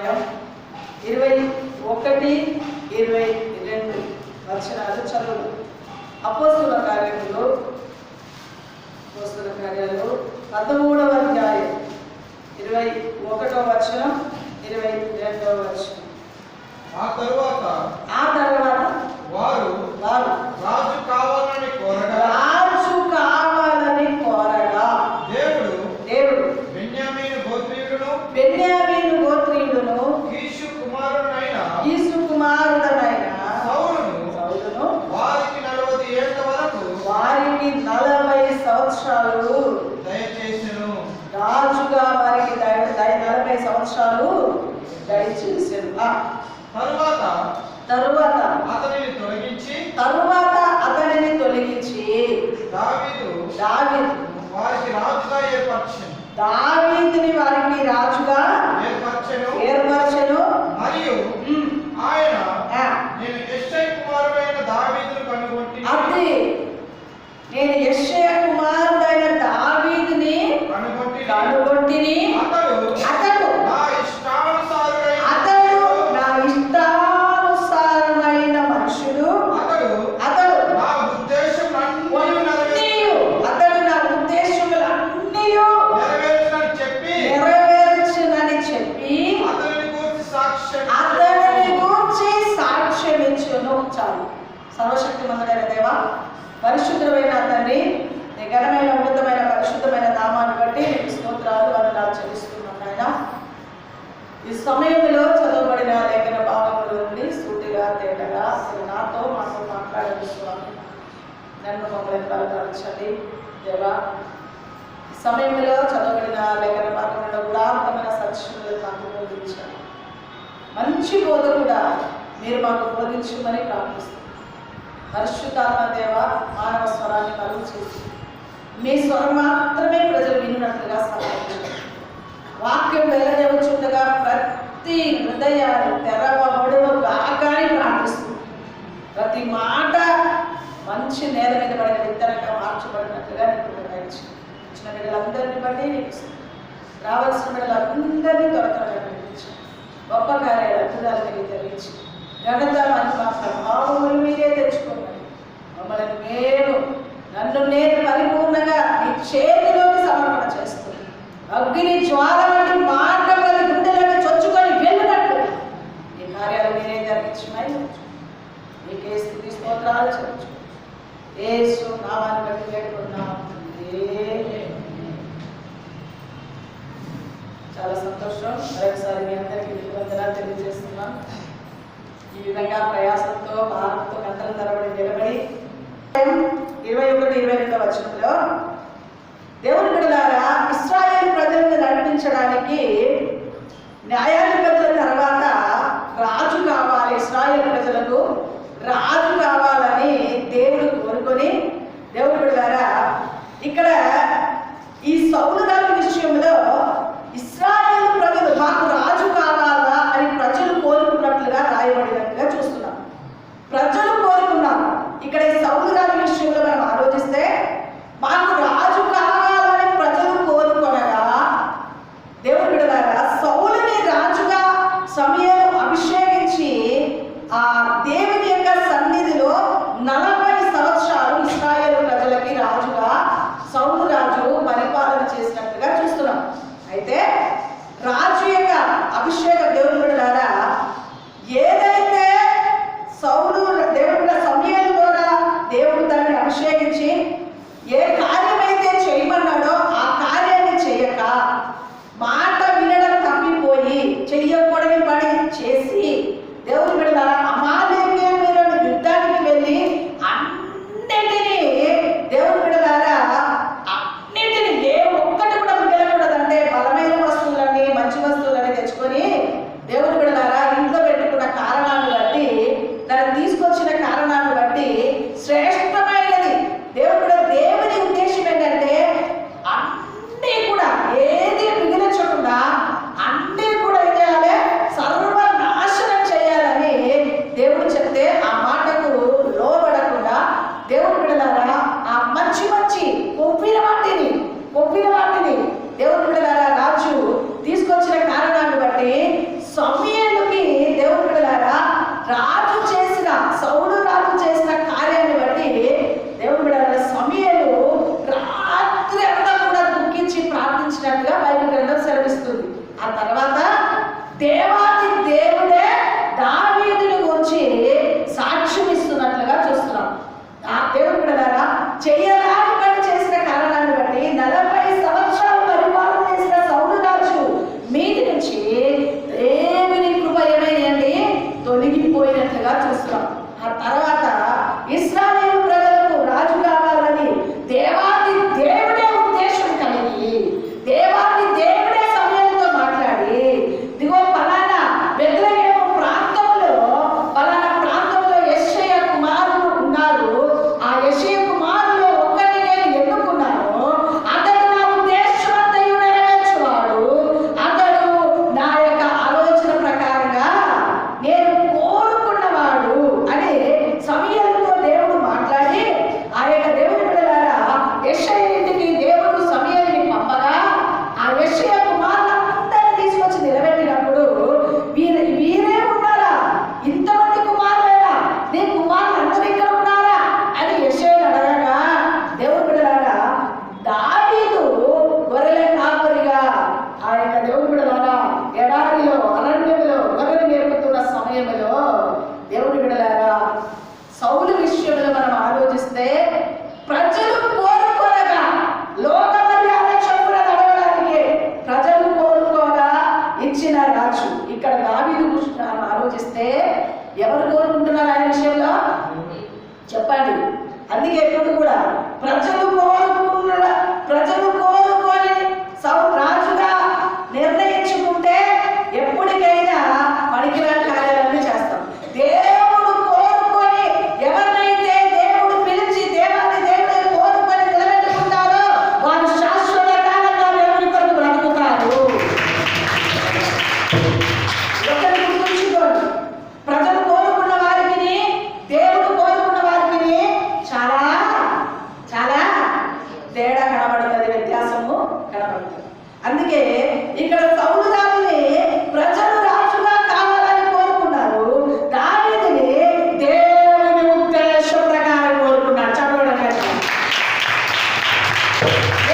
అధ్యాయం 21, 22 వచనాలు చదువు. అపోస్తుల కార్యాలు 13వ అధ్యాయం 21వ వచనం 22వ వచనం. ఆ తరువాత వారు రాజు కావాలని కోరగా దేవుడు బెన్యామీను గోత్రీయుడును కీషు కుమారుడైన సౌలును వారికి 40 సంవత్సరాలు దయచేసెను. రాజుగా వారికి 40 సంవత్సరాలు దయచేసెను. తరువాత అతనిని తొలగించి దావీదు వారికి రాజుగా ఏర్పరచెను. దావీదుని వారికి రాజుగా ఏర్పరచెను. మరియు ఆయన నేను యెష్షయి కుమారుడైన దావీదును కనుగొంటిని. అది నేను యెష్షయి కుమారుడైన దావీదుని కనుగొంటిని. అతడు నా ఇష్టానుసారమైన మనుషుడు. అతడు నా ఉద్దేశములన్నీ నెరవేర్చునని చెప్పి అతనిని గూర్చి సాక్ష్యమిచ్చును. చాలు. సర్వశక్తిమంతుడైన దేవా, పరిశుద్ధమైన తండ్రి, నీ ఘనమైన ఉన్నతమైన పరిశుద్ధమైన నామాన్ని బట్టి నీకు స్తోత్రాలు వందనాలు చెల్లిస్తున్నాను నాయన. ఈ సమయంలో చదవబడిన లేఖన భాగముల నుండి సూటిగా తేటగా మాతో మాట్లాడండి స్వామి. నన్ను మమ్మల్ని బలపరచండి దేవా. ఈ సమయంలో చదవబడిన లేఖన భాగంలో గుణాత్మకమైన సత్యములు మాకు బోధించాలి. మంచి బోధ కూడా మీరు మాకు బోధించమని ప్రార్థిస్తున్నాను. పరిశుద్ధాత్మ దేవ, మానవ స్వరాన్ని కలుగు చేసి మీ స్వరం మాత్రమే ప్రజలు విన్నట్లుగా సహాయించండి. వాక్యం వెళ్ళదేవచ్చుండగా ప్రతి హృదయాలు తెరవబడును కాకని ప్రార్థిస్తుంది. ప్రతి మాట మంచి నేల మీద పడిన విత్తనంగా మార్చబడినట్లుగా నీకు నిర్ణయించి ఇచ్చిన బిడ్డలందరినీ బట్టి నీకు రావాల్సిన బిడ్డలందరినీ త్వరగా నడిపించి గొప్ప కార్యాలు అద్భుతాలు మీకు తెలియచి ఘనత మహిమ ప్రభావములు మీరే తెచ్చుకోమని మమ్మల్ని నన్ను నేను పరిపూర్ణంగా నీ చేతిలోకి సమర్పణ చేస్తున్నాను. అగ్ని జ్వాల వంటి మాట ప్రతి గుండెలకు చొచ్చుకొని వెళ్ళినట్లు ఈ కార్యాలు మీరే జరిగించమని మీకే స్థితి స్తోత్రాలు చెల్లించు. యేసు నామాన్ని బట్టి వేడుకున్నాం. చాలా సంతోషం. మరొకసారి మీ అందరికీ వందనాలు తెలియజేస్తున్నాం. ఈ విధంగా ప్రయాసంతో భారంతో గంటల తరబడి నిలబడి 21, 22 వచనంలో దేవుని బిడ్డలారా, ఇశ్రాయేలు ప్రజలను నడిపించడానికి న్యాయాధిపతుల తర్వాత రాజు కావాలి. ఇశ్రాయేలు ప్రజలకు రాజు కావాలని దేవుడు కోరుకొని దేవుని బిడ్డలారా ఇక్కడ ఈ సౌలు గారి విషయంలో ఇశ్రాయేలు ప్రజలు మాకు రాజు కావాలా అని ప్రజలు కోరుకున్నట్లుగా రాయబడినట్లుగా చూస్తున్నాం. ప్రజలు కోరుకున్నారు. ఇక్కడ ఈ సౌలు గారి విషయంలో మనం ఆలోచిస్తే మాకు రాజు కావాలని ప్రజలు కోరుకొనగా దేవుని బిడ్డలారా, సౌలుని రాజుగా సమూయేలు అభిషేకించి ఆ దేవుని యొక్క సన్నిధిలో 40 సంవత్సరాలు ఇశ్రాయేలు ప్రజలకి రాజుగా సౌలు రాజు పరిపాలన చేసినట్లుగా చూస్తున్నాం. అయితే రాజు యొక్క అభిషేకం దేవుని బిడ్డలారా, ఏదైతే సౌలు దేవుడు సమూయేలు ద్వారా దేవుడు దాన్ని అభిషేకించి ఏ కార్యమైతే చేయమన్నాడో ఆ కార్యాన్ని చేయక మాట వినడం తప్పిపోయి చెయ్యకూడని పని చేసి దేవుని బిడ్డలారా అమాలేకీయులైన యుద్ధానికి వెళ్ళి అన్నిటినీ దేవుని బిడ్డలారా అన్నిటినీ ఏ ఒక్కటి కూడా మిగలకూడదంటే బలమైన వస్తువులని మంచి వస్తువులని తెచ్చుకొని దేవుని బిడ్డలారా ఇంట్లో పెట్టుకున్న కారణాన్ని బట్టి తను తీసుకొచ్చిన కారణాన్ని బట్టి శ్రేష్టమైనది దేవుని ఉద్దేశం ఏంటంటే అన్నీ కూడా ఏది మిగిలించకుండా అన్నీ కూడా ఏం చేయాలి, సర్వనాశనం చేయాలని దేవాది దేవుడే దావీదుని గురించి సాక్ష్యం ఇస్తున్నట్లుగా చూస్తున్నాం. ఆ దేవుడు కూడా చెయ్యరాని పని చేసిన కారణాన్ని బట్టి 40 సంవత్సరాలు పరిపాలన చేసిన సౌలు రాజు మీది నుంచి దేవుని కృప ఏమైంది తొలగిపోయినట్లుగా చూస్తున్నాం. ఆ తర్వాత ఇశ్రాయేలు ప్రజలకు రాజు కావాలని దేవాది దేవుడే ఉద్దేశం కలిగి దేవాది దేవుడే సమయంతో మాట్లాడి దిగో పలానా బెత్లెహేము ప్రాంతంలో యెషయా కుమారులు ఉన్నారు, ఆ యెషయా కుమారులో ఒక్కరిని నేను ఎన్నుకున్నాను, అతడు నా ఉద్దేశం అంతయు నెరవేర్చువాడు, అతడు నా యొక్క ఆలోచన ప్రకారంగా నేను కోరుకున్నవాడు అని సమయంతో దేవుడు మాట్లాడి ఆ యొక్క దేవుని బిడ్డలారా యెషయా ఇంటికి దేవుడు సమయాన్ని పంపగా ఆ యెషయా కుమారులందరినీ తీసుకొచ్చి నిలబెట్టినప్పుడు వీరే ఉన్నారా, ఇంతమంది కుమారులేనా, నీ కుమారులు అందరూ ఇక్కడ ఉన్నారా అని యెషయాను అడగగా దేవుని బిడ్డలారా దావీదు గొర్రెల కాపరిగా ఆ యొక్క దేవుని బిడ్డలారా ఎడారిలో అరణ్యంలో గొర్రెలు మేపుతున్న సమయంలో దేవుని బిడ్డలారా సౌలు విషయంలో మనం ఆలోచిస్తే ప్రజలు కోరుకోనగా లోక మర్యాద చొప్పున నడవడానికి ప్రజలు కోరుకోగా ఇచ్చిన రాజు. ఇక్కడ దావీదు గురించి ఆలోచిస్తే ఎవరు కోరుకుంటున్నారు ఆయన విషయంలో చెప్పండి. అందుకే ఎప్పుడు కూడా ప్రజలు కోరుకొని రాజుగా నిర్ణయించుకుంటే ఎప్పటికైనా పనికిరాని కార్యాలన్నీ చేస్తాం. దేవుడు కోరుకొని ఎవరినైతే దేవుడు పిలిచి దేవాది దేవుడు కోరుకొని నిలబెట్టుకుంటారో వారు శాశ్వత కాలంగా దేవుని కొరకు బ్రతుకుతారు. ఒకరి గుర్తుంచుకోండి, ప్రజలు కోరుకున్న వారికి దేవుడు కోరుకున్న వారికి చాలా చాలా తేడా కనబడుతుంది, వ్యత్యాసము కనబడుతుంది. అందుకే ఇక్కడ సౌలు రాజుని ప్రజలు రాజుగా కావాలని కోరుకున్నారు, దావీదుని దేవుని ఉద్దేశం ప్రకారం కోరుకున్నారు. చదవడం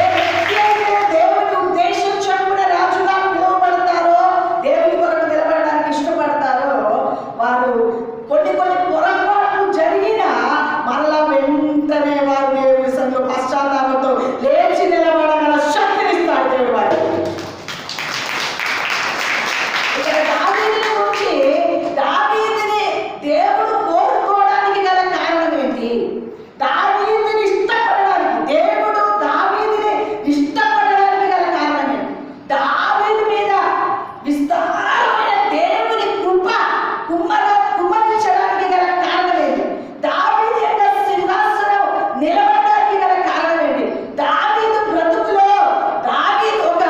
ఏ వ్యక్తి అయితే దేవుని ఉద్దేశం చొప్పున రాజుగా పిలువబడతారో దేవుని కొరకు నిలబడడానికి ఇష్టపడతారో వారు కొన్ని పొరపాట్లు జరిగినా మరలా వెంటనే వారు దేవుని సన్నిధిలో పశ్చాత్తాపంతో లేచి నిలబడగల శక్తిని ఇస్తాడు దేవుడు వారికి. ఇక్కడ దావీదుని గురించి దావీదుని దేవుడు కోరుకోవడానికి గల కారణం ఏంటి? దావీదుని ఇష్టపడడానికి దేవుడు దావీదుని ఇష్టపడడానికి గల కారణం ఏంటి? దావీదు మీద విస్తారమైన దేవుని కృప కుమ్మరించడానికి గల కారణం ఏంటి? దావీదు యొక్క సింహాసనం నిలబడడానికి గల కారణం ఏంటి? దావీదు బ్రతుకులో దావీదు ఒక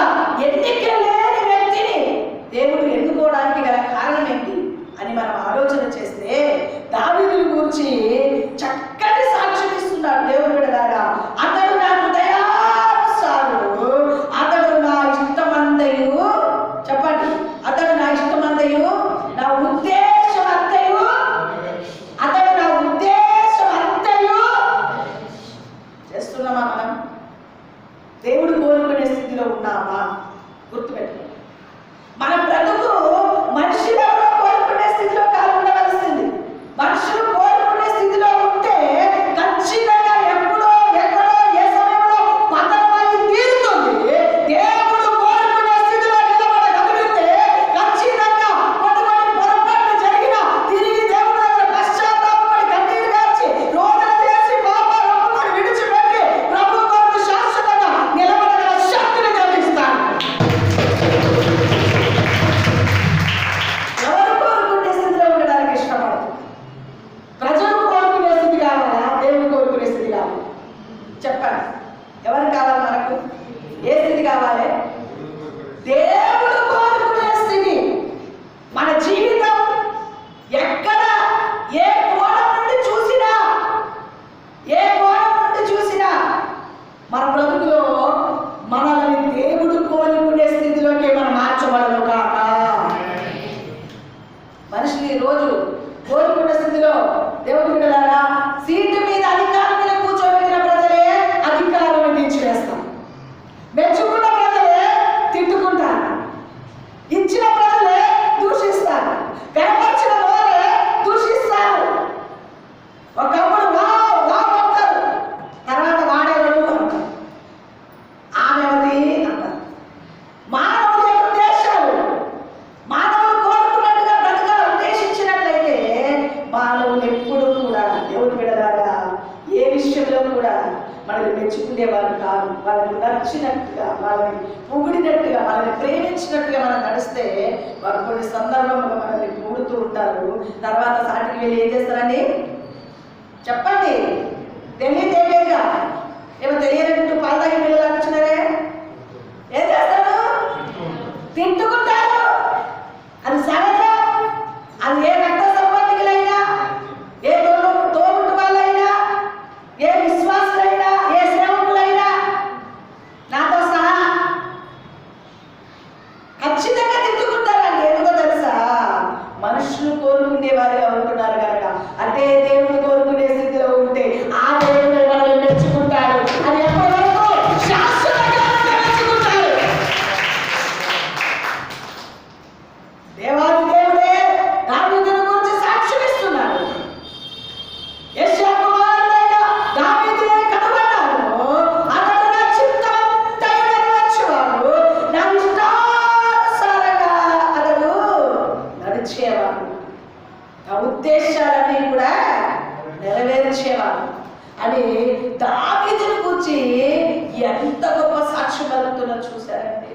ఎన్నిక లేని వ్యక్తిని దేవుడు ఎన్నుకోవడానికి గల కారణం ఏంటి అని మనం ఆలోచన చేస్తే దావీదుని గురించి చక్కటి సాక్ష్యం ఇస్తున్నాడు దేవుడు బిడ్డలారా. అతడు నా హృదయానుసారుడు, అతడు నా ఇష్టమంతయు చెప్పండి, అతడు నా ఇష్టమంతయు నా ఉద్దేశం అంతయు అతడు నా ఉద్దేశం అంతయు చేస్తున్నామా? మనం దేవుడు కోరుకునే స్థితిలో ఉన్నామా? గుర్తుపెట్టుకోండి, మన బ్రతుకు మనుషులు ఎవరో కోరుకునే స్థితిలో కాదు ఉండవలసింది. మనుషులు కోరుకునే స్థితిలో ఉంటే ఖచ్చితంగా ఎప్పుడో ఎక్కడో ఏ సమయంలో పతనమై తీరుతుంది. దేవుడు కోరుకునే స్థితిలో నిలబడగలిగితే ఖచ్చితంగా కొన్ని పొరపాట్లు జరిగినా తిరిగి దేవుడి దగ్గర పశ్చాత్తాపపడి కన్నీరు గార్చి రోదన చేసి పాపాలు ఒప్పుకొని విడిచిపెట్టి ప్రభు కొరకు శాశ్వతంగా నిలబడగల శక్తిని కలిగిస్తాడు. ఎవరు కోరుకునే స్థితిలో ఉండడానికి ఇష్టపడతారు? ప్రజలు కోరుకునే స్థితి కావాలా, దేవుడు కోరుకునే స్థితి కావాలా? చెప్పండి, ఎవరు కావాలి మనకు? ఏ స్థితి కావాలి? దేవుడు కోరుకునే స్థితి. మన జీవితం ఎక్కడ ఏ కోణం నుండి చూసినా మన బ్రతుకులో మనల్ని దేవుడు కోరుకునే స్థితిలోకి మనం మార్చబడను కాక. మనిషిని రోజు కోరుకునే స్థితిలో దేవుడు బిడ్డలారా సీటు మీద అధికారం మీద కూర్చోబెట్టిన ప్రజలే అధికారం దించివేస్తాం, మెచ్చుకున్న ప్రజలే తిట్టుకుంటారు, ఇచ్చిన ప్రజలే మెచ్చుకునేవారు కాదు. వాళ్ళకి నచ్చినట్టుగా, వాళ్ళని పొగిడినట్టుగా, వాళ్ళని ప్రేమించినట్టుగా మనం నడిస్తే వారు కొన్ని సందర్భంలో మనల్ని పొగుడుతూ ఉంటారు. తర్వాత సాటికి వెళ్ళి ఏం చేస్తారండి చెప్పండి? తెలియదేగా ఏమో తెలియనట్టు పాలు తాగి పిల్లలు వచ్చినారే ఏం చేస్తారు? తింటుకుంటారు. అది సహజం. అది ఏ రక్త సంబంధికులైనా, ఏ తోబుట్టు వాళ్ళైనా, ఏ విశ్వాసులైనా, ఏ సేవకులైనా నాతో సహా ఖచ్చితంగా తిట్టుకుంటారండి. ఎందుకో తెలుసా? మనుషులు కోరుకునే వారిగా ఉంటున్నారు కనుక. అంటే దేవుడు కోరుకునే స్థితిలో ఉంటే ఆ దేవుడు మనల్ని మెచ్చుకుంటాడు. అది ఎప్పటి వరకు? శాశ్వతంగా మెచ్చుకుంటాడు. దేవాది దేవుడే దావీదును గురించి సాక్ష్యం ఇస్తున్నాడు. యెషయా కుమారుడైన దావీదునే కనుగొన్నాను. అతడు నా చిత్తమంతయు నెరవేర్చువాడు. నా ఇష్టానుసారంగా అతడు నడిచేవాడు. నా ఉద్దేశాలన్నీ కూడా నెరవేర్చేవాడు అని దావీదును గురించి ఎంత గొప్ప సాక్ష్యం పలుకుతున్నా చూశారండి.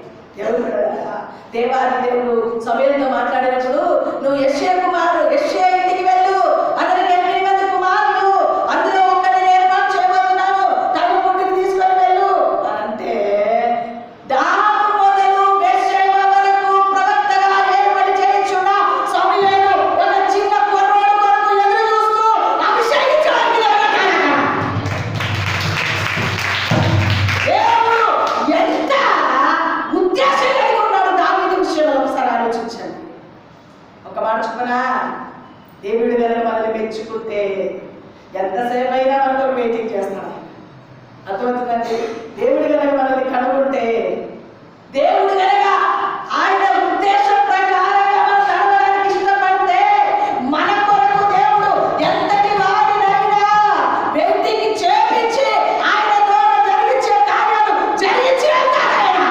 దేవాది దేవుడు సమయంతో మాట్లాడినప్పుడు, నువ్వు యెషయా ఇంటికి వెళ్ళు, అతనికి 8 మంది కుమారులు, అందులో ఒక్కరిని ఏర్పాటు చేయబోతున్నాను, తన పుట్టికి తీసుకొని వెళ్ళు అని అంటే, దాను మొదలు బెత్షెబా వరకు ప్రవక్తగా ఏర్పాటు చేయించున్న సమూయేలు ఒక చిన్న కుర్రోడు కొరకు ఎదురు చూస్తూ అభిషేకించడానికి నిలబడ్డాడు. దేవుడు ఎంత ఉద్దేశం కలిగి ఉన్నాడు దావీదు విషయంలో ఒకసారి ఆలోచించండి. ఒక మాట చెప్పనా? దేవుడు కనుక మనల్ని మెచ్చుకుంటే ఎంతసేపు అయినా మనతో వెయిటింగ్ చేస్తాడు. అర్థమవుతుందండి? దేవుడు కనుక మనల్ని కనుగొంటే, దేవుడు కనుక ఆయన ఉద్దేశం ప్రకారంగా మనం నడవడానికి ఇష్టపడితే, మన కొరకు దేవుడు ఎంతటి వాడినైనా వ్యక్తికి చేపించి ఆయన ద్వారా జరిగించే కార్యాలు జరిగించేస్తాడాయన.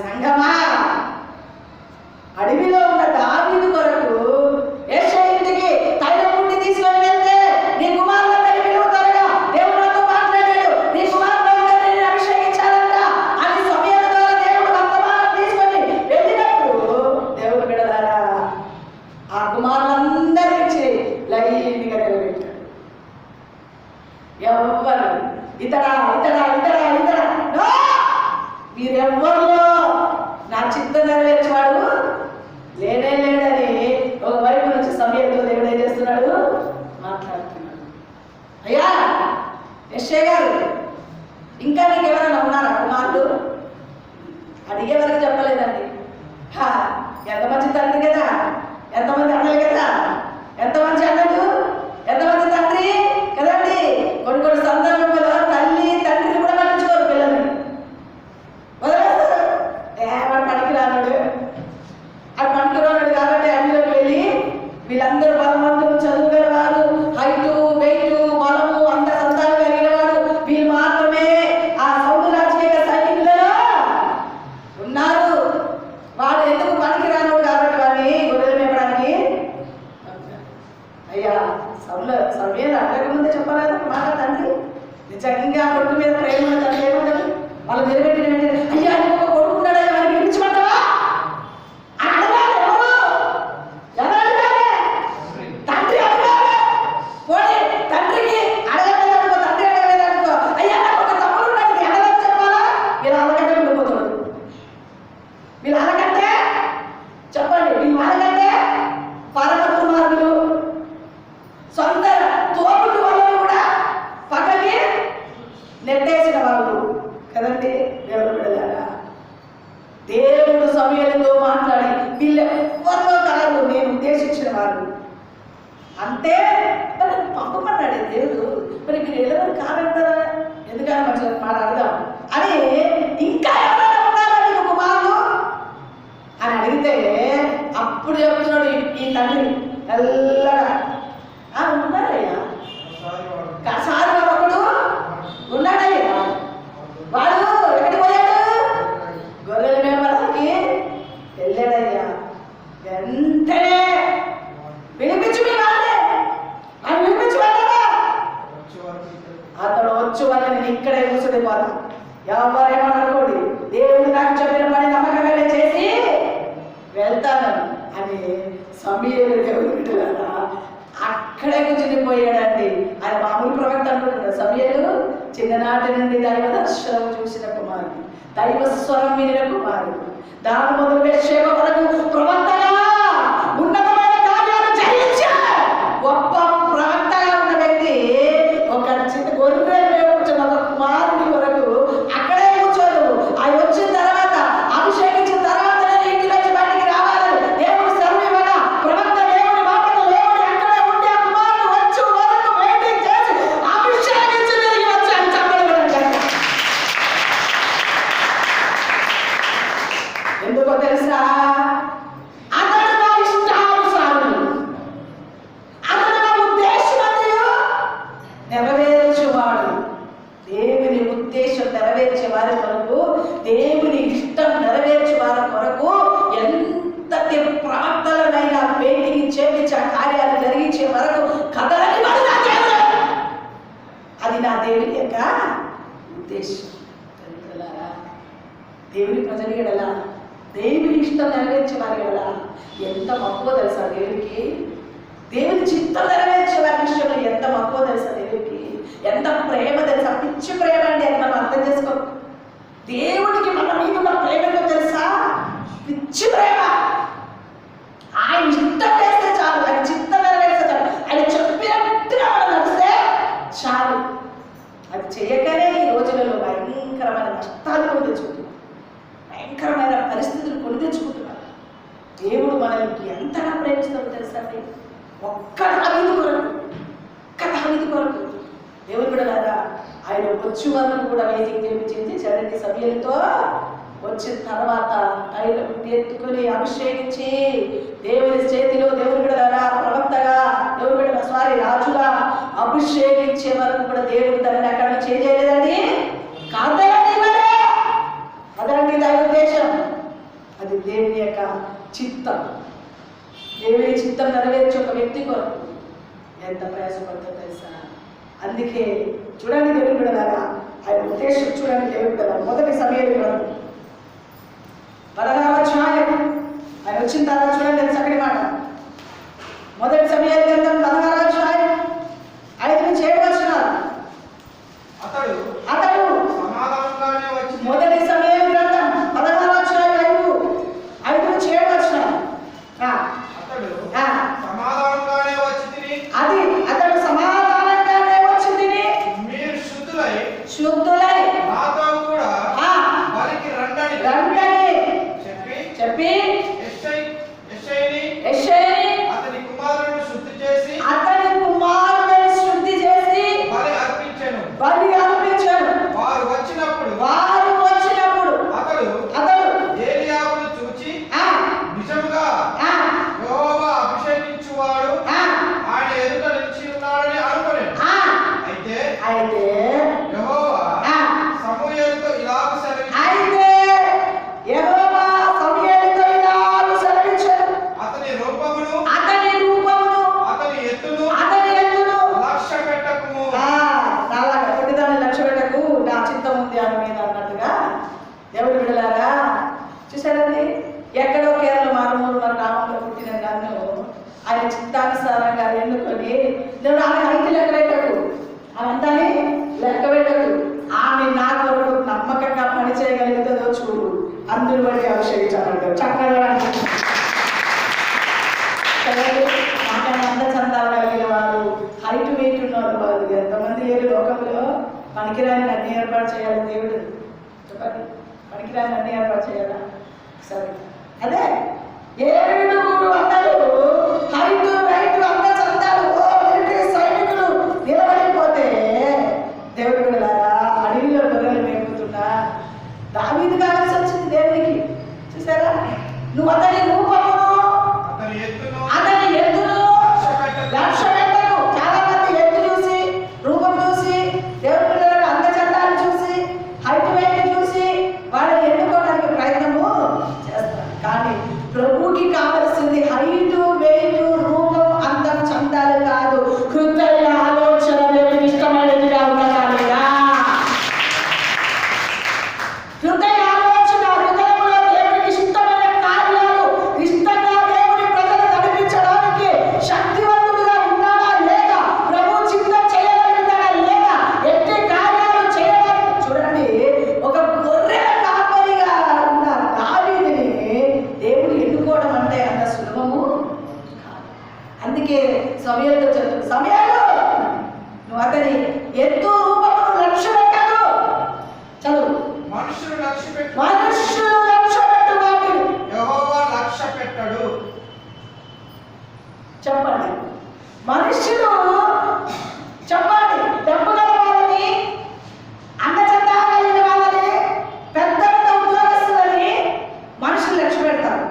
సంఘమా, అడవిలో ఉన్న దావీదు కొరకు యెషయా ఇంటికి తైలం పుట్టి తీసుకొని వెళ్తే, నీ కుమారులందరినీ పిలువు త్వరగా, దేవుడు నాతో మాట్లాడాడు, నీ కుమారులందరినీ నేను అభిషేకించాలంట అని సమయం ద్వారా దేవుడు వర్తమానం తీసుకొని వెళ్ళినప్పుడు, దేవుడు బిడ్డలారా ఆ కుమారులందరికీ లైన్గా నిలబెట్టాడు. ఎవ్వరు ఇతడా నో, మీరెవ్వరిలో నా చిత్తం నెరవేర్చేవాడు లేడని ఒకవైపు నుంచి సమయంతో దేవుడు ఏం చేస్తున్నాడు? మాట్లాడుతున్నాడు. అయ్యా యెషయా గారు, ఇంకా నీకు ఎవరైనా ఉన్నారా కుమారుడు? అడిగే వరకు చెప్పలేదండి. ఎంత మంచి తండ్రి కదా, ఎంతమంది అన్నలు కదా, ఎంత మంచి అన్నలు, ఎంతమంది తండ్రి కదండి. కొన్ని సందర్భంలో తల్లి తండ్రిని కూడా పట్టించుకోరు పిల్లల్ని, వదిలేస్తారు. వాడు పనికిరానాడు, అది పనికిరానాడు కాబట్టి అన్నిలోకి వెళ్ళి వీళ్ళందరూ బలవంతులు, చదువుకునే వారు, హైటు వెయిట్ బలము అంత సంతానం కలిగిన వాడు, వీళ్ళు మాత్రమే ఆ సౌండ్ రాజకీయ సైనికులలో ఉన్నారు. వాడు ఎందుకు పనికిరానాడు కాబట్టి వాడిని గొర్రెలు మేపడానికి. అయ్యా సమయం అడగకముందే చెప్పాలి మాట తండ్రి. నిజంగా కొడుకు మీద ప్రేమ ఉన్న తండ్రి ఏమంటారు? వాళ్ళు నిలబెట్టిన వెంటనే, అయ్యా ఇంకొక కొడుకున్నాడా, వాడిని పిలిచిమంటావా అని అడగాలి. ఎవరు అడగాలి? తండ్రి అడగాలి. పోనీ తండ్రికి అడగలేదనుకో, తండ్రి అడగలేదనుకో, అయ్యా నాకు ఒక తమ్ముడు ఉన్నాడు, నీ అడగని చెప్పాలా? వీళ్ళు అలకంటే ఉండిపోతాడు. వీళ్ళు అలకంటే చెప్పండి, వీళ్ళు అలకంటే పరమ కుమారులు, సొంత తోపుడు వాళ్ళని కూడా పక్కకి నెట్టేసిన వాళ్ళు కదండి. దేవుడు బిడ్డలారా, దేవుడు సమూయేలుతో మాట్లాడి వీళ్ళెవ్వరిలో కాదు నేను ఉద్దేశించిన వారు అంటే మరి పంపమన్నాడు దేవుడు. మరి మీరు ఎవరు కాదంటారా? ఎందుకని మంచి మాట అడదాం అని, ఇంకా ఎవరైనా ఉన్నారా నీకు కుమారులు అని అడిగితే అప్పుడు చెప్తున్నాడు ఈ తండ్రి ఎల్లగా ఉన్నారయ్యా, కసారి ఒకడు ఉన్నాడయ్యా. వాడు ఎక్కడికి పోయాడు? గొర్రెల మేపడానికి వెళ్ళాడయ్యా. వెంటనే వినిపించు మీ వాళ్ళే అని వినిపించి వెళ్ళాడా? అతడు వచ్చి ఇక్కడే కూర్చుండిపోతాం. ఎవరేమనుకోండి, దేవుడు నాకు చెప్పిన పని నమ్మకంగానే చేసి వెళ్తాను అని సమూయేలు దేవుడు బిడ్డలారా అక్కడే కూర్చునిపోయాడండి. ఆయన మామూలు ప్రవక్త అనుకుంటున్నాడు. సమూయేలు చిన్ననాటి నుండి దైవ దర్శనం చూసిన కుమారుడు, దైవ స్వరం వినిన కుమారుడు, దాని మొదలు వేషేవ వరకు ప్రవక్తగా ఉన్నతమైన కార్యాలు జరిగించే గొప్ప ప్రవక్తగా ఉన్న వ్యక్తి ఒక చిన్న గొర్రె కూర్చున్న ఒక కుమారుడి వరకు అక్కడే కూర్చోడు. ఆయన వచ్చిన తర్వాత అభిషేకించిన తర్వాత ఇంటిలోంచి బయటికి రావాలి. దేవుడు సర్వీవగా ప్రవక్త దేవుడి మాటలు దేవుడు అక్కడే ఉండి ఆ కుమారుడు వచ్చి వరకు వెయిటింగ్ చేసి అభిషేకించి తిరిగి వచ్చాడు. చెప్పలేదు. ఎందుకో తెలుసా? అతడు నా ఇష్టానుసారుడు, అతడు నా ఉద్దేశమంతయు నెరవేర్చువాడు. దేవుని ఉద్దేశం నెరవేర్చే వారి కొరకు, దేవుని ఇష్టం నెరవేర్చే వారి కొరకు ఎంతటి ప్రవక్తలనైనా వేటికి చేపించి ఆ కార్యాలు జరిగించే వరకు కదలని వాడు నా దేవుడు. అది నా దేవుని యొక్క ఉద్దేశం. దేవుని ప్రజలు ఎడలా, దేవుని ఇష్టం నెరవేర్చే వారి ఎడలా ఎంత మక్కువ తెలుసా దేవునికి? దేవుని చిత్తం నెరవేర్చే వారి విషయంలో ఎంత మక్కువ తెలుసా దేవునికి? ఎంత ప్రేమ తెలుసా? పిచ్చి ప్రేమ అండి. అది మనం అర్థం చేసుకో. దేవుడికి మన మీద ఉన్న ప్రేమ ఏంటో తెలుసా? పిచ్చి ప్రేమ. ఆయన ఇష్టం చేస్తే చాలు, ఆయన చిత్తం నెరవేర్స్తే చాలు, ఆయన చెప్పినట్టుగా మనం నడిస్తే చాలు. అది చేయకనే ఈ రోజులలో భయంకరమైన నష్టాలు కొని తెచ్చుకుంటున్నారు, భయంకరమైన పరిస్థితులు కొని తెచ్చుకుంటున్నారు. దేవుడు మనల్ని ఎంతగా ప్రేమిస్తాడో తెలుసా అండి? ఒక్క దావీదు కొరకు దేవుడు కూడా కదా ఆయన వచ్చి వరకు కూడా వేదిక చేయించింది. చరణి సభ్యులతో వచ్చిన తర్వాత ఆయన ఎత్తుకొని అభిషేకించి దేవుని చేతిలో దేవుని బిడ్డలారా ప్రవక్తగా దేవుని బిడ్డ రాజుగా అభిషేకించే వరకు కూడా దేవుడు తనని అక్కడ చేయలేదండి. అదండి దైవ ఉద్దేశం. అది దేవుని యొక్క చిత్తం. దేవుని చిత్తం నెరవేర్చే ఒక వ్యక్తి కొరకు ఎంత ప్రయాసపడుతుందో తెలుసా? అందుకే చూడండి దేవుని బిడ్డలారా, ఆయన ఉద్దేశం చూడండి దేవుని బిడ్డలారా. మొదటి సమూయేలు గ్రంథం 16వ అధ్యాయం. ఆయన వచ్చిన తర్వాత చూడండి ఎంత చక్కటి మాట. మొదటి సమూయేలు గ్రంథం 16వ అధ్యాయం 5-7 వచనాలు. అతడు మొదటి సమూయేలు గ్రంథం 16వ అధ్యాయం 5-7 వచనాలు. అతడు సమాధానంగానే వచ్చి తిని మీరు శుద్ధులై నాతో కూడా వారికి రండని చెప్పి యెషయని అతని కుమారుని శుద్ధి చేసి బలి అర్పించెను. వారు వచ్చినప్పుడు అతడు ఏలీయాబును చూచి నిజముగా యెహోవా అభిషేకించువాడు ఆయన ఎదుట నిలిచి ఉన్నాడని అనుకొనెను. అయితే యెహోవా సమూయేలుతో ఇలాగు సెలవిచ్చెను. అతని రూపమును అతని ఎత్తును లక్ష్య పెట్టకుము. లక్ష్య పెట్టకు, నా చిత్తం ఉంది ఆమె మీద అన్నట్టుగా. దేవుడి బిడ్డలారా చూసారండి, ఎక్కడో కేరళ మారుమూల గ్రామంలో పుట్టిన నన్ను ఆయన చిత్తానుసారంగా ఎన్నుకొని దేవుడు ఆమె హైట్ లెక్క పెట్టకు, అవంతాన్ని లెక్క పెట్టకు, ఆమె నా కొరకు నమ్మకంగా పని చేయగలుగుతుందో చూడు, అందుని బట్టి అభిషేకించాలంటారు. చక్కగా నాకన్నా అంత చందాలు కలిగిన వారు, హైట్ వెయిట్ ఉన్నవారు వారు ఎంతమంది లేరు లోకంలో. పనికిరాని అన్ని ఏర్పాటు చేయాలి దేవుడు. చెప్పండి, పనికిరాని అన్ని ఏర్పాటు చేయాలా? సరే, అదే 7 అందరూ హైట్ వెయిట్ అంత చందాలు సైనికులు నిలబడిపోతే దేవుడు బిడ్డలారా అడవిలో గొర్రెలు మేపుతున్నా దావీదు కావాల్సి వచ్చింది దేవునికి. చూసారా, నువ్వు అతని రూపమును అతని ఎత్తును లక్ష్య పెట్టకు. చాలా మంది ఎత్తు చూసి, రూపం చూసి, దేవుడి పిల్లలను అంద చందాలు చూసి, హైట్ వెయిట్ చూసి వాళ్ళని ఎన్నుకోవడానికి ప్రయత్నము చేస్తారు. కానీ ప్రభుకి కావలసింది హైట్ వెయిట్ రూపం అందం చందాలు కాదు, హృదయ ఆలోచన దేవునికి ఇష్టమైనదిగా ఉండాలి. అందుకే సమయంతో చెప్తుంది, సమయాలు నువ్వు అతని ఎత్తు రూపమును లక్ష్య పెట్టాడు. చదువు. మనుషులు లక్ష్య పెట్టు వాటిని యెహోవా లక్ష్య పెట్టడు. చెప్పండి. మనుషులు చెప్పండి, డబ్బు గల వాళ్ళని, అందచందా కలిగిన వాళ్ళని, పెద్ద పెద్ద ఉద్యోగస్తులని మనుషులు లక్ష్య పెడతారు.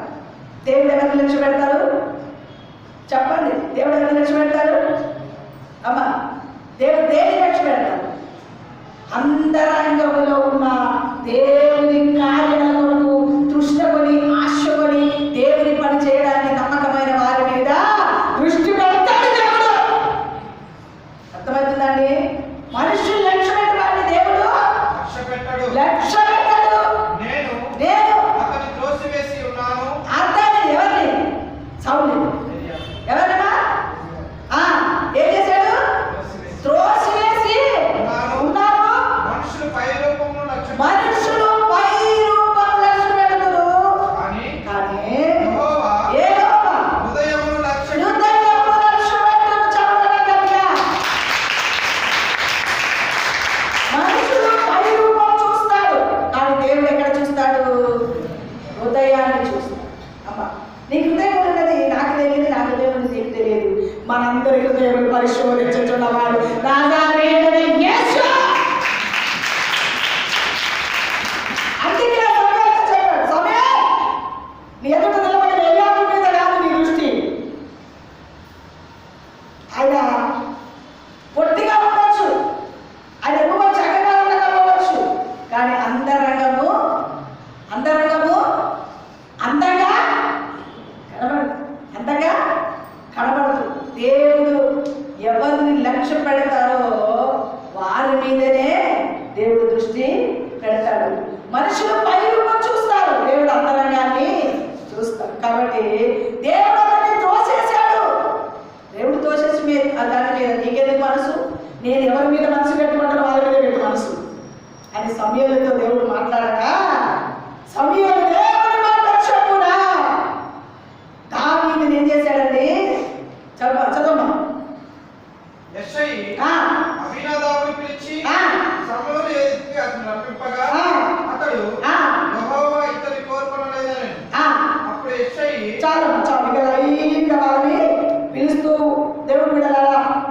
దేవుడు ఎవరిని లక్ష్య పెడతారు? చెప్పండి. దేవుడు ఎవరిని లక్ష్య పెడతారు? అమ్మా, దేవుడు దేని లక్ష్య పెడతారు? అంతరంగంలో ఉన్న దేవుని కార్యాలను దృష్టికొని ఆశకొని దేవుని పని చేయడానికి నమ్మకమైన వారి మీద దృష్టి పెడతాడు దేవుడు. అర్థమవుతుందండి? మనుషులు లక్ష్య పెట్టాలని దేవుడు లక్ష్య పెట్టాడు. నేను అతన్ని త్రోసివేసి ఉన్నాను. అతన్ని ఎవరిని? సౌలు. ఎవరమ్మా? ఏం చేశాడు? త్రోసివేసి ఉన్నాను. మనుషులు పై రూపమును లక్ష్య పెడతారు. కానీ యెహోవా హృదయమును లక్ష్య పెట్టును. చెప్పడం కదా, మనుషులు పై రూపం చూస్తాడు, కానీ దేవుడు ఎక్కడ చూస్తాడు? హృదయాన్ని చూస్తాడు. అమ్మా, నీ హృదయం ఉన్నది నాకు తెలియదు, నా హృదయం ఉన్నది నీకు తెలియదు. మనందరి హృదయం పరిశోధించుచున్నవాడు నాజరేయుడైన యేసు. అందుకే సమయంతో చెప్పాడు, సమయం నీ ఎదుట నిలబడిన ఎలియాబు మీద కాదు నీ దృష్టి. ఆయన పొట్టిగా ఉండొచ్చు, ఆయన రూపం చక్కగా ఉండకపోవచ్చు, కానీ అంతరంగము అందంగా కనబడదు. దేవుడు ఎవరిని లక్ష్య పెడతారో వారి మీదనే దేవుడు దృష్టి పెడతాడు. మనుషులు పై రూపం చూస్తారు, దేవుడు అంతరంగాన్ని చూస్తాడు. కాబట్టి దేవుడు అతన్ని తోసేశాడు. దేవుడు తోసేసి దాని మీద నీకెందుకు మనసు? నేను ఎవరి మీద మనసు పెట్టుకుంటానో వాళ్ళ మీద పెట్టు మనసు అని సమూయేలుతో దేవుడు మాట్లాడగా, సమూయేలు దేవుని మాట చెప్పునా దావీదుని ఏం చేశాడండి? చదవమ్మా. యెషయి అబీనాదాబును పిలిచి సమూయేలు ఎదుటికి అతను రప్పింపగా అతడు యెహోవా ఇతని కోరుకొనలేదని. అప్పుడు యెషయి చాలు ఇక వాళ్ళని పిలుస్తూ దేవుడి మీద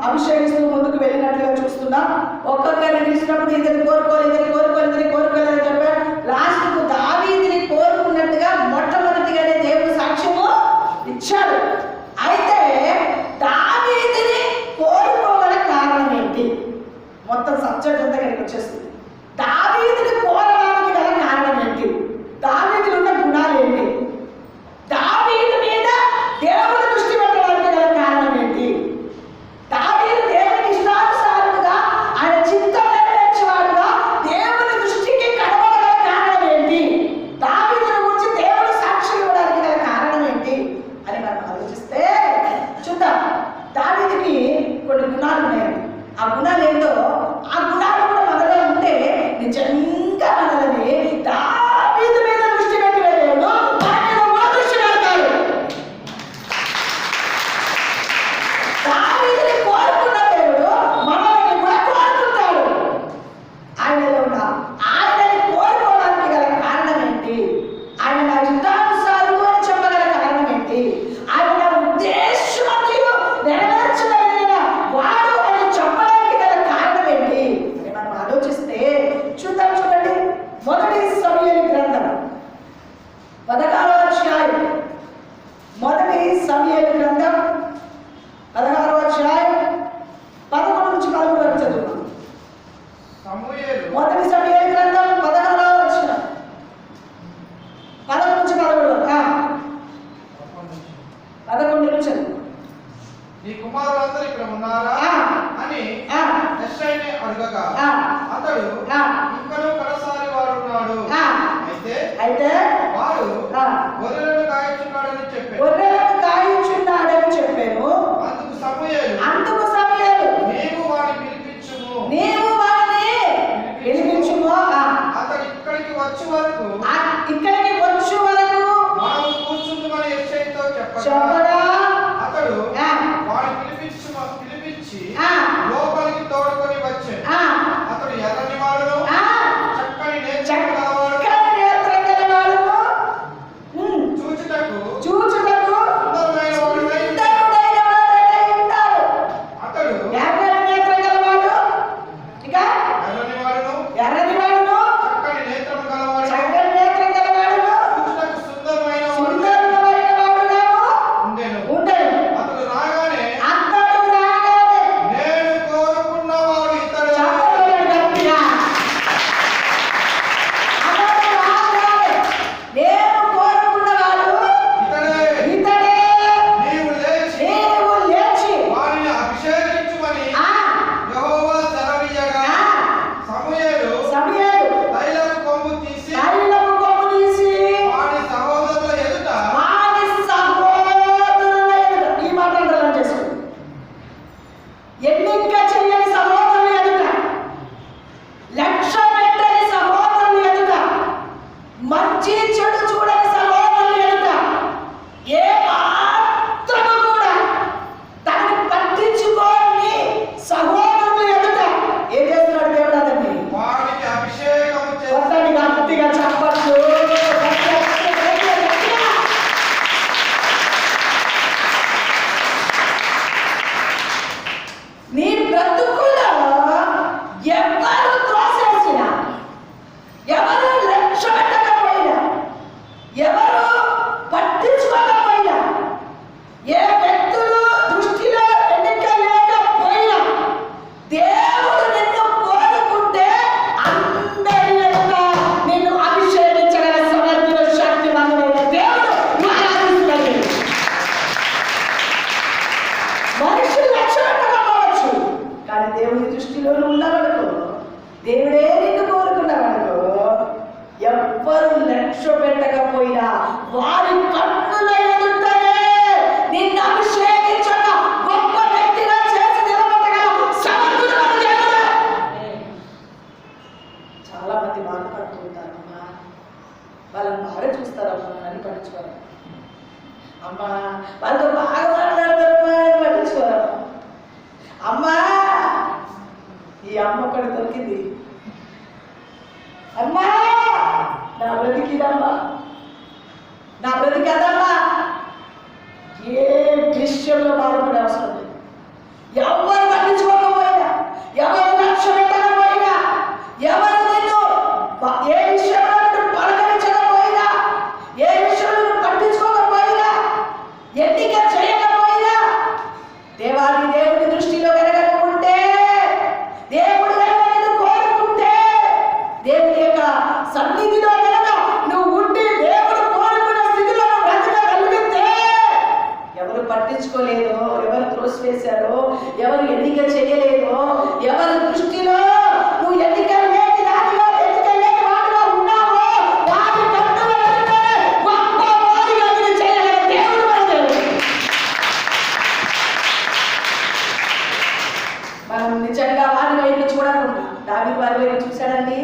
అభిషేకిస్తూ ముందుకు వెళ్ళినట్లుగా చూస్తున్నా. ఒక్కొక్కరిని పిలిచినప్పుడు ఇతని కోరుకోలేదని చెప్పాడు. లాస్ట్కు దావీదుని కోరుకున్నట్టుగా మొట్టమొదటిగానే దేవుడు సాక్ష్యము ఇచ్చాడు. అయితే దావీదుని కోరుకోగల కారణం ఏంటి? మొత్తం సబ్జెక్ట్ అంతా ఇక్కడికి వచ్చేస్తుంది. దావీదుని కోరడానికి గల కారణం ఏంటి? దావీదులో ఉన్న గుణాలు ఏంటి? దావీదు మీద దేవుని దృష్టి పెట్టడానికి గల కారణం ఏంటి? దావీదు దేవునికి ఇష్టానుసారుడుగా ఆయన చిత్తం నెరవేర్చేవాడుగా దేవుని దృష్టికి కనబడగల కారణం ఏంటి? దావీదుని గురించి దేవుడు సాక్ష్యం ఇవ్వడానికి గల కారణం ఏంటి అని మనం ఆలోచిస్తే చూద్దాం. దావీదుకి కొన్ని గుణాలు ఉన్నాయండి. ఆ గుణాలు ఏంటో, ఆ గుణాలు కూడా మనలో ఉంటే నిజంగా మనల్ని దావీదు మీద దృష్టి పెట్టిన దేవుడు మన మీద కూడా దృష్టి పెడతాడు. దావీదుని కోరుకున్న దేవుడు మనల్ని కూడా కోరుకుంటాడు. ఆయనలో ఉన్న ఆయనని కోరుకోవడానికి గల కారణం ఏంటి? ఆయన నా ఇష్టానుసారుడు అని చెప్పగల కారణం ఏంటి? ఆయన నా ఉద్దేశమంతయు నెరవేర్చగలిగిన వాడు అని చెప్పడానికి గల కారణం ఏంటి అని మనం ఆలోచిస్తే చూద్దాం. చూడండి, మొదటి సమూయేలు గ్రంథం 16వ అధ్యాయం. మొదటి సమూయేలు గ్రంథం 16వ అధ్యాయం 11 నుంచి 13 వరకు చదువుతాం. మొదటి సమూయేలు గ్రంథం 16వ అధ్యాయం 11 నుంచి 13 వరకు. 11 నుంచి చదువు. నీ కుమారులందరూ ఇక్కడ ఉన్నారా అని యెషయిని అడగగా అతడు ఇంకనూ కడసారి వాడు ఉన్నాడు. అయితే వాడు గొర్రెలను కాయుచున్నాడని చెప్పాను. అందుకు సమూయేలు నీవు వాడిని పిలిపించుము. అతడు ఇక్కడికి వచ్చు వరకు మనము కూర్చుందుమని యెషయితో చెప్పగా అతడు వాళ్ళతో బాగా మాట్లాడతారమ్మా అని పట్టించుకోరమ్మా. అమ్మా ఈ అమ్మ ఒకటి దొరికింది. అమ్మా నా బ్రతికిదమ్మా, నా బ్రతికదమ్మా. ఏ విషయంలో బాధపడే అవసరం లేదు. ఎవరు పట్టించుకోకపోయినా, ఎవరు లక్ష్య పెట్టకపోయినా, ఎవరు నిన్ను ఏ విషయంలో నిన్ను పలకరించకపోయినా, ఏ విషయంలో నిన్ను పట్టించుకోకపోయినా, ఎన్నిక చేయకపోయినా, దేవుని దృష్టిలో కనుకుంటే, దేవుడు కనుక నిన్ను కోరుకుంటే, దేవుని యొక్క సన్నిధిలో కనుక నువ్వు ఉండి దేవుడు కోరుకున్న స్థితిలో బ్రతకగలిగితే, ఎవరు పట్టించుకోలేదో, ఎవరు త్రోసివేశారో, ఎవరు ఎన్నిక చేయలేదో, ఎవరి దృష్టిలో నువ్వు ఎన్నిక లేని దానిగా, ఎన్నిక లేని వాడిగా ఉన్నావో, వారి కన్నుల ఎదుటే గొప్ప వారిగా నిన్ను చేయగల దేవుడు మన దేవుడు. మనం నిజంగా వారి వైపు చూడకుండా దావీదు వారి వైపు చూశాడండి.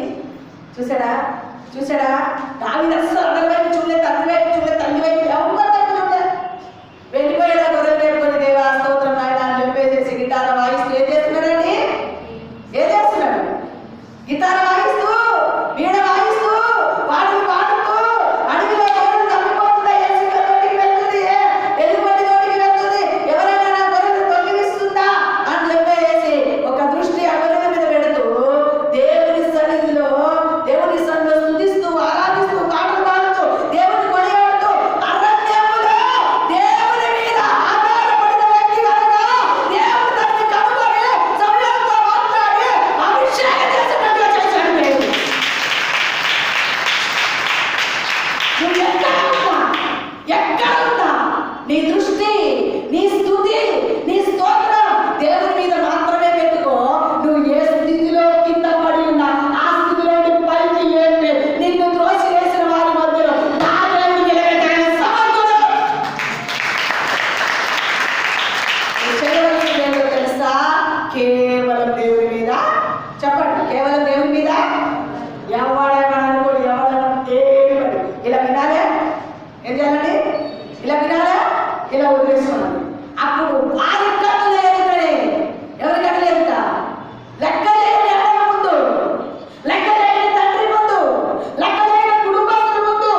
చూసాడా? దావీదు అస్సలు అందరి వైపు చూడలేదు, తండ్రి వైపు చూడలేదు, తల్లి వైపు ఎవరి వైపు చూడలేదు. వెళ్ళిపోయాడా గొర్రెలు పెట్టుకొని దేవా స్తోత్రం నాయన అని చెప్పేసి గిటార వాయిస్తూ ఏం చేస్తున్నాడండి? గిటార వాయిస్తూ, వీణ వాయిస్తూ, పాటలు పాడుతూ, అడవిలో గొర్రెలు తప్పిపోతున్నాయి, ఏసుగా తోటికి వెళ్తుంది, ఎలుగుబంటి తోటికి వెళ్తుంది, ఎవరైనా నా గొర్రెలు తొలగిస్తుందా అని చెప్పేసి ఒక దృష్టి ఆ గొర్రెల మీద పెడుతూ దేవుని సన్నిధిలో స్తుతిస్తూ, ఆరాధిస్తూ, పాటలు పాడుతూ, దేవుని కొనియాడుతూ, అరణ్యములో దేవుని మీద ఆధారపడిన వ్యక్తి కనుక దేవుడు తనని కనుగొని సమయంతో మాట్లాడి అభిషేకం చేసినట్టుగా చేశాడు. దేవుడు నువ్వు ఎక్కడ ఉన్నా నీ దృష్టి, నీ స్తుతి, నీ స్తోత్రం దేవుని మీద మాత్రమే పెట్టుకో. నువ్వు ఏ స్థితిలో కింద పడి ఉన్నా ఆ స్థితిలో పైకి లేపి నిన్ను త్రోసి వేసిన వారి మధ్యలో నా దేవుడు నిలబెట్టగల సమర్థుడు. చేయవలసిన దేవుడు తెలుసా? కేవలం దేవుని మీద. చెప్పండి, కేవలం దేవుని మీద. ఎవడేమని అనుకోడు, ఎవడేమని ఏమి పడి ఇలా వినాలే, ఏం చేయాలండి? ఇలా వినాలా, ఇలా వదిలేసుకోవాలి. అప్పుడు వారి కన్నులు ఎదుటనే, ఎవరి కన్నులు ఎదుట? లెక్క లేని అన్న ముందు, లెక్క లేని తండ్రి ముందు, లెక్క లేని కుటుంబస్తుల ముందు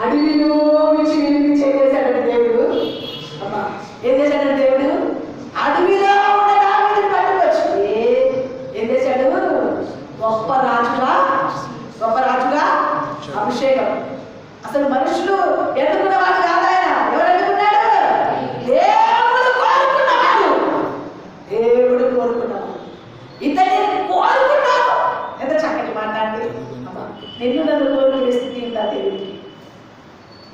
అడవిలో నుంచి వినిపించి ఏం చేశాడంటే దేవుడు, అమ్మా ఏం చేశాడంటే దేవుడు అడవిలో ఉన్న దావీదుని పట్టుకొచ్చి ఏం చేశాడు? గొప్ప రాజుగా అభిషేకం. అసలు మనుషులు ఎన్నుకున్న వాడు కాదు ఆయన. ఎవరు ఎన్నుకున్నాడు? దేవుడు కోరుకున్నాడు. ఇతన్ని కోరుకున్నాడు. ఎంత చక్కటి మాట అండి. నిన్ను నన్ను కోరుకునే స్థితి ఉందా దేవుడికి?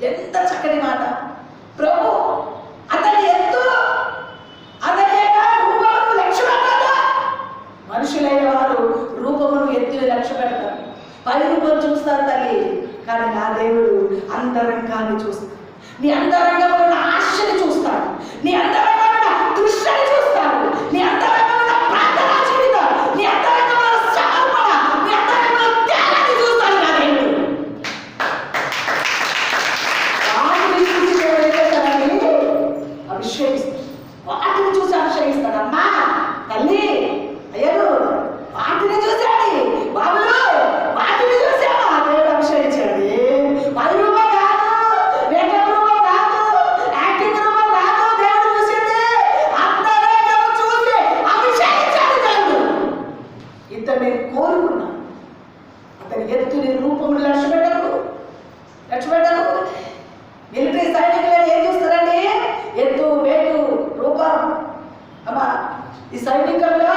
ఎంత చక్కటి మాట. ప్రభు అతని ఎత్తు, అతని యొక్క రూపమును లక్ష్య పెట్టాలి. మనుషులైన వారు రూపమును ఎత్తుని లక్ష్య పెడతారు, పై రూపం చూస్తారు తల్లి. కానీ నా దేవుడు అంతరంగాన్ని చూస్తాడు. నీ అంతరంగంలో ఉన్న ఆశని చూస్తాడు, నీ అంతరంగంలో ఉన్న దృష్టిని చూస్తాడు, నీ అంతరంగంలో ఉన్న ప్రార్థన జీవితం, నీ అంతరంగంలో ఉన్న సమర్పణ, నీ అంతరంగంలో త్యాగాన్ని చూస్తాడు నా దేవుడు. అభిషేకిస్తాడు, వాటిని చూసి అభిషేకిస్తాడు. అమ్మా తల్లి, అయ్యను వాటిని చూశాడు, బాబులు వాటిని చూసామా దేవుడు అభిషేకించాడు. పది రూపాయలు కాదు, మేకప్ రూపం కాదు, యాక్టింగ్ రూపం కాదు, దేవుడు చూసింది అంతరంగము చూసి అభిషేకించాడు దేవుడు. ఇతన్ని కోరుకున్నాను. అతని ఎత్తుని రూపములు లక్ష్య పెట్టకు. మిలిటరీ సైనికులు ఏం చూస్తారండి? ఎత్తు, వేటు, రూపం. అమ్మా ఈ సైనికులలో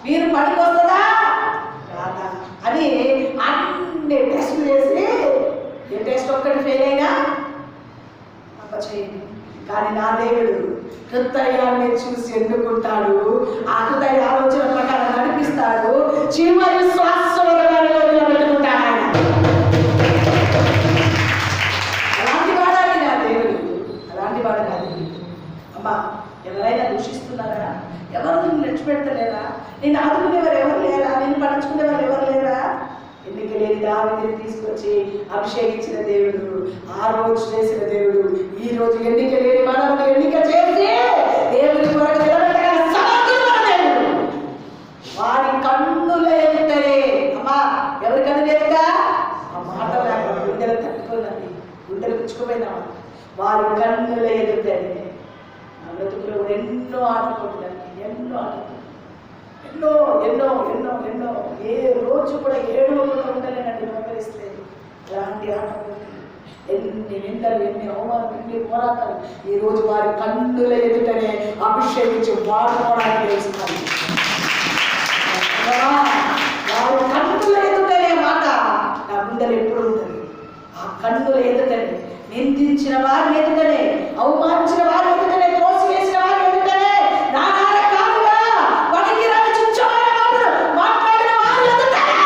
వీరు పనికొస్తుందా కాదా అని అన్ని టెస్టులు చేసి ఏ టెస్ట్ ఒక్కటి ఫెయిల్ అయినా చేయండి. కానీ నా దేవుడు హృదయాన్ని చూసి ఎన్నుకుంటాడు, ఆ హృదయ ఆలోచన ప్రకారం నడిపిస్తాడు, చివరి శ్వాస వరకు నిలబెట్టుకుంటాడు ఆయన. అలాంటి వాడాలి నా దేవుడు, అలాంటి వాడు నా దేవుడు. అమ్మా ఎవరైనా దూషిస్తున్నారా? ఎవరు నిన్ను విడిచిపెడతలేరా? నిన్ను ఆదుకునేవారు ఎవరు లేరా? నిన్ను పట్టించుకునేవారు ఎవరు లేరా? ఎన్నిక లేని దావీదుని తీసుకొచ్చి అభిషేకించిన దేవుడు, ఆ రోజు చేసిన దేవుడు ఈ రోజు ఎన్నిక లేని మనల్ని ఎన్నిక చేసి దేవుని కొరకు నిలబెట్టగల సమర్థుడు మన దేవుడు. వారి కన్నుల ఎదుటనే, అమ్మా ఎవరి కన్నులు ఎదుట? ఆ మాట గుండెలు తట్టుకున్నది, గుండెలు పుచ్చుకుపోయినా వారి కన్నుల ఎదుటనే నా బ్రతుకులో ఎన్నో ఆటపోతున్నాయి, ఎన్నో ఆటపోతున్నాయి, ఎన్నో ఎన్నో ఎన్నో ఎన్నో ఏ రోజు కూడా ఏడవకుండా ఉండలేనండి. మోకరిస్తే అలాంటి ఆటపోతున్నాయి, ఎన్ని నిందలు, ఎన్ని అవమానాలు, ఎన్ని పోరాటాలు ఈ రోజు వారి కన్నుల ఎదుటనే అభిషేకించి వాడుకోవడానికి వేస్తున్నారు. వారి కన్నుల ఎదుటనే మాట నా గుండెలు ఎప్పుడు ఉంటుంది. ఆ కన్నుల ఎదుటనే, నిందించిన వారి ఎదుటనే, అవమానించిన వారి ఎదుటనే, తోసివేసిన వారి ఎదుటనే, నానా రకాలుగా వణికిరాని చుచ్చమైన మాటలు మాట్లాడిన వారి ఎదుటనే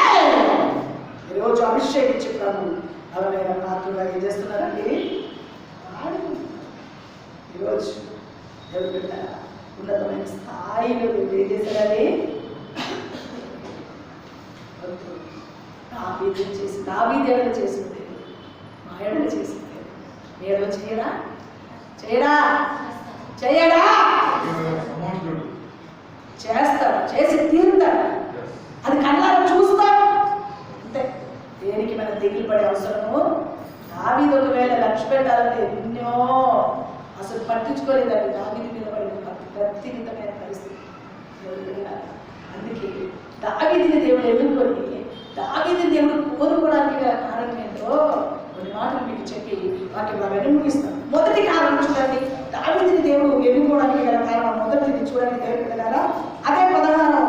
ఈరోజు అభిషేకించి ప్రభు అవమైన పాత్రగా ఏం చేస్తున్నారండి? ఈరోజు దేవుడు బిడ్డ ఉన్నతమైన స్థాయిలో ఏం చేశారని దావీదుని చేసి, దావీదు ఎడల చేసింది, మా ఎడల చేసింది, మీ ఎడల చేయడా? చేయడా? చేయడా? చేస్తాడు, చేసి తీరుతాడు. అది కళ్ళారా చూస్తాడు అంతే. దేనికి మనం దిగులు పడే అవసరము? దావీదు ఒకవేళ లక్ష్య పెట్టాలంటే ఎన్నో అసలు పట్టించుకోలేదండి. దావీదు మీద పడిన వ్యక్తిగతమైన పరిస్థితి. అందుకే దావీదుని దేవుడు ఎన్నుకొని, దావీదుని దేవుడు కోరుకోవడానికి గల కారణం ఏంటో కొన్ని మాటలు మీకు చెప్పి వాటిని అవన్నీ ముగిస్తాను. మొదటి కారణం చూడండి, దావీదుని దేవుడు ఎన్నుకోవడానికి గల కారణం మొదటిది చూడండి. దేవుడు బిడ్డలారా, అదే 16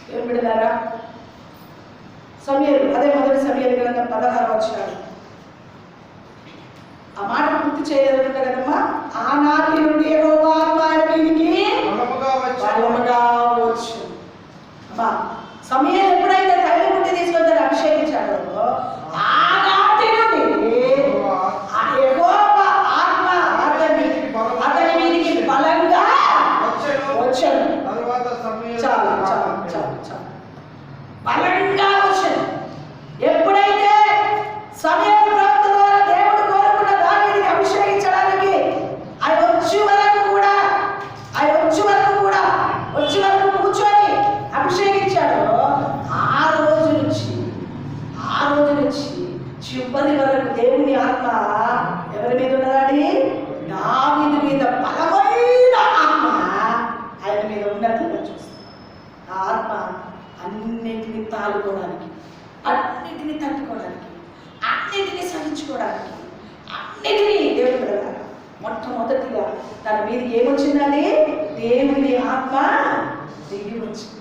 దేవుడు బిడ్డలారా సమూయేలు, అదే మొదటి సమూయేలు గ్రంథం 16 వచనం. ఆ మాట పూర్తి చేయలేదంట కదమ్మా. ఆనాటి నుండి యెహోవా వారి మీదికి బలముగా వచ్చును. అమ్మా సమూయేలు ఎప్పుడైతే తైలం ఉండి తీసుకొచ్చి అభిషేకించాడో ఆనాటి నుండి ఆ యెహోవా ఆత్మ అతని మీదికి బలంగా వచ్చాడు. చాలు చాలు చాలు చాలు, బలంగా వచ్చాడు. ఎప్పుడైతే సమూయేలు ప్రవక్త ద్వారా దేవుడు కోరుకున్న దావీదుని అభిషేకించడానికి ఆయన వచ్చి వరకు కూర్చొని అభిషేకించాడు. ఆ రోజు నుంచి చివరి వరకు దేవుని ఆత్మ ఎవరి మీద ఉన్నదండి? దావీదు మీద బలమైన ఆత్మ ఆయన మీద ఉన్నట్లుగా చూస్తాం. ఆ ఆత్మ అన్నిటిని తాలుకోవడానికి, అన్నిటిని తట్టుకోవడానికి, అన్నిటిని సహించుకోవడానికి, అన్నిటినీ దేవుడు పెడతాడు. మొట్టమొదటిగా తన మీద ఏమొచ్చిందండి? దేవుని ఆత్మ దిగి వచ్చింది.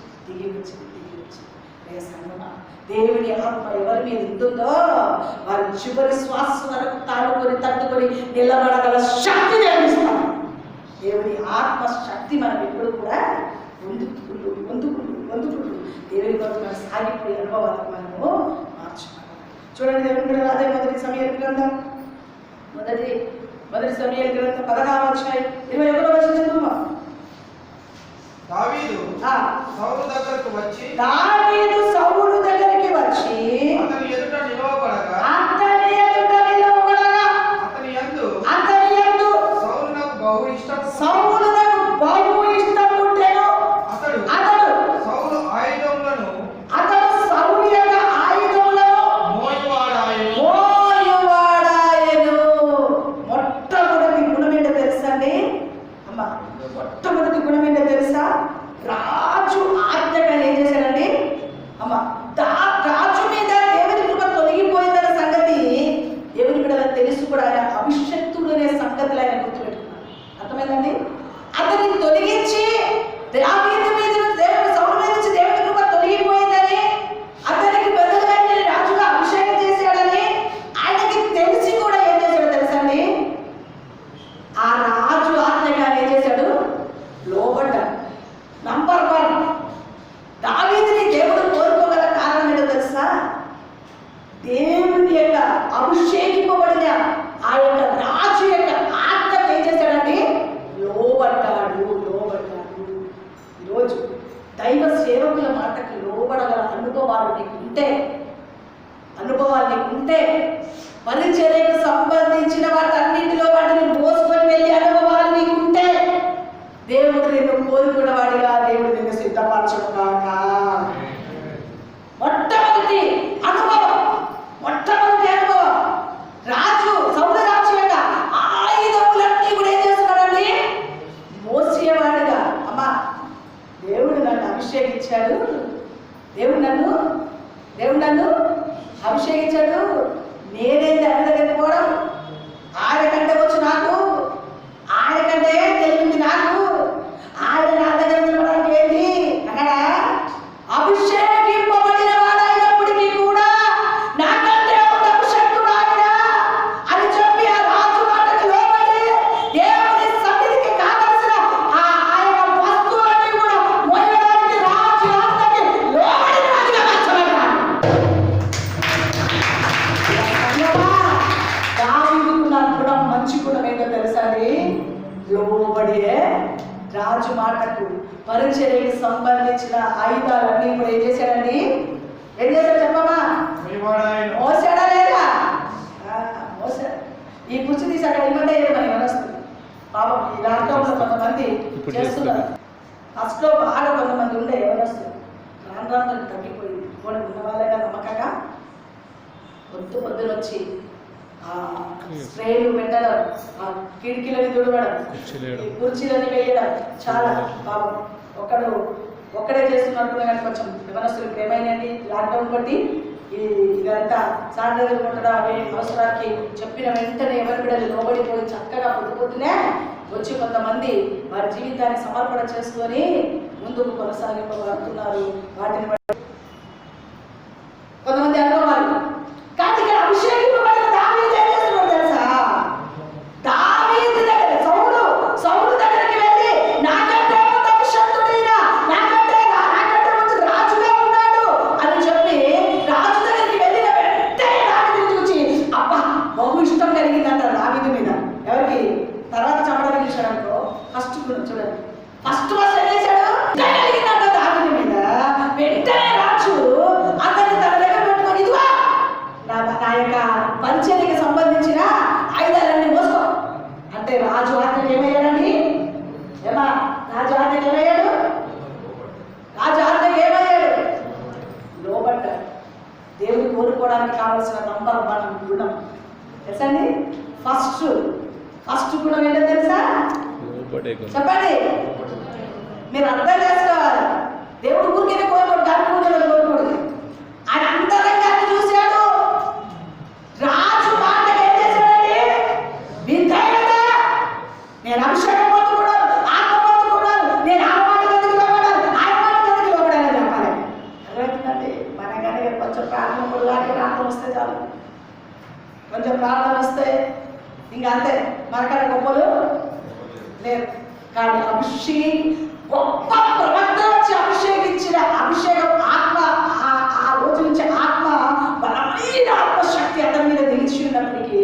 దేవుని ఆత్మ ఎవరి మీద ఉంటుందో వారి చివరి శ్వాస వరకు తాలుకొని తట్టుకొని నిలబడగల శక్తి నిర్మిస్తాం. దేవుని ఆత్మ శక్తి మనం ఎప్పుడు కూడా పొందుకుంటూ దేవుని కొరకు మనం సాగిపోయే అనుభవాలకు మనము మార్చుకోవాలి. చూడండి దేవుని బిడ్డలారా, అదే మొదటి సమూయేలు గ్రంథం 16వ అధ్యాయం 21వ వచనం చదువుమా. దావీదు సౌలు దగ్గరికి వచ్చి అతని ఎదుట నిలవబడగా అతని యందు సౌలునకు బహు ఇష్టముండెను. అతడు సౌలు ఆయుధములను మోయువాడాయెను. మొట్టమొదటి గుణం ఏంటో తెలుసా అండి? అమ్మా, మొట్టమొదటి గుణం ఏంటో తెలుసా? రాజు ఆజ్ఞగా ఏం చేశాడండి? అమ్మ, రాజు మీద దేవుని కృప తొలగిపోయిందన్న సంగతి పరిచర్యకు సంబంధించిన వాటన్నింటిలో వాటిని మోసుకొని వెళ్ళి అనుభవాలు నీకు ఉంటే దేవుడు నిన్ను కోరుకున్న వాడిగా దేవుడు నిన్ను సిద్ధపరచడం కాక. మొట్టమొదటి అనుభవం రాజు సౌలు రాజు యొక్క ఆయుధములన్నీ కూడా ఏం చేస్తున్నాడండి? మోసేవాడిగా. అమ్మా, దేవుడు నన్ను అభిషేకించాడు, దేవుడు నన్ను అభిషేకించాడు. నేనేంటి ఆయన దగ్గరికి పోవడం? ఆయన కంటే వచ్చు నాకు, ఆయన కంటే తెలిసింది నాకు, ఆయన నా దగ్గర నిలబడడానికి ఏంటి అక్కడ అభిషేకింపబడిన వాడైనప్పటికీ కూడా నాకంటే అభిషక్తుడు ఆయన అని చెప్పి ఆ రాజు మాటకు లోబడి దేవుని సన్నిధికి కావలసిన ఆయన వస్తువులన్నీ కూడా మోయడానికి రాజు ఆజ్ఞకి లోబడిన రాజుగా మార్చబడ్డాడు. దావీదుకున్న గుణం, మంచి గుణం ఏంటో తెలుసా అండి? లోబడియే రాజు మాటకు పరిచర్యకి సంబంధించిన ఆయుధాలన్నీ కూడా ఏం చేశాడండి? ఏం చేశాడు చెప్పమ్మా? మోసాడా లేదా? మోసాడు. ఈ కుర్చీ తీసాక ఏమంటే మనకి వస్తుంది. పాపం ఈ లాక్డౌన్లో కొంతమంది చేస్తున్నారు. ఫస్ట్ లో బాగా కొంతమంది ఉండే ఎవరొస్తుంది, రాను రాను తగ్గిపోయింది. కూడా ఉన్న వాళ్ళగా నమ్మకంగా పొద్దున వచ్చి స్ప్రేలు పెట్టడం, కిటికీలని తుడవడం, కుర్చీలని వేయడం, చాలా పాపం ఒక్కడే చేస్తున్నట్టుగా. కానీ కొంచెం మనసులకు ఏమైనాయండి లాక్డౌన్ బట్టి ఇదంతా శానిటైజర్ కొట్టడం అనే అవసరానికి చెప్పిన వెంటనే ఎవరి బిడ్డలు లోబడిపోయి చక్కగా పొద్దునే వచ్చి కొంతమంది వారి జీవితాన్ని సమర్పణ చేసుకొని ముందుకు కొనసాగింపబడుతున్నారు. వాటిని బట్టి కొంతమంది అనుభవాలు. కానీ ఇక్కడ అభిషేకింపబడిన దావీదు ఏం చేస్తున్నాడు తెలుసా? దావీదు దగ్గర సౌలు దగ్గరికి వెళ్ళి నాకంటే ముందు అభిషక్తుడైనా, నాకంటే ముందు రాజుగా ఉన్నాడు అని చెప్పి రాజు దగ్గరికి వెళ్ళిన వెంటనే దావీదుని చూసి అబ్బా బహు ఇష్టం కలిగిందంట దావీదు మీద. ఎవరికి? తర్వాత చెప్పడానికి చూశాడనుకో, ఫస్ట్ చూడండి, ఫస్ట్ ఏం చేశాడు? కలిగిందంట దావీదు మీద. వెంటనే రాజు అతన్ని తన దగ్గర పెట్టుకొని ఇదిగో నా యొక్క పరిచర్యకి సంబంధించిన ఆయుధాలన్నీ మోసుకో అంటే రాజు ఆజ్ఞకి ఏమయ్యాడండి? ఏమా రాజు ఆజ్ఞకి ఏమయ్యాడు? రాజు ఆజ్ఞకి ఏమయ్యాడు? లోబడ్డాడు. దేవుడు కోరుకోవడానికి కావాల్సిన నంబర్ 1 గుణం తెలుసండి. ఫస్ట్ గుణం ఏంటో తెలుసా? చెప్పండి, మీరు అర్థం చేసుకోవాలి. దేవుడు ఊరికే కోరుకోడు, దాని కోరుకోడు. ఆయన అంతరంగాన్ని చూశాడు. రాజు మాటకి ఏం చేశాడండి? విధేయత. నేను అభిషేకం పొందుకున్నాను, ఆత్మ పొందుకున్నాను, నేను ఆ మాట ఎందుకు లోబడాలి, ఆయన మాట ఎందుకు లోబడాలని చెప్పాలి. అర్థమవుతుందండి? మనగానే కొంచెం ప్రార్థన పొడగానే ప్రార్థన వస్తే చాలు, కొంచెం ప్రార్థన వస్తే ఇంకా అంతే, మనకన్నా గొప్పలు లేదు. కానీ గొప్ప ప్రవక్త వచ్చి అభిషేకించిన అభిషేకం ఆత్మ, ఆ రోజు నుంచి ఆత్మ బలమైన ఆత్మశక్తి అతని మీద నిలిచి ఉన్నప్పటికీ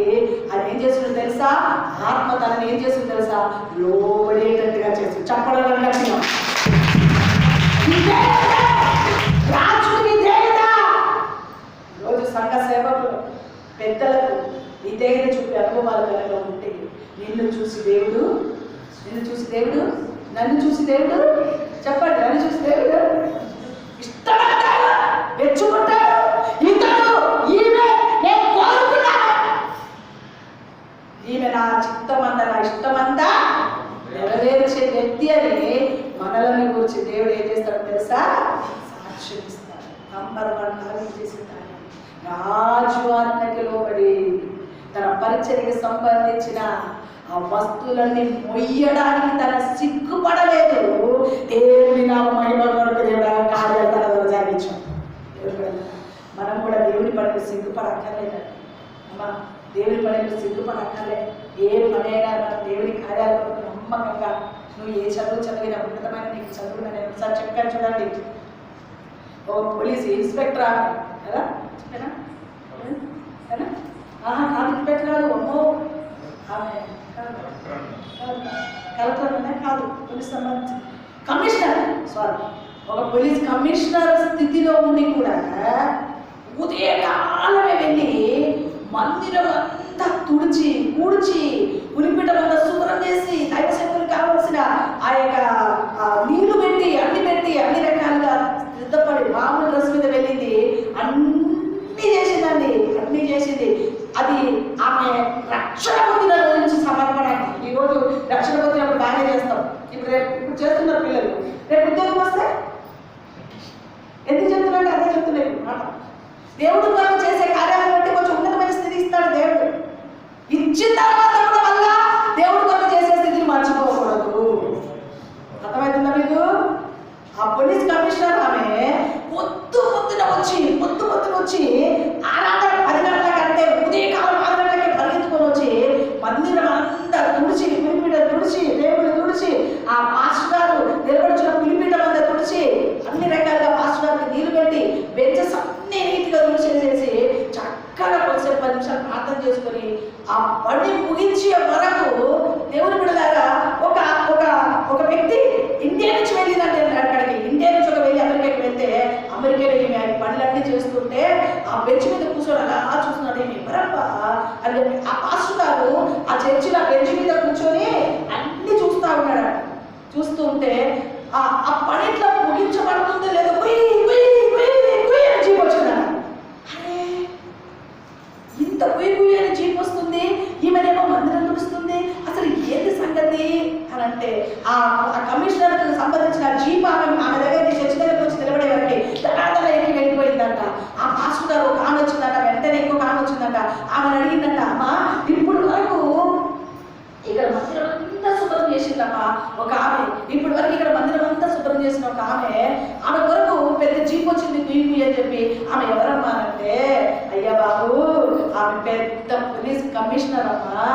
ఆయన ఏం చేస్తుందో తెలుసా? ఆత్మ తనని ఏం చేస్తుందో తెలుసా? లోబడేటట్టుగా చేస్తుంది. చెప్పడం గట్టిగా రాజుకి విధేయత. రోజు సంఘ సేవకులు పెద్దలకు విధేయత చూపే అనుభవాలు కనుక ఉంటే నన్ను చూసి దేవుడు చెప్పండి, నన్ను చూసి దేవుడు ఇష్టపడతాడు, మెచ్చుకుంటాడు. ఇతడు ఈమె నేను కోరుకున్నాను, ఈమె నా చిత్తమంతా నా ఇష్టమంతా నెరవేర్చే వ్యక్తి అని మనల్ని గురించి దేవుడు ఏం చేస్తాడో తెలుసా? సాక్ష్యం ఇస్తాడు. నంబర్ 1 ఏం చేసింది? రాజు ఆజ్ఞకి లోబడి తన పరిచర్యకి సంబంధించిన ఆ వస్తువులన్నీ మొయ్యడానికి తన సిగ్గుపడలేదు. దేవుని నామ మహిమ కొరకు దేవుడు కార్యాలు తన ద్వారా జరిగించాం. మనం కూడా దేవుని పనికి సిగ్గుపడక్కర్లేదు అమ్మా, దేవుని పనికి సిగ్గుపడక్కర్లే. ఏ పనైనా మనం దేవుని కార్యాల కొరకు నమ్మకంగా, నువ్వు ఏ చదువు చదివిన ఉన్నతమైన నీకు చదువున నేను ఒకసారి చెప్పాను చూడండి. ఒక పోలీస్ ఇన్స్పెక్టర్ కదా చెప్పానా? కాదు ఇన్స్పెక్టర్ కాదు, అమ్మో ఆమె కలెక్టర్ అనే కాదు, పోలీస్ సంబంధించి కమిషనర్, ఒక పోలీస్ కమిషనర్ స్థితిలో ఉండి కూడా ఉదయకాలమే వెళ్ళి మందిరం ఇచ్చిన తర్వాత కూడా మళ్ళా దేవుడి కొరకు చేసే స్థితిని మర్చిపోకూడదు. అర్థమవుతుందా మీకు? ఆ పోలీస్ కమిషనర్ ఆమె పొద్దున వచ్చి ఆరాధన 10 గంటల కంటే ఉదయకాలం 6 గంటలకే పరిగెత్తుకొని వచ్చి మందిరం అంతా తుడిచి, పిలిపీట తుడిచి, దేవుడు తుడిచి, ఆ పాస్టర్ గారు నిలబడుచున్న పిలిపీటం అంతా తుడిచి, అన్ని రకాలుగా పాస్టర్ గారికి నీళ్లు పెట్టి బెంచెస్ అన్ని నీట్గా తుడిచేసేసి చక్కగా కొంచెం 10 నిమిషాలు ప్రార్థన చేసుకొని ఆ పని ముగించే వరకు దేవుని బిడ్డలారా ఒక వ్యక్తి ఇండియా నుంచి వెళ్ళిందంటే అక్కడికి, ఇండియా నుంచి వెళ్ళి అమెరికాకి వెళ్తే అమెరికాలో ఈమె పనులన్నీ చేస్తుంటే ఆ బెంచ్ మీద కూర్చొని అలా చూస్తున్నాడు. ఏమి ఎవరబ్బా అని ఆ పాస్టర్ గారు ఆ చర్చిలో ఆ బెంచ్ మీద కూర్చొని అన్ని చూస్తూ ఉన్నాడు. చూస్తూ ఉంటే ఆ పనిట్లో ముగించబడుతుందో లేదో అని జీప్ వచ్చిందన్న. అరే ఇంత గుయ్యి అని జీప్ వస్తుంది, ఈమెనేమో మందిరం తుడుస్తుంది, అసలు ఏంది సంగతి అని అంటే ఆ కమిషనర్కి సంబంధించిన జీప్ ఆమె దగ్గరికి చర్చి దగ్గరికి వచ్చి నిలబడే వరకు దడాదడ ఎక్కి వెళ్ళిపోయిందంట. ఆ పాస్టర్ గారు ఒక ఆమె వచ్చిందంట, వెంటనే ఇంకొక ఆమె వచ్చిందంట. ఆమెను అడిగిందంట, అమ్మా ఇప్పుడు వరకు ఇక్కడ మందిరం అంతా శుభ్రం చేసిందమ్మా ఒక ఆమె, ఇప్పటి వరకు ఇక్కడ మందిరం అంతా శుభ్రం చేసిన ఒక ఆమె కొరకు పెద్ద జీప్ వచ్చింది కుయ్యి అని చెప్పి. ఆమె ఎవరమ్మా అంటే, అయ్యా బాబు ఆమె పెద్ద పోలీస్ కమిషనర్ అమ్మా.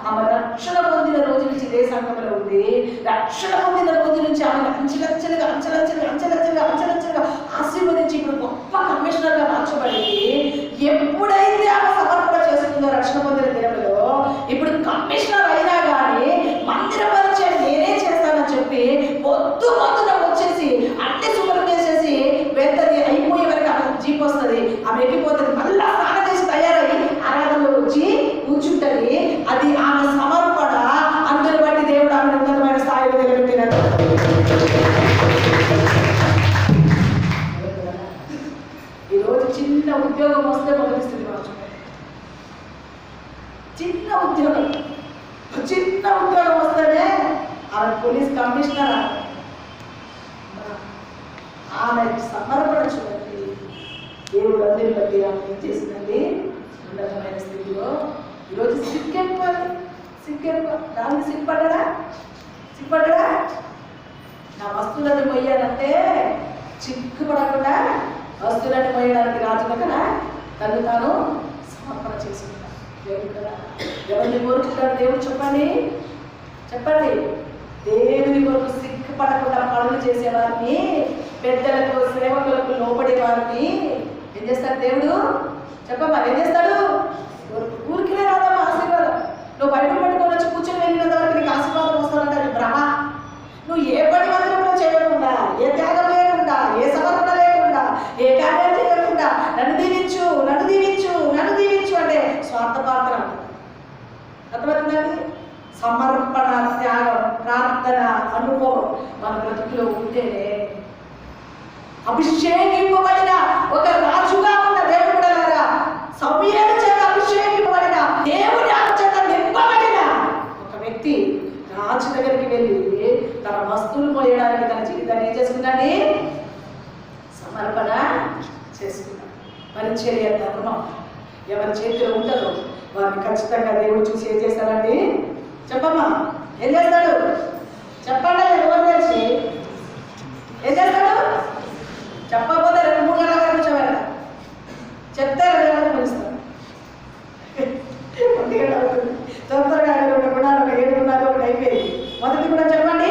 ఆమె రక్షణ పొందిన రోజు నుంచి ఇదే సంఘంలో ఉంది. రక్షణ పొందిన రోజు నుంచి ఆమె అంచెలంచెలుగా ఆశీర్వదించి ఇప్పుడు గొప్ప కమిషనర్ గా మార్చబడింది. ఎప్పుడైతే ఆమె సమర్పణ చేస్తుందో రక్షణ పొందిన దినంలో, ఇప్పుడు కమిషనర్ అయినా కానీ మందిర పరిచయం నేనే చేస్తానని చెప్పి పొద్దున వచ్చేసి అన్ని శుభ్రం చేసేసి వెళ్తుంది. అయిపోయే వరకు ఆమె జీప్ వస్తుంది, ఆమె ఎక్కిపోతుంది, మళ్ళా స్నానం చేసి తయారయ్యి ఆరాధనలో వచ్చి కూర్చుంటుంది. అది ఆమె సమర్పణ. అందుని బట్టి దేవుడు ఆమె ఉన్నతమైన స్థాయిలో నిలబెట్టినట్టు. ఈరోజు చిన్న ఉద్యోగం వస్తే మొదలుస్తుంది మార్చు. చిన్న ఉద్యోగం వస్తేనే ఆమె పోలీస్ కమిషనర్. ఆమె సమర్పణ చూడండి. దేవుడు అందరి బట్టి ఆమె ఏం చేసిందండి ఉన్నతమైన స్థితిలో. ఈరోజు దానికి సిగ్గుపడ్డా నా వస్తువులను మొయ్యాలంటే చిక్కుపడకుండా వస్తువులను మొయ్యడానికి రాజు కదా తను తాను సమర్పణ చేసుకుంటాను. దేవుడు కదా ఎవరిని కోరుకుంటాడు దేవుడు? చెప్పండి. దేవుని కొరకు సిగ్గుపడకుండా పనులు చేసేవారిని, పెద్దలకు సేవకులకు లోబడే వారిని ఏం చేస్తాడు దేవుడు? చెప్పమ్మా ఏం చేస్తాడు? ఊరికినే రాదమ్మా ఆశీర్వాదం. నువ్వు బైబిల్ పట్టుకొని వచ్చి కూర్చొని వెళ్ళినంత వరకు నీకు ఆశీర్వాదం వస్తానంటే అది భ్రమ. నువ్వు ఏ పని మందిరంలో చేయకుండా, ఏ త్యాగం లేకుండా, ఏ సమర్పణ లేకుండా, ఏ కార్యం చేయకుండా నన్ను దీవించు అంటే స్వార్థపాత్ర. అర్థమవుతుందండి? సమర్పణ, త్యాగం, ప్రార్థన, అనుభవం మన బ్రతుకులో ఉంటేనే అభిషేకింపబడిన ఒక రాజుగా ఉన్న దేవుడు ద్వారా సమూయేలు చేత అభిషేకింపబడిన దేవుని చేత నింపబడిన ఒక వ్యక్తి రాజు దగ్గరికి వెళ్ళి తన వస్తువులు మోయడానికి తన జీవితాన్ని ఏం చేసుకున్నాడు? సమర్పణ చేసుకున్నాడు. పరిచర్య ధర్మం ఎవరి చేతిలో ఉంటుందో వారిని ఖచ్చితంగా దేవుడు చూసి ఏం చేస్తాడండి? చెప్పమ్మా ఏం చేస్తాడు? చెప్పండి. ఎవరు తెలిసి ఏం చేస్తాడు? చెప్పకపోతే 2-3 గంటల వరకు కూర్చోవాలి. చెప్తే 2 గంటలకు పిలుస్తాడు. 1 గంట అవుతుంది. తొందరగా 2 గుణాలు, 7 గుణాలు ఒకటి అయిపోయింది. మొదటి కూడా చెప్పండి.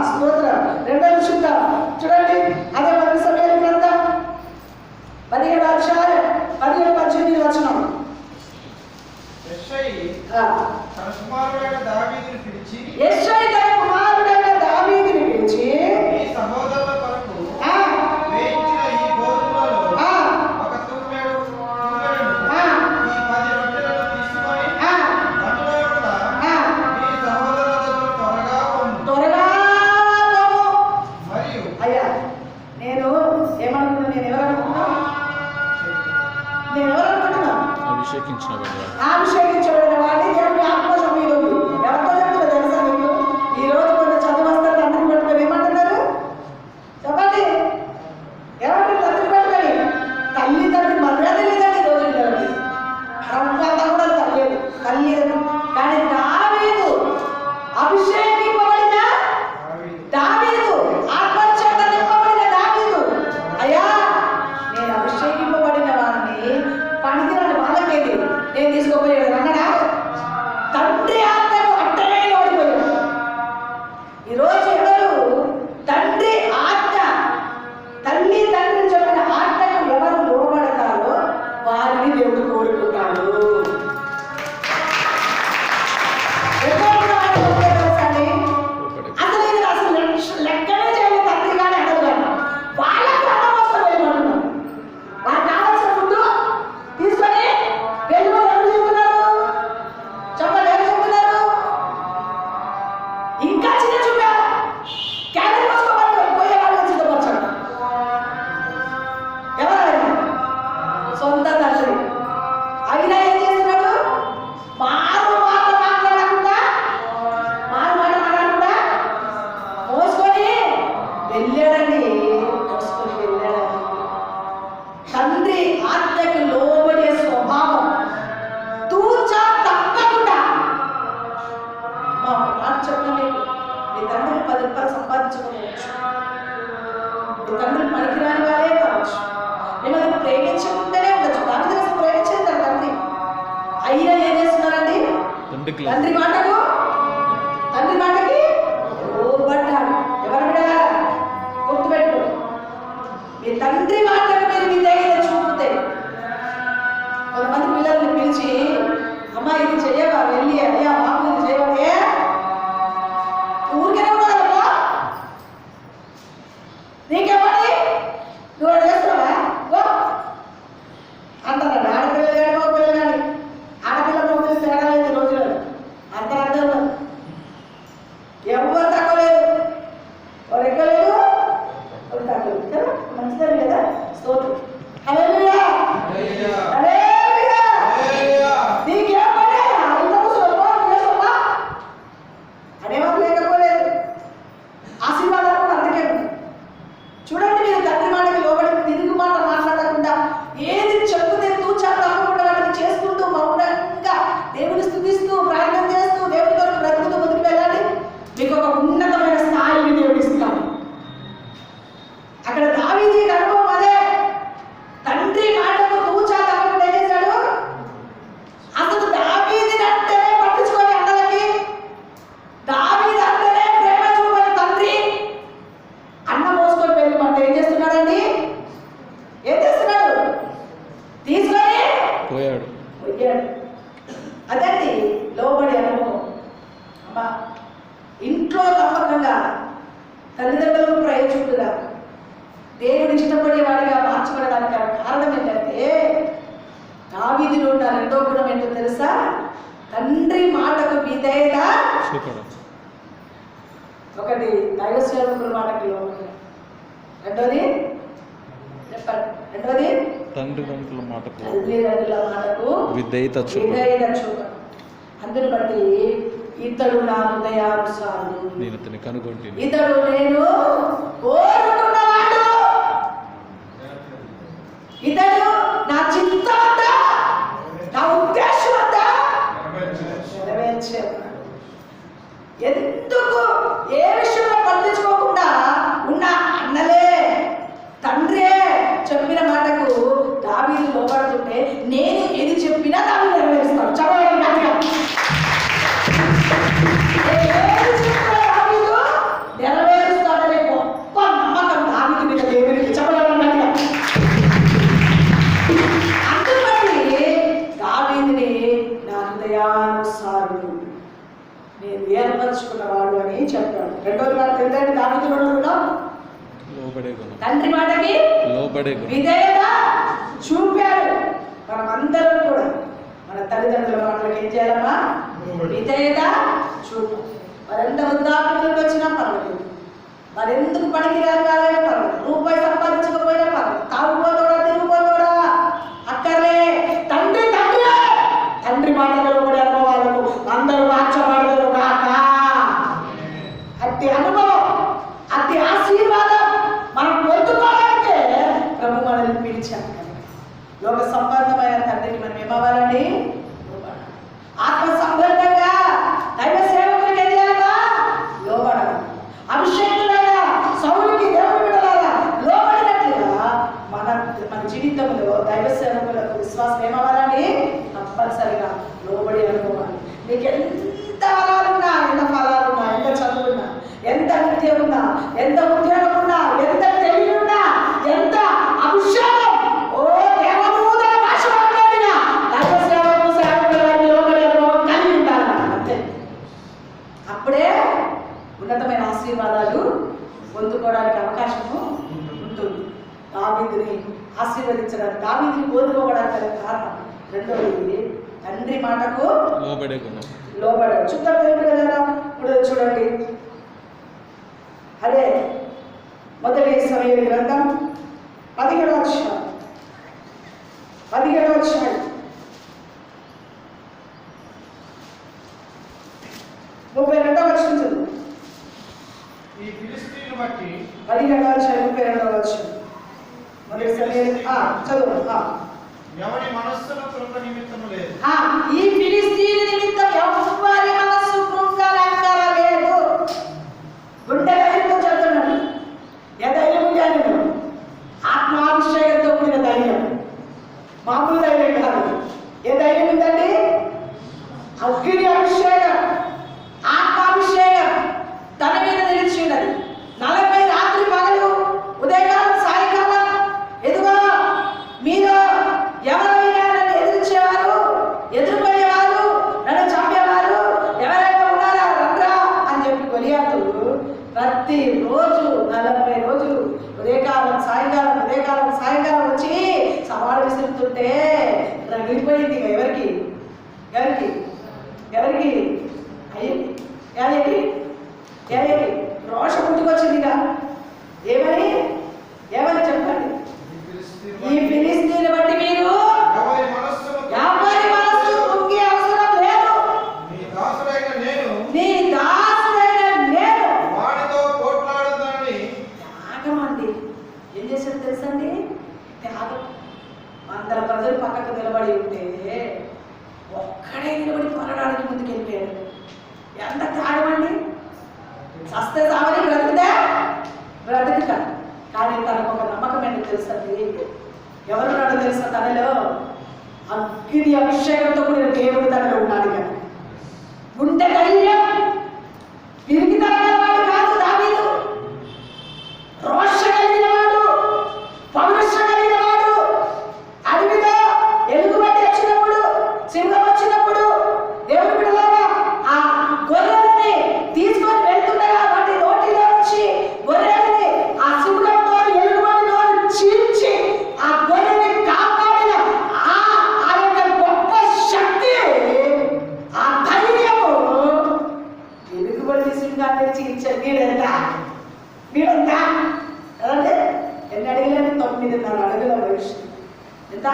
స్తోత్రం. 2వ విషయంగా చూడండి, అదే మన సమయాల గ్రంథం 17వ అధ్యాయం 17-18 వచనం. యెషయి తన కుమారుడైన దావీదును పిలిచి నీ సహోదరుల కొరకు వేయించిన ఈ గోధుమలలో ఒక తూమెడు ఈ 10 రొట్టెలను తీసుకొని అందులో నీ సహోదరుల దగ్గర త్వరగా మరియు అయ్యా నేను ఎవరనుకుంటున్నా? అభిషేకించబడిన వాడిని దేవుని ఆత్మ మీద ఉంది. ఎవరితో చెప్తున్నా తెలుసా నీకు? ఈ రోజు కొంత చదువు వస్తే తండ్రిని పెట్టుకొని ఏమంటున్నారు? చెప్పండి. ఎవరిని తండ్రిని పెట్టుకొని? తల్లి తండ్రి మర్యాద లేదండి రోజు పిల్లలకి. దేవుడు కోరుకుంటాడు. అసలు లెక్కనే చేయలేదు తండ్రి కానీ అడగదు కానీ వాళ్ళకి అన్నం వస్తుంది వెళ్ళమంటున్నారు. వాళ్ళకి కావాల్సిన ఫుడ్ తీసుకొని వెళ్ళిపోయి ఎవరు చెప్తున్నారు? చెప్పండి, ఎవరు చెప్తున్నారు? ఇంకా చిన్న చూపా క్యారెట్ కోసుకోవాలి పోయే వాళ్ళని సిద్ధపరచండి. ఎవరైనా సొంత తండ్రి అయినా ఏం చేస్తున్నాడు? మారు మాట మాట్లాడకుండా మోసుకొని వెళ్ళాడండి. తండ్రి ఆజ్ఞకు లోబడే స్వభావం తూచా తప్పకుండా. ఒక మాట చెప్పిన మీకు, మీ తండ్రిని 10 రూపాయలు సంపాదించుకోవచ్చు, మీ తండ్రి పనికిరాని వాళ్ళే కావచ్చు, మిమ్మల్ని ప్రేమించకుండానే ఉండొచ్చు. దాని అసలు ప్రేమించేది తన తండ్రి అయినా ఏం చేస్తున్నారండి? తండ్రి మాటకి లోబడ్డాడు. ఎవరు బిడ్డలా గుర్తుపెట్టు, మీ తండ్రి మాటకు మీరు విధేయత చూపితే. కొంతమంది పిల్లల్ని పిలిచి అమ్మా ఇది చెయ్యవా, వెళ్ళి అదే ఆ బాబు ఇది చేయవే, ఊరికే ఉన్నారమ్మా నీకేమని నువ్వు చేస్తున్నావా అంటారండి. ఆడపిల్లలు కానీ మగపిల్లలు కానీ, ఆడపిల్ల మగపిల్లలు తేడా లేదు ఈ రోజుల్లో. అందరూ అర్థం ఎవరు తక్కువ లేదు, వాడు ఎక్కలేదు, వాడు తక్కువ కదా. మంచిదని కదా స్తోత్రం. హల్లెలూయా హల్లెలూయా. నీకేమని అనేవాళ్ళు లేకపోలేదు. ఆశీర్వాదాలు కూడా అందుకే చూడండి. మీరు తండ్రి మాటకి లోబడి తిరుగు మాట మాట్లాడకుండా ఏది చెప్పుతే తూచా తప్పకుండా వాటిని చేసుకుంటూ మౌనంగా దేవుని స్తుతిస్తూ ప్రార్థన చేస్తూ దేవుని కొరకు బ్రతుకుతూ ముందుకు వెళ్ళాలి. మీకు ఒక ఉన్నతమైన స్థాయిని దేవుడు ఇస్తాడు. అక్కడ దావీదు అనుభవం అదే. తండ్రి మాటకు తూచా తప్పకుండా ఏం చేశాడు? అసలు దావీదుని అంటేనే పట్టించుకొని అన్నలకి, దావీదు అంటేనే ప్రేమ చూపని తండ్రి అన్న మోసుకొని వెళ్ళమంటే ఏం చేస్తున్నాడండి? ఏం చేస్తున్నాడు? తీసుకొని పోయాడు. అదండి లోబడి అనుభవం. అమ్మా ఇంట్లో నమ్మకంగా తల్లిదండ్రులకు ప్రయోజకుడుగా దేవుని ఇష్టపడేవాడిగా మార్చబడడానికి కారణం ఏంటంటే దావీదులో ఉన్న రెండో గుణం ఏంటో తెలుసా? తండ్రి మాటకు విధేయత. ఒకటి దైవ సేవకుల మాటకి లోబడి, రెండోది చెప్పండి, రెండోది తల్లిదండ్రుల మాటకు విధేయత చూపడం. అందుని బట్టి ఇతడు నా హృదయానుసారుడు, నేను అతన్ని కనుగొంటాను, ఇతడు నేను కోరుకున్నవాడు, ఇతడు నా చిత్తం అంతా నా ఉద్దేశం అంతా నెరవేర్చేవాడు. ఎందుకు ఏ విషయంలో పట్టించుకోకుండా ఉన్న అన్నలే తండ్రే చెప్పిన మాటకు దావీదు లోబడుతుంటే నేను ఏది చెప్పినా దావీదు నెరవేరుస్తాడు. చదవడం గట్టిగా నెరవేరుస్తాడనే గొప్ప నమ్మకం దావీదు మీద దేవునికి. చదవడం గట్టిగా. అందుకని దావీదుని నా హృదయానుసారుడు, నేను ఏర్పరచుకున్నవాడు అని చెప్పాడు. రెండోది మాట ఏంటంటే దావీదు కూడా తండ్రి మాటకి విధేయత చూపాడు. మనం అందరం కూడా మన తల్లిదండ్రుల మాటలకు ఏం చేయాలమ్మా? విధేయత చూపాలి. మరెంత వృద్ధాప్యంలోకి వచ్చినా పర్వాలేదు, మరెందుకు పనికిరాని కాదైనా పర్వాలేదు, రూపాయి సంపాదించకపోయినా పర్వాలేదు, తాగుపోతాడా తిరిగిపోతాడా అక్కర్లే, తండ్రి తండ్రి తండ్రి మాటలలో కూడా అనుభవాలకు అందరూ మార్చబడతారు కాక. అట్టి అనుభవం, అట్టి ఆశీర్వాదం మనం పొందుకోవాలంటే ప్రభు మనల్ని పిలిచాడు. లోక సంబంధమైన తండ్రికి మనం ఏమవ్వాలండి? ఆత్మ సంబంధంగా దైవ సేవకులకి ఏం చేయాలా? లోబడాలి. అభిషేకులైన సౌలుకి దేవుని బిడ్డలారా లోబడినట్లుగా మన జీవితంలో దైవ సేవకులకు విశ్వాసం ఏమవ్వాలండి? తప్పనిసరిగా లోబడి అనుకోవాలి. నీకు ఎంత ఫలాలున్నా, ఎంత ఫలాలున్నా, ఎంత చదువున్నా, ఎంత విద్య ఉన్నా, ఎంత ఉద్యోగం ఉన్నా, ఎంత తెలివి ఉన్నా, ఎంత అభిషేకం, ఓ దేవదూతల భాష మాట్లాడినా రెండోది తండ్రి మాటకు లోబడే గుణం. లోబడాలి. చూద్దాం కదా. ఇప్పుడు చూడండి, అదే మొదటి సమూయేలు గ్రంథం 17వ అధ్యాయం 32వ వచనం చదువు. ఈ ఫిలిష్తీయులను బట్టి 17వ అధ్యాయం 32వ వచనం. మొదటి సమూయేలు చదువు. ఎవరి మనస్సులో కృంగ నిమిత్తము లేదు. ఈ ఫిలిష్తీయుల నిమిత్తం ఎవరి మనస్సు కృంగలేదు. గుండె ధైర్యంతో చెప్తున్నాడు. ఏ ధైర్యం జ్ఞానం, ఆత్మాభిషేకంతో కూడిన ధైర్యం, మామూలు ధైర్యం కాదు. ఏ ధైర్యం ఉందండి? అగ్ని అభిషేకం, ఆత్మాభిషేకం తన మీద నిలిచి ఉన్నది. 40 రాత్రి పగలు, ఉదయకాలం సాయంకాలం, ఎదుగో మీరు ఎవరైనా నన్ను ఎదిరించేవారు, ఎదుర్కొనేవారు, నన్ను చంపేవారు ఎవరైనా ఉన్నారా రండ్రా అని చెప్పి గొలియాతు ప్రతిరోజు 40 రోజులు ఉదయకాలం సాయంకాలం వచ్చి సవాలు విసురుతుంటే రగిలిపోయింది. ఎవరికి ఎవరికి ఎవరికి అయ్యేది ఏది రోషం పుట్టుకొచ్చిందిగా. ఏమని ఏమని చెప్పండి? ఈ ఫిలిష్తీయుల బట్టి మీరు ఎవరి మనస్సులో కృంగే అవసరం లేదు. నీ దాసుడైన నేను వాడితో పోట్లాడుతానని. త్యాగం అండి. ఏం చేశాడు తెలుసండి? త్యాగం. 100 ప్రజలు పక్కకు నిలబడి ఉంటే ఒక్కడే నిలబడి పోరాడానికి ముందుకు వెళ్ళిపోయాడు. ఎంత త్యాగం అండి! సస్తే సావని బ్రతుకుతా. కానీ తనకు ఒక నమ్మకం ఏంటి తెలుసండి? ఎవరున్నాడో తెలుసా? తనలో అగ్ని అభిషేకంతో కూడిన దేవుడు తనలో ఉన్నాడు కదా. గుండె ధైర్యం, పిరికితనమైన వాడు కాదు దావీదు. రోష కలిగిన వాడు, పౌరుష కలిగిన వాడు. అడవిలో ఎలుగుబంటి వచ్చినప్పుడు, సింహం వచ్చినప్పుడు దేవుడు బిడ్డలారా ఆ గొర్రెలని తీసుకొని వెళ్తుండగా వాటి నోటిలో నుంచి గొర్రెలని ఆ సింహంతో ఎలుగుబంటిలో చీల్చి ఆ గొర్రెని కాపాడిన ఆ యొక్క గొప్ప శక్తి, ఆ ధైర్యము ఎలుగుబంటి సింహాన్ని చీల్చే వీడంతా కదండి. ఎన్ని అడుగులని? 9.5 అడుగుల వయసు. ఎంత?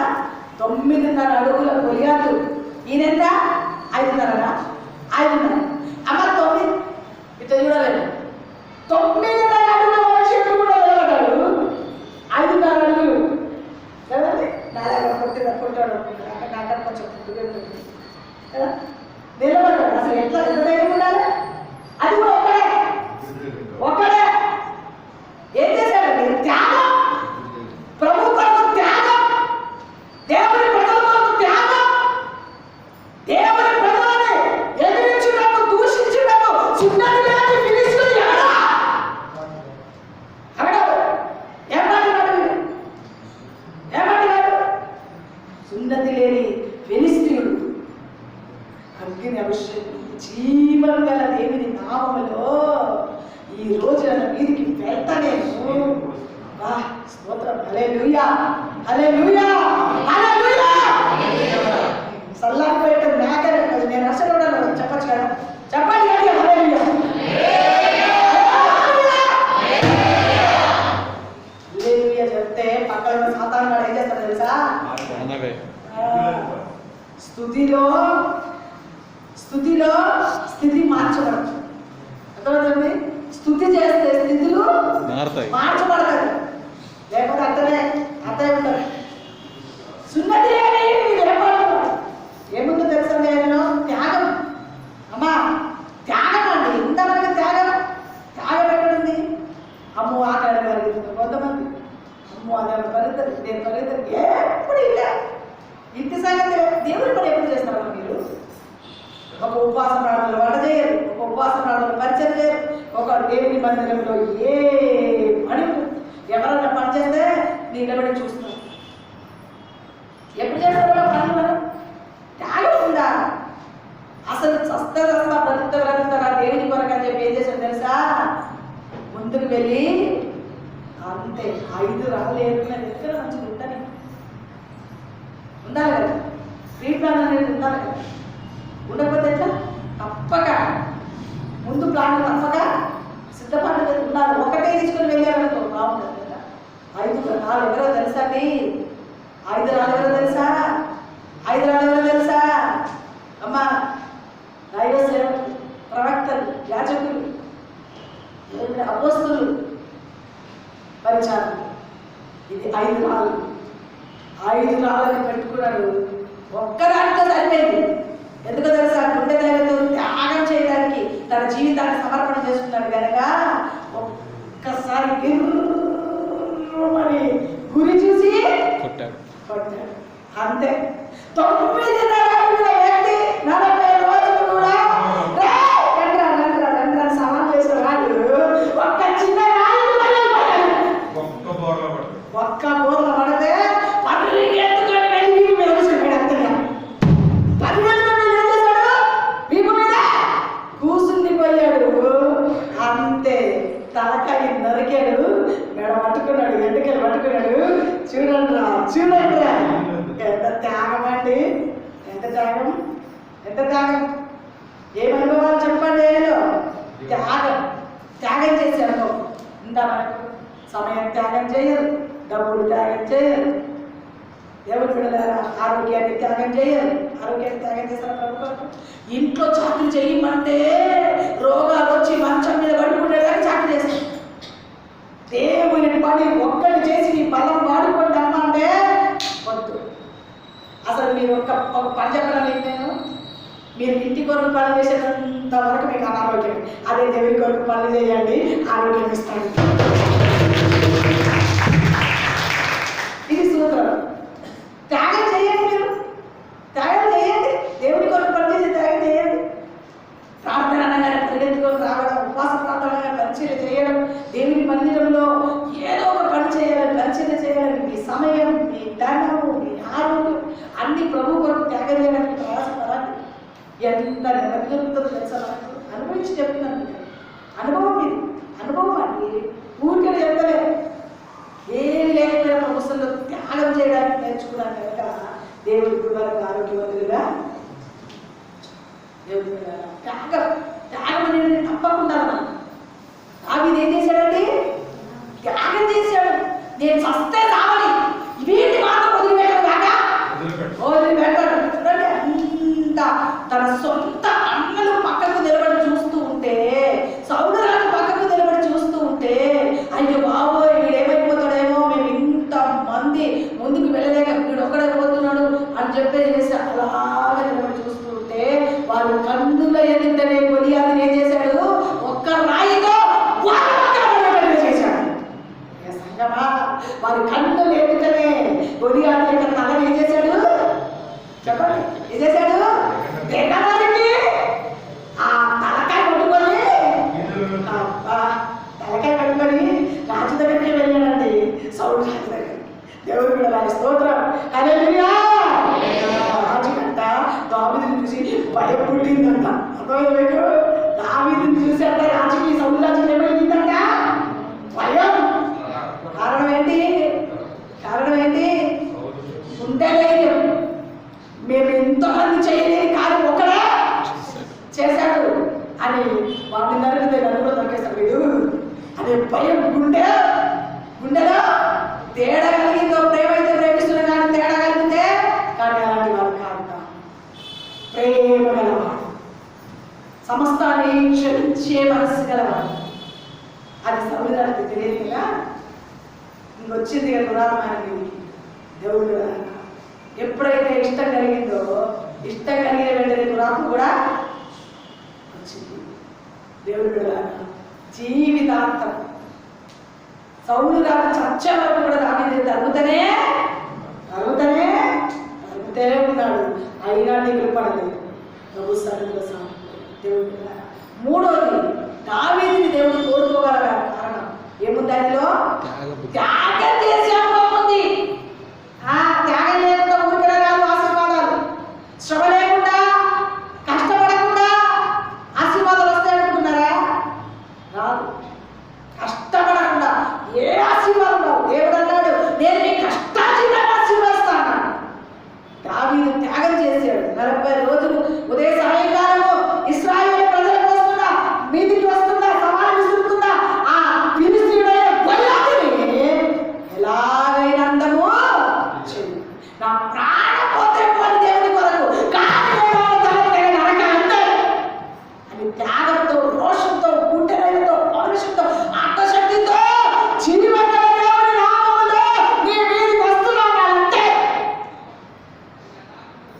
9.5 అడుగుల గొలియాతు. ఈయనెంత? 5.5. అమ్మ 9 ఇట్లా చూడలేదు. 9.5 అడుగుల వయసు కూడా నిలబడ్డాడు. 5.5 అడుగులు కదండి. నాలుగు కొట్టాడు నాట కొంచెం పుట్టుకెళ్తుంది కదా. నిలబడ్డాడు. అసలు ఎంత ధైర్యం ఉండాలి? అది కూడా ఒక్కడే ఏం చేశాడండి? త్యాగం. ప్రభు కొరకు త్యాగం, దేవుని ప్రజల కొరకు త్యాగం, దేవుని ప్రజలని ఎదిరించుటకు, దూషించుటకు సున్నతి లేని ఫిలిష్తీయుడు ఏమంటున్నాడు? సున్నతి లేని ఫిలిష్తీయుడు అగ్ని అభిషేకం, జీవం గల దేవుని నామములో ఈ రోజు నన్ను మీదికి వెళ్తా నేను. స్తోత్రం. హల్లెలూయా, హల్లెలూయా, హల్లెలూయా. సల్లారిపోయేట మేకనే నేను అసలు చెప్పచ్చు కదా. చెప్పండి కదా. హల్లెలూయా, హల్లెలూయా చెప్తే పక్కన ఉన్న సాతాను వాడు ఏం చేస్తాడు తెలుసా? స్తుతిలో స్థితి మార్చబడదు. అర్థమవుతుంది? స్థుతి చేస్తే స్థితులు మార్చబడతాయి. లేకపోతే అర్థమే ఉంటారు. సున్నతి అని ఏముందో తెలుసండి? ఆయనలో త్యాగం. అమ్మా త్యాగం అండి. ఇంతమంది త్యాగం ఎక్కడుంది? అమ్మో ఆకలి పరిగెత్తుంది కొంతమంది. అమ్మో అదే పరిగెత్తదు, నేను పరిగెత్తదు. ఎప్పుడు ఇలా ఇంటి సంగతి దేవుడి పని ఎప్పుడు చేస్తారమ్మా మీరు? ఒక ఉపవాస ప్రాణాలు వంట చేయరు, ఒక ఉపవాస ప్రాణాలు పరిచయం చేయరు, ఒక దేవుని మందిరంలో ఏ పని ఎవరైనా పని చేస్తే నిలబడి చూస్తాం. ఎప్పుడు చేస్తారో పని మనం త్యాగం ఉందా? అసలు చస్తా బ్రతుకుతారా దేవుని కొరకు అని చెప్పి ఏం చేశాడు తెలుసా? ముందుకు వెళ్ళి అంతే 5 రాళ్ళు ఏరుకున్న దగ్గర మంచిగా ఉండాలి కదా. ప్రీ ప్లాన్ అనేది ఉండాలి కదా, ఉండకపోతే ఎట్లా? తప్పక ముందు ప్లాన్ తప్పక సిద్ధపడి ఉండాలి. ఒకటే తీసుకొని వెళ్ళారనుకో బాగుంటుంది కదా. 5 రాళ్ళు ఎవరో తెలుసా అండి? 5 రాళ్ళు ఎవరో తెలుసా? 5 రాళ్ళు ఎవరో తెలుసా? అమ్మా, దైవ సేవకులు, ప్రవక్తలు, యాజకులు, అపోస్తులు, పరిచారం. ఇది 5 రాళ్ళు. 5 రాళ్ళని పెట్టుకున్నాడు. ఒక్కదానితో సరిపోయింది. ఎందుకో తెలుసా? గుండె ధైర్యంతో త్యాగం చేయడానికి తన జీవితాన్ని సమర్పణ చేసుకున్నాడు కనుక ఒక్కసారి మరి గురి చూసి కొట్టాడు. అంతే. 9 వ్యక్తి 40 రోజులు కూడా రండ్రా సవాల్ చేసేవాడు. ఒక్క చిన్న ఒక్క బోర్ల పడితే పరిగెత్తుకొని వెళ్ళి వీపు మీద కూర్చున్నాడు. అంతగా పరిగెత్తుకొని ఏం చేశాడు? వీపు మీద కూసుండిపోయాడు. అంతే. తలకాయ నరికాడు, మెడ పట్టుకున్నాడు, ఎండుకలు పట్టుకున్నాడు. చూడండిరా ఎంత త్యాగం అండి, ఎంత త్యాగం, ఎంత త్యాగం. ఏమనుభవాలు చెప్పండి. త్యాగం చేశాడు. ఇంత మనకు సమయం త్యాగం చేయరు, డబ్బులు త్యాగం చేయరు, దేవుడు బిడ్డలారా ఆరోగ్యాన్ని త్యాగం చేయరు. ఆరోగ్యాన్ని త్యాగం చేస్తారు ప్రభుత్వం. ఇంట్లో చాకరీ చేయమంటే రోగాలు వచ్చి మంచం మీద పడుకునేదాన్ని చాకరీ చేస్తారు. దేవుని పని ఒక్కటి చేసి నీ బలం వాడుకోండి అమ్మ అంటే వద్దు. అసలు మీరు ఒక పని చెప్పడానికి నేను, మీరు ఇంటి కొరకు పని చేసేంత వరకు మీకు అనారోగ్యం. అదే దేవుని కొరకు పని చేయండి, ఆరోగ్యం ఇస్తాడు. ఇది సూత్రం. త్యాగం చేయండి. మీరు త్యాగం చేయండి. దేవుని కొరకు పని చేసి త్యాగం చేయండి. ప్రార్థన అనగానే పరిగెత్తుకొని రావడం, ఉపవాస ప్రార్థనగా పరిచర్య చేయడం, దేవుని మందిరంలో ఏదో ఒక పని చేయాలని, పరిచర్య చేయాలని మీ సమయం, మీ ధనము, మీ ఆరోగ్యం అన్ని ప్రభు కొరకు త్యాగం చేయడానికి ప్రయాసపడాలి. ఎంత నెమ్మది దొరుకుతుందో తెలుసా? నాకు అనుభవించి చెప్తున్నాను. అనుభవం ఇది, అనుభవం అండి. ఊరికే చెప్తలేదు. ఏమి లేకపోయినా ప్రభుత్వంలో త్యాగం చేయడానికి నేర్చుకున్నాను కనుక దేవుడి కుటుంబాలకు ఆరోగ్యవంతులుగా దేవుడి త్యాగం అనేది తప్పకుండా. దావీదు ఏం చేశాడండి? త్యాగం చేశాడు. నేను చస్తే చావని, వీటిని మాత్రం వదిలిపెట్టాడు కాక వదిలిపెట్టాడు. అంత తన సొంత అన్నలు పక్కకు నిలబడి చూస్తూ ఉంటే, సౌలు రాజు పక్కకు నిలబడి చూస్తూ ఉంటే, అయ్యో బాబోయ్ వీడేమైపోతాడేమో, మేము ఇంత మంది ముందుకు వెళ్ళలేక వీడు ఒక్కడైపోతున్నాడు అని చెప్పేసి అలాగా నిలబడి చూస్తూ ఉంటే, వారు కన్నుల ఎదుటనే గొలియాతుని ఏం చేశాడు? ఒక్క రాయితో చేశాడు. సంగమా, వారి కన్నుల ఎదుటనే గొలియాతు యొక్క తలని ఏం చేశాడు? చెప్పండి, ఏం చేశాడు? దేగానికి ఆ తలకాయ పట్టుకొని రాజు దగ్గరికి వెళ్ళాడండి. సౌలు రాజు దగ్గర. దేవుడు కూడా వారి స్తోత్రం. హల్లెలూయా. రాజు కంట దావీదుని చూసి భయం పుట్టిందంట. అర్థమైందా? దావీదుని చూసి అంట రాజుకి, సౌలు రాజుకి ఏమైందంట? భయం. కారణం ఏంటి? ఉండలేదు. మేము ఎంతోమంది చేయలేని కార్యం ఒకడే చేశాడు అని వాడిని నరికితే నన్ను కూడా నరికేస్తాడు వీడు అనే భయం గుండెలో తేడా కలిగిందో. ప్రేమ అయితే ప్రేమిస్తున్నా కానీ తేడా కలిగితే, కానీ అలాంటి వాడు కాదు. ప్రేమ గలవాడు, సమస్తాన్ని క్షమించే మనస్సు గలవాడు. అది సౌలుకి తెలియదు కదా. ఇంకొచ్చింది కదా పురాణమైన దేవుడు. ఎప్పుడైతే ఇష్టం కలిగిందో, ఇష్టం కలిగిన వెంటనే దురాత్మ కూడా వచ్చింది. దేవుడు కూడా జీవితాంతం సౌలు రాజు చచ్చే వరకు కూడా దావీదు తరుగుతూనే ఉన్నాడు. అయినా దిగులు పడలేదు. ప్రభు సన్నిధిలో దేవుడు. మూడోది, దావీదుని దేవుడు కోరుకోగల కారణం ఏముంది? దానిలో త్యాగం చేసే అనుభవం ఉంది. త్యాగం లేకుండా ఊరికనే రాదు ఆశీర్వాదాలు. శ్రమ లేకుండా, కష్టపడకుండా ఆశీర్వాదాలు వస్తాయనుకుంటున్నారా? రాదు. కష్టపడకుండా ఏ ఆశీర్వాదం రావు. దేవుడు అన్నాడు, నేను మీ కష్టాజీతాన్ని ఆశీర్వదిస్తాను. దావీదు త్యాగం చేశాడు. 40 రోజులు ఉదయ సాయంకాలము ఇశ్రాయేలు ప్రజలకు వస్తున్నా, మీదికి వస్తున్నా, సవాలు విసురుతున్నా ఆ ఫిలిష్తీయుడైన గొల్యాతుని ఎలాగైనా అందము చెయ్యి. నా ప్రాణం పోతే పోని దేవుని కొరకు, కానీ నేను ఆయన తలపై నరక అంతే అని త్యాగంతో, రోషంతో, గుండెలతో, పౌరుషంతో, ఆత్మశక్తితో జీవిత దేవుని నామములో నీ మీదికి వస్తున్నాను అంతే.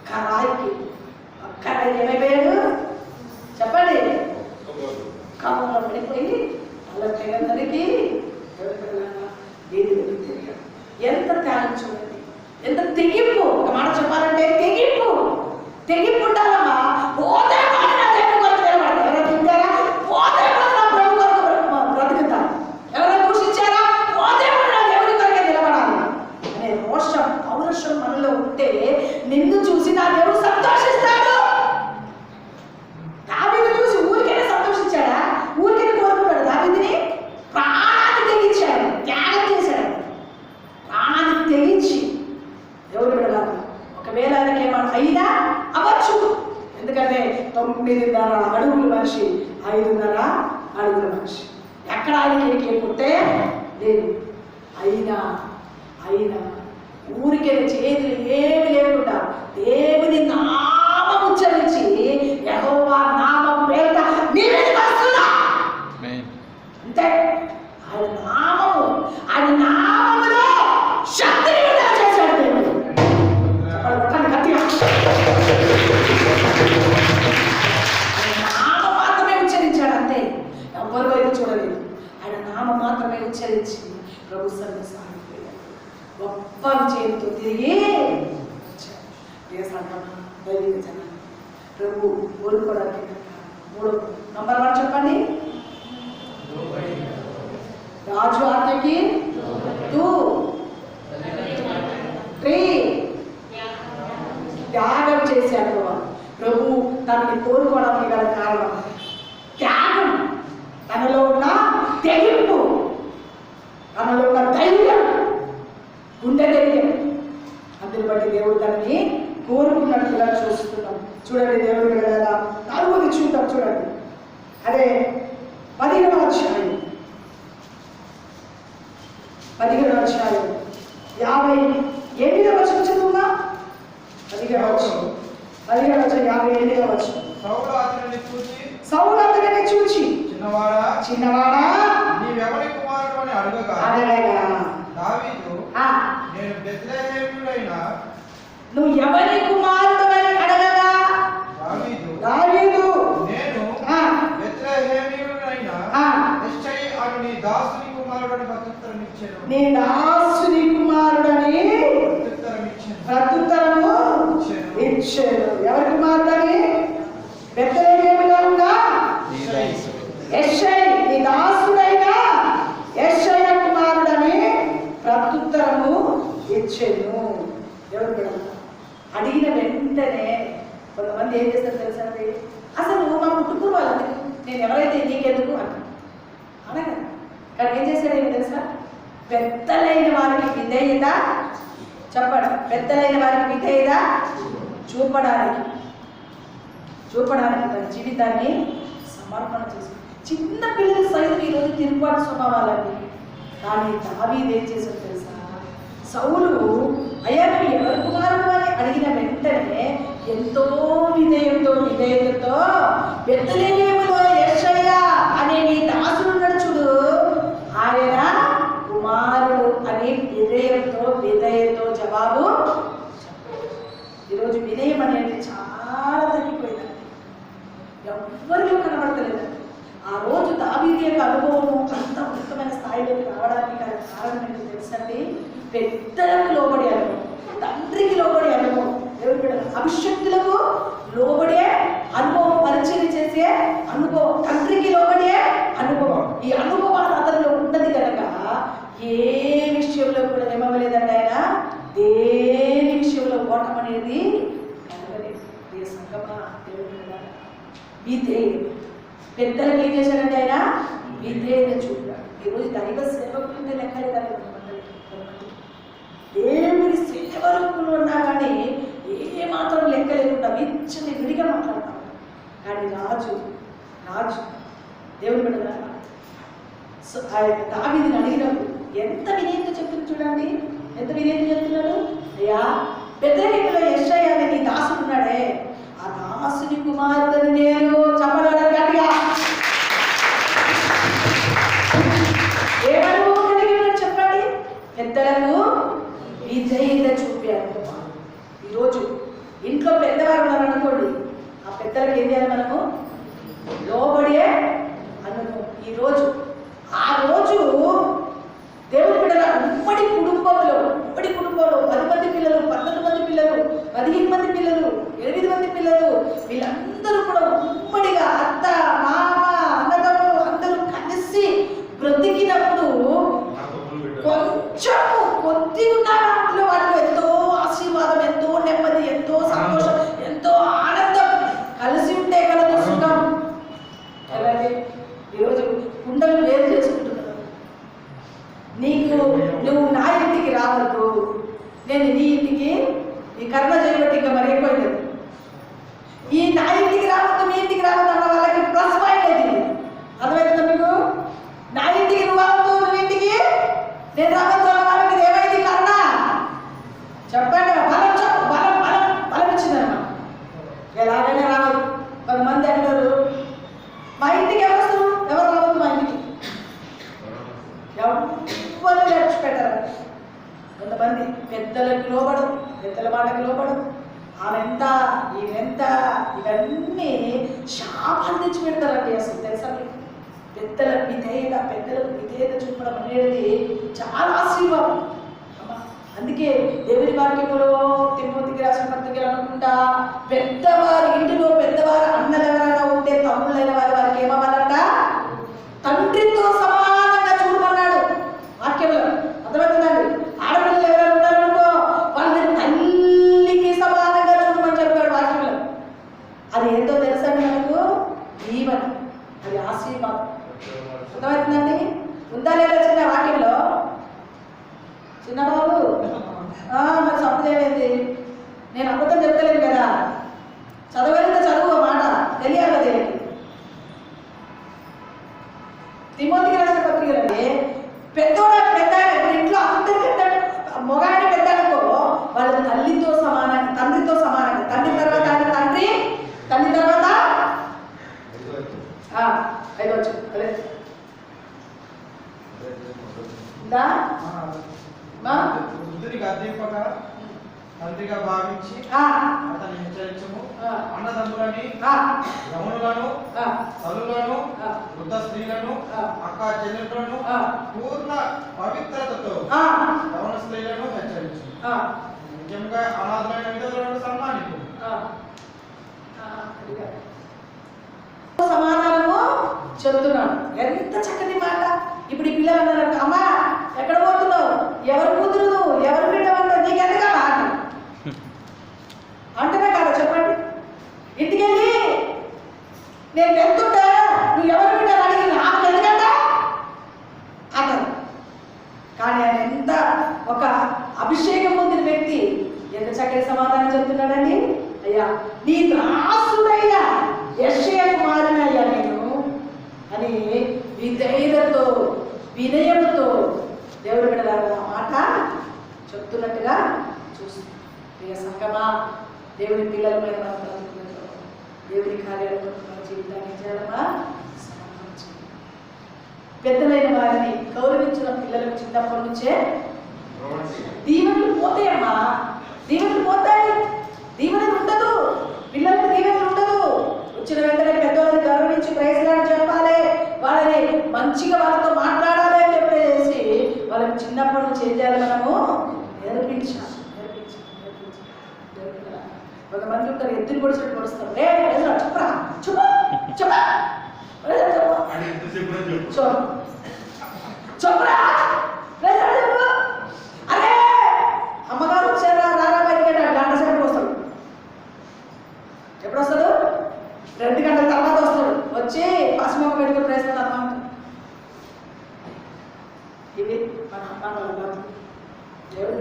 కరాయికి అక్కడ ఏమైపోయాడు చెప్పండి, కమ్మంలో పడిపోయి అలా తెగందరికి ఎంత త్యాగం చూడండి, ఎంత తెగింపు. ఒక మాట చెప్పాలంటే తెగింపు, తెగింపు ఉండాలమ్మా. పోతే పోనీ నా దేవుని కొరకు నిలబడతారు. ఎవరైనా తింటారా? పోతే పోనీ నా ప్రభు కొరకు బ్రతుకుతారు. ఎవరైనా దూషించారా? పోతే పోనీ నా దేవుని కొరకే నిలబడాలి అనే రోషం, పౌరుషం మనలో ఉంటే నిన్ను చూసి నా దేవుడు సంతోషిస్తాడు. దావీదుని చూసి ఊరికైనా సంతోషించాడా? ఊరికైనా కోరుకున్నాడు? దావీదుని ప్రాణాన్ని తెగించాడు, త్యాగం చేశాడు. ప్రాణాన్ని తెగించి దేవుడు విడవాలి. ఒకవేళ ఆయనకి ఏమన్నా అయినా అవ్వచ్చు, ఎందుకంటే 9.5 అడుగుల మనిషి, 5.5 అడుగుల మనిషి. ఎక్కడ ఆయనకి ఏమిపోతే లేదు. అయినా ఊరికే చేతులు ఏమి లేకుండా దేవుని నామం ఉచ్చరించి యెహోవా నామం పేరిట నీ మీదకి వస్తున్నా అంతే. ఆయన నామములో శక్తిని విడుదల చేశాడు దేవుడు. చెప్పండి గట్టిగా. ఆయన నామం మాత్రమే ఉచ్చరించాడు అంతే, ఎవ్వరు వైపు చూడలేదు. ఆయన నామం మాత్రమే ఉచ్చరించి ప్రభు సన్నిధికి సాగిపోయాడు. గొప్ప చేతితో తిరిగి ప్రభు కోరుకోవడానికి 3 నంబర్ 1 చెప్పండి. రాజు ఆజ్ఞకి 2, 3 త్యాగం చేశాడు. ప్రభు తనని కోరుకోవడానికి గల కారణం త్యాగం, తనలో ఉన్న తెగింపు, తనలో ఉన్న ధైర్యం, గుండె ధైర్యం. అందుని బట్టి దేవుడు తనని కోరుకున్నట్లుగా చూస్తున్నాం. చూడండి దేవుడు కదా 4వ చూద్దాం. చూడండి అదే 15వ అధ్యాయం 58వ వచనం చదువుగా. 15వ అధ్యాయం 58వ వచనం. సౌలు అతనిని చూచి చిన్నవాడా నీవెవరి కుమారుడు అని అడగగా దావీదు నేను బెత్లెహేముడైన నువ్వు ఎవరి కుమారుడు అని అడగగా దావీదు నేను బెత్లెహేముడైన యెషై అను నీ దాసుని కుమారుడని ప్రత్యుత్తరం ఇచ్చాను. నీ దాసుని కుమారుడని ప్రత్యుత్తరము ఇచ్చాను. ఎవరి కుమారుడని? బెత్లెహేములో ఉన్న యెషై, నీ దాసుడైన యెషై కుమారుడని ప్రత్యుత్తరము ఇచ్చాను. ఎవరు కూడా అడిగిన వెంటనే కొంతమంది ఏం చేస్తారు తెలుసా? అసలు మా కుటుంబం వాళ్ళకి నేను ఎవరైతే నీకెందుకు అంటాను అనగా, కానీ ఏం చేశాడు ఏమి తెలుసా? పెద్దలైన వారికి విధేయత, చెప్పండి, పెద్దలైన వారికి విధేయత చూపడానికి తన జీవితాన్ని సమర్పణ చేసి, చిన్న పిల్లల సైతం ఈరోజు తిరుగుబాటు స్వభావాలండి. కానీ దావీదు ఏం చేశాడు తెలుసా? సౌలు అయ్యా నువ్వు ఎవరి కుమారుడు అని అడిగిన వెంటనే ఎంతో విధేయతతో బెత్లెహేములో యెషై అనే నీ దాసుడు నడుచుడు, ఆయన కుమారుడు అని విధేయతతో జవాబు. ఈరోజు వినయం అనేది చాలా తగ్గిపోయిందండి, ఎవ్వరిలో కనబడతలేదండి. ఆ రోజు దావీదు యొక్క అనుభవము అంత ఉన్నతమైన స్థాయిలోకి రావడానికి కారణం ఏంటో తెలుసండి? పెద్దలకు లోబడి అనుభవం, తండ్రికి లోబడి అనుభవం, దేవుడి బిడ్డల అభిషక్తులకు లోబడే అనుభవం, పరిచయం చేసే అనుభవం, తండ్రికి లోబడే అనుభవం. ఈ అనుభవాలు అతనిలో ఉన్నది కనుక ఏ విషయంలో కూడా ఏమవ్వలేదండి. ఆయన దేని విషయంలో ఓటం అనేది కలగలేదు. ఏ సంగమా దేవుడి విధేయుడు. పెద్దలకు ఏం చేశారంటే ఆయన విధేయత చూడాలి. ఈరోజు దైవ సేవకులు లెక్కలేదండి. దేవుని సేవకులు ఉన్నా కానీ ఏ మాత్రం లెక్క లేకుండా విచ్చని విడిగా మాట్లాడతాం. కానీ రాజు దేవుని బిడ్డ దావీదుని అడిగినప్పుడు ఎంత వినయంగా చెప్తుంది చూడండి. ఎంత వినయంగా చెప్తున్నాడు. అయ్యా బెత్లెహేములో యెషయా అనే నీ దాసుడు ఉన్నాడే, ఆ దాసుని కుమారుడని నేను చెప్పగలను గట్టిగా. ఏమను కలిగి ఉన్నాడు చెప్పండి. పెద్దలకు విధేయత చూపాను. ఈరోజు ఇంట్లో పెద్దవారు ఉన్నారనుకోండి, ఆ పెద్దలకు ఏం చేయాలి? మనము లోబడే అనుకో. ఈరోజు ఆ రోజు దేవుని బిడ్డల ఉమ్మడి కుటుంబంలో 10 మంది పిల్లలు, 12 మంది పిల్లలు, 15 మంది పిల్లలు, 8 మంది పిల్లలు, వీళ్ళందరూ కూడా ఉమ్మడిగా అత్త మామ అన్నదమ్ములు అందరూ కలిసి బ్రతికినప్పుడు కొంచెం కొద్దిగా ఉన్న వాటిలో ఎంతో ఆశీర్వాదం, ఎంతో నెమ్మది, ఎంతో సంతోషం, ఎంతో ఆనందం. కలిసి ఉంటే కలదు సుఖం. అలాగే ఈరోజు కుండలు వేరు చేసుకుంటున్నాను. నువ్వు నా ఇంటికి రావద్దు, నేను నీ ఇంటికి ఈ కర్మ చేయబట్టి ఇంకా మరి ఎక్కువైంది. ఈ నా ఇంటికి రావద్దు, నీ ఇంటికి రావద్దు అన్న వాళ్ళకి ప్లస్ పాయింట్ అయింది. అర్థమైందా మీకు? నా ఇంటికి నువ్వు రావద్దు, నువ్వు ఇంటికి నేను రావద్దు అన్న వాళ్ళకి ఏమైంది? కర్ణ చెప్పండి. బలం ఇచ్చిందన్నమాట. ఎలాగైనా రావద్దు. 10 మంది అంటారు మా ఇంటికి ఎవరు రావద్దు, మా ఇంటికి ఎవరు నేర్చిపెట్టారు. కొంతమంది పెద్దలకు లోబడు, పెద్దల మాటకు లోబడు, ఆమెంత ఈమెంత ఇవన్నీ శాపాలు తెచ్చి పెడతారండి. అసలు తెలుసా మీకు? పెద్దలకు విధేయత చూపడం అనేది చాలా ఆశీర్వాదం. అందుకే దేవుని వాక్యములో తిమోతికి రాసిన పత్రికలు అనుకుంటా, పెద్దవారి ఇంటిలో పెద్దవారు అన్నలు ఎవరైనా ఉంటే తమ్ముళ్ళైన వారికి ఏమవ్వాలంట? తండ్రితో సమానంగా చూడమన్నాడు వాక్యంలో. అర్థమవుతుందండి? ఆడపిల్లలు ఎవరైనా ఉన్నారనుకో వాళ్ళని తల్లికి సమానంగా చూడమని చెప్పాడు వాక్యంలో. అది ఏంటో తెలుసండి మనకు? దీవెన, అది ఆశీర్వాదం. అర్థమవుతుందండి? ఉందా లేదా చిన్న వాక్యంలో? చిన్న బాబు మరి సప్పు చేయలేదు. నేను అబద్ధం చెప్తలేదు కదా, చదవలేదు చదువు మాట తెలియాలి కదా. తిమోతికి రాసిన పత్రికలండి ఇంట్లో అందరి పెద్ద మొగాడి పెద్ద అనుకో వాళ్ళ తండ్రితో సమానంగా తండ్రి తర్వాత తల్లి తర్వాత 5 వచ్చు అదే తండ్రిగా భావించి అతన్ని హెచ్చరించము. అన్నదమ్ములని, యమునులను, తల్లులను, వృద్ధ స్త్రీలను, అక్క చెల్లెలను పూర్ణ పవిత్రతతో యవన స్త్రీలను హెచ్చరించు. ముఖ్యంగా అనాథమైన విధవులను సన్మానించు. సమాధానము చెబుతున్నాను. ఎంత చక్కటి మాట. ఇప్పుడు ఈ పిల్లలు అన్నారు, అమ్మా ఎక్కడ పోతున్నావు, ఎవరు కూతురు నువ్వు, ఎవరు బిడ్డమంటావు, నీకెందుకా అంటేనే కాదా చెప్పండి. ఇంటికి వెళ్ళి నేను వెళ్తుంటా, నువ్వు ఎవరు బిడ్డని అడిగి నాకు ఎందుకంట అంటారు. కానీ ఆయన ఎంత ఒక అభిషేకం పొందిన వ్యక్తి ఎంత చక్కటి సమాధానం చెప్తున్నాడండి. అయ్యా నీ దాసుడయ్యా యెషయాకు మారినయ్యా నేను అని విధేయతతో వినయముతో దేవుడి బిడ్డలారా మాట చెప్తున్నట్టుగా చూస్తుంది. ప్రియ సంగమా, దేవుని పిల్లలమైన మన బ్రతుకులలో దేవుని కార్యాలతో మన జీవితాన్ని చేయాలమ్మా. పెద్దలైన వారిని గౌరవించిన పిల్లలకు చిన్నప్పటి నుంచే దీవెనలు పోతాయమ్మా. దీవెనలు పోతాయి. దీవెనలు ఉండదు, పిల్లలకు దీవెనలు ఉండదు. వచ్చిన వెంటనే పెద్దవాళ్ళని గౌరవించి ప్రైజ్ లాడ్ చెప్పాలి, వాళ్ళని మంచిగా వాళ్ళతో మాట్లాడాలి అని చెప్పేసి వాళ్ళకి చిన్నప్పటి నుంచి ఏం చేయాలి? మనము నేర్పించాలి. కొంతమంది ఉంటారు ఎద్దులు పొడిచినట్టు పొడుస్తారు. చెప్పరా చెప్పరా అరే అమ్మగారు వచ్చారా రారా బయటికి 1 గంట సేపు వస్తాడు. ఎప్పుడు వస్తాడు? 2 గంటల తర్వాత వస్తాడు. వచ్చి పశ్చిమ పెట్టుకుని ప్రయత్నం అమ్మ. ఇది మన అమ్మ వాళ్ళ దేవుడు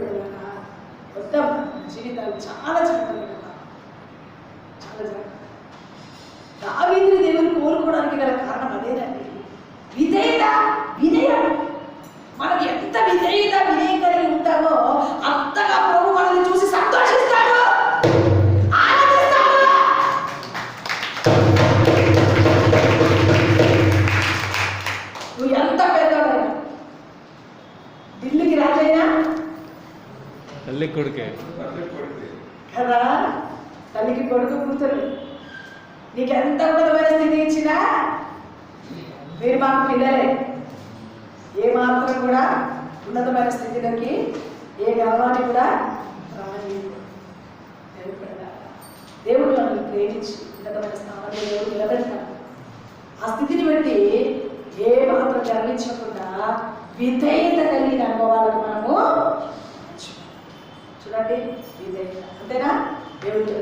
వద్దాం. జీవితాలు చాలా జాగ్రత్తగా ఉండాలి. చాలా జాగ్రత్త. దావీదుని దేవుని కోరుకోవడానికి గల కారణం అదేనండి. విధేయత, వినయం. మనం ఎంత వినయం కలిగి ఉంటామో అంతగా ప్రభు మనల్ని చూసి సంతోషిస్తాడు, ఆనందిస్తాడు. నువ్వు ఎంత పెద్దవాడైనా, ఢిల్లీకి రాజైనా తల్లి కొడుకే కదా, తల్లికి కొడుకు కూతురు, నీకు ఎంత ఉన్నతమైన స్థితి ఇచ్చినా మీరు మాకు పిల్లలే. ఏ మాత్రం కూడా ఉన్నతమైన స్థితిలోకి ఏ గర్వాన్ని కూడా రాలేదు. దేవుడు మనల్ని ప్రేమించి ఉన్నతమైన స్థానంలో దేవుడు నిలబెడతాడు. ఆ స్థితిని బట్టి ఏ మాత్రం గర్వించకుండా విధేయత కలిగిన అనుభవాలను మనము చూడండి. విధేయత అంతేనా? దేవుడు